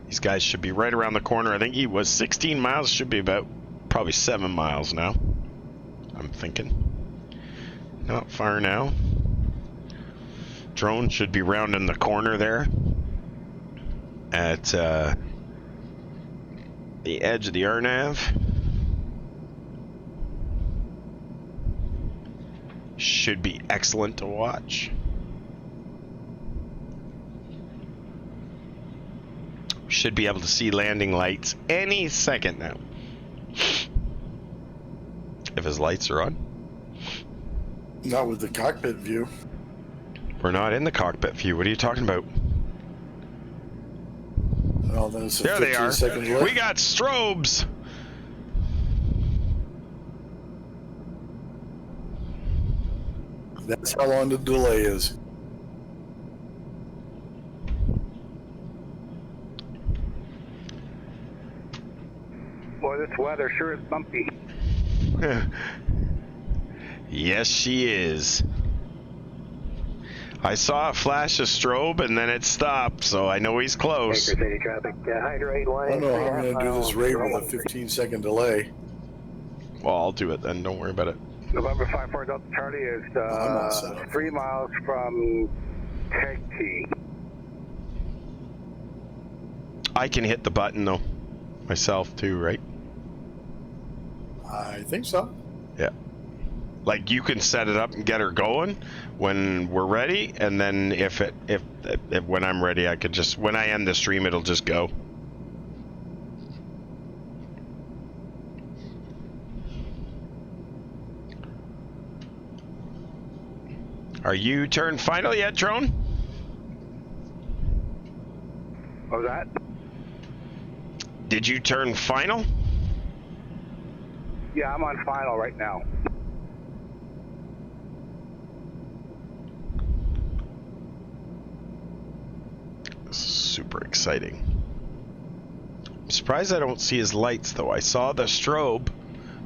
These guys should be right around the corner. I think he was 16 miles. Should be about probably 7 miles now. I'm thinking. Not far now. Drone should be rounding the corner there. at the edge of the RNAV. Should be excellent to watch. Should be able to see landing lights any second now. If his lights are on. Not with the cockpit view. We're not in the cockpit view. What are you talking about? Well, then it's a There they are. 15-second delay. We got strobes. That's how long the delay is. Boy, this weather sure is bumpy. Yes, she is. I saw a flash of strobe and then it stopped, so I know he's close. Anchor City traffic, hydrate I 1. don't know how I'm going to do this rate with a 15-second delay. Well, I'll do it then. Don't worry about it. November 54 Delta Charlie is I'm all set up. 3 miles from KBKE. I can hit the button though, myself too, right? I think so. Yeah. Like you can set it up and get her going when we're ready, and then if when I'm ready, I could just, when I end the stream, it'll just go. Are you turned final yet, Drone? What was that? Did you turn final? Yeah, I'm on final right now. Super exciting. I'm surprised I don't see his lights though. I saw the strobe.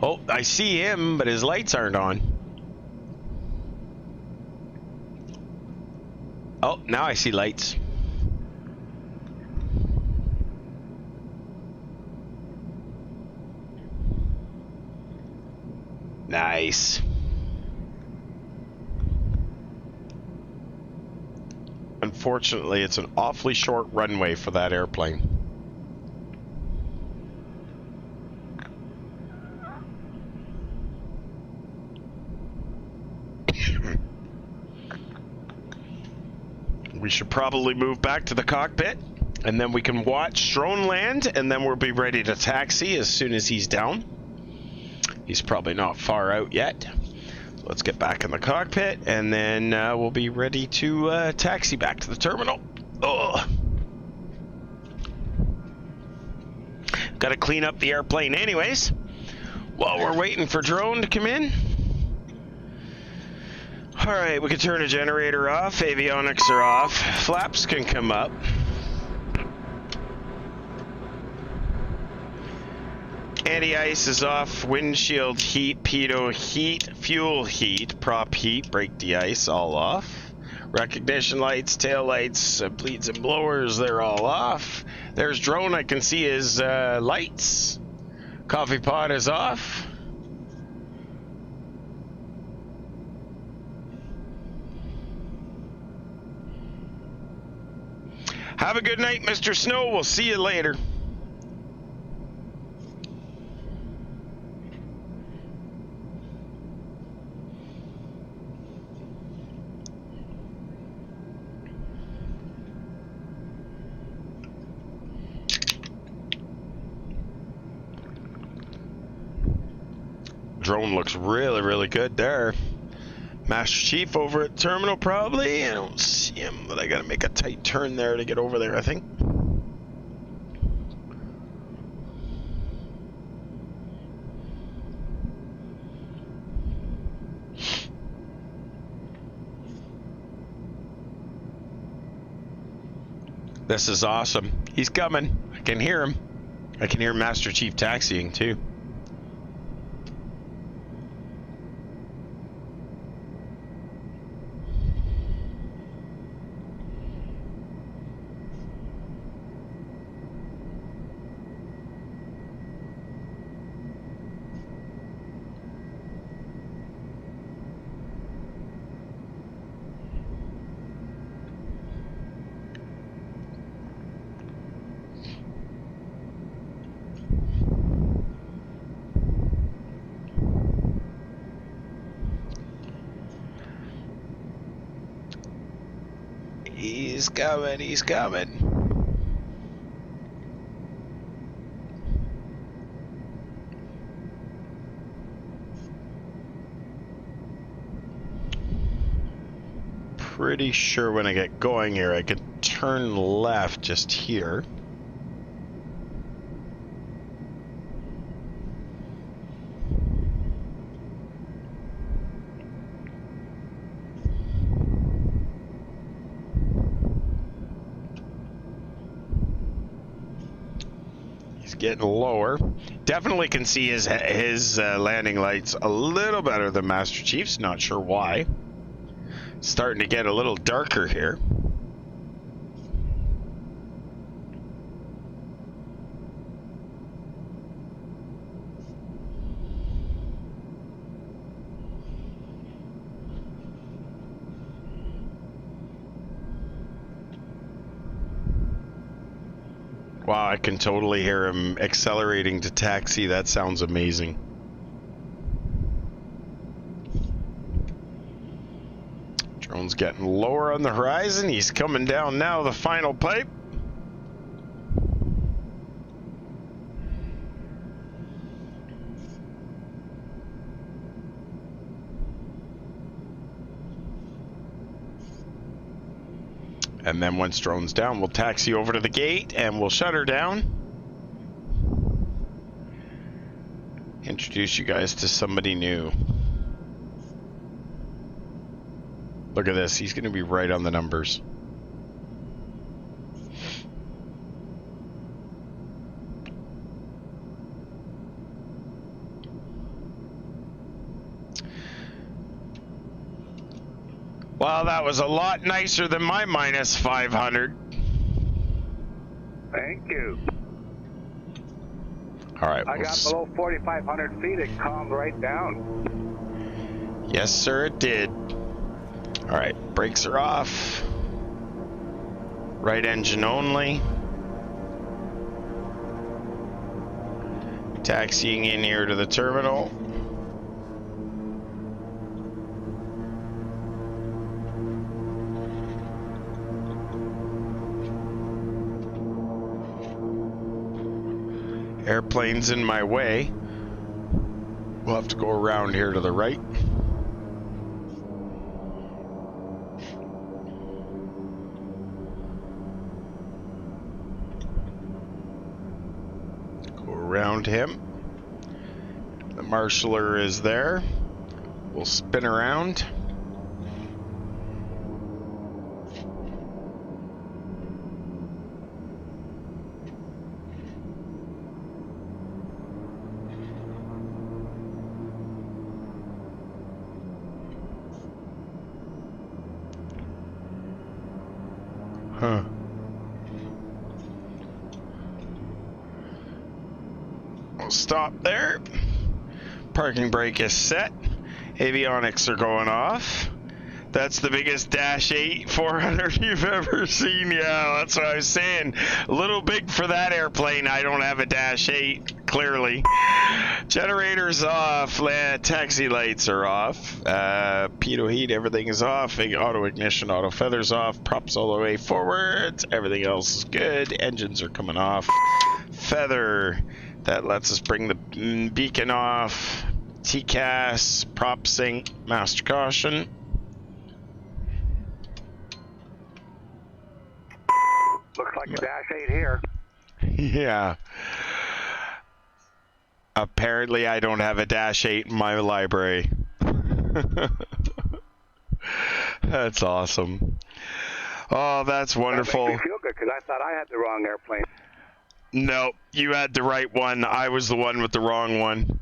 Oh, I see him, but his lights aren't on. Oh, now I see lights. Nice. Unfortunately, it's an awfully short runway for that airplane. We should probably move back to the cockpit, and then we can watch drone land, and then we'll be ready to taxi as soon as he's down. He's probably not far out yet. So let's get back in the cockpit, and then we'll be ready to taxi back to the terminal. Oh, got to clean up the airplane anyways while we're waiting for drone to come in. All right, we can turn the generator off. Avionics are off. Flaps can come up. Anti-ice is off. Windshield heat, pitot heat, fuel heat, prop heat, brake de-ice, all off. Recognition lights, tail lights, bleeds and blowers, they're all off. There's drone, I can see his lights. Coffee pot is off. Have a good night, Mr. Snow. We'll see you later. Drone looks really, really good there. Master Chief over at terminal probably. I don't see him, but I gotta make a tight turn there to get over there, I think. This is awesome. He's coming. I can hear him. I can hear Master Chief taxiing too. He's coming, he's coming. Pretty sure when I get going here, I could turn left just here. Getting lower. Definitely can see his landing lights a little better than Master Chief's. Not sure why. Starting to get a little darker here. Wow, I can totally hear him accelerating to taxi. That sounds amazing. Drone's getting lower on the horizon. He's coming down now, the final pipe. And then once drone's down, we'll taxi over to the gate and we'll shut her down. Introduce you guys to somebody new. Look at this, he's gonna be right on the numbers. Well, that was a lot nicer than my minus 500. Thank you. All right. I got below 4,500 feet. It calmed right down. Yes, sir, it did. All right, brakes are off. Right engine only. Taxiing in here to the terminal. Airplane's in my way. We'll have to go around here to the right. Go around him. The marshaller is there. We'll spin around. Huh. We'll stop there. Parking brake is set. Avionics are going off. That's the biggest Dash 8 400 you've ever seen. Yeah, that's what I was saying. A little big for that airplane. I don't have a Dash 8, clearly. Generators off. Taxi lights are off. Pitot heat, everything is off. Auto ignition, auto feathers off. Props all the way forwards. Everything else is good. Engines are coming off. Feather. That lets us bring the beacon off. TCAS, prop sync, master caution. Looks like a Dash 8 here. Yeah. Apparently I don't have a Dash 8 in my library. That's awesome. Oh, that's wonderful. That makes me feel good because I thought I had the wrong airplane. No, you had the right one. I was the one with the wrong one.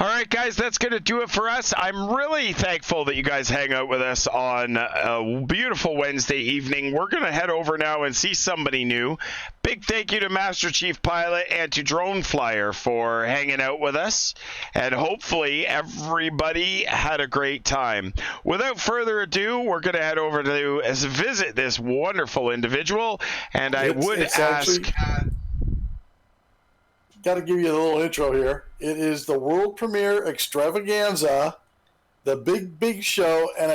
All right, guys, that's going to do it for us. I'm really thankful that you guys hang out with us on a beautiful Wednesday evening. We're going to head over now and see somebody new. Big thank you to Master Chief Pilot and to Drone Flyer for hanging out with us. And hopefully everybody had a great time. Without further ado, we're going to head over to visit this wonderful individual. And I would ask... Got to give you a little intro here. It is the world premiere extravaganza, the big show, and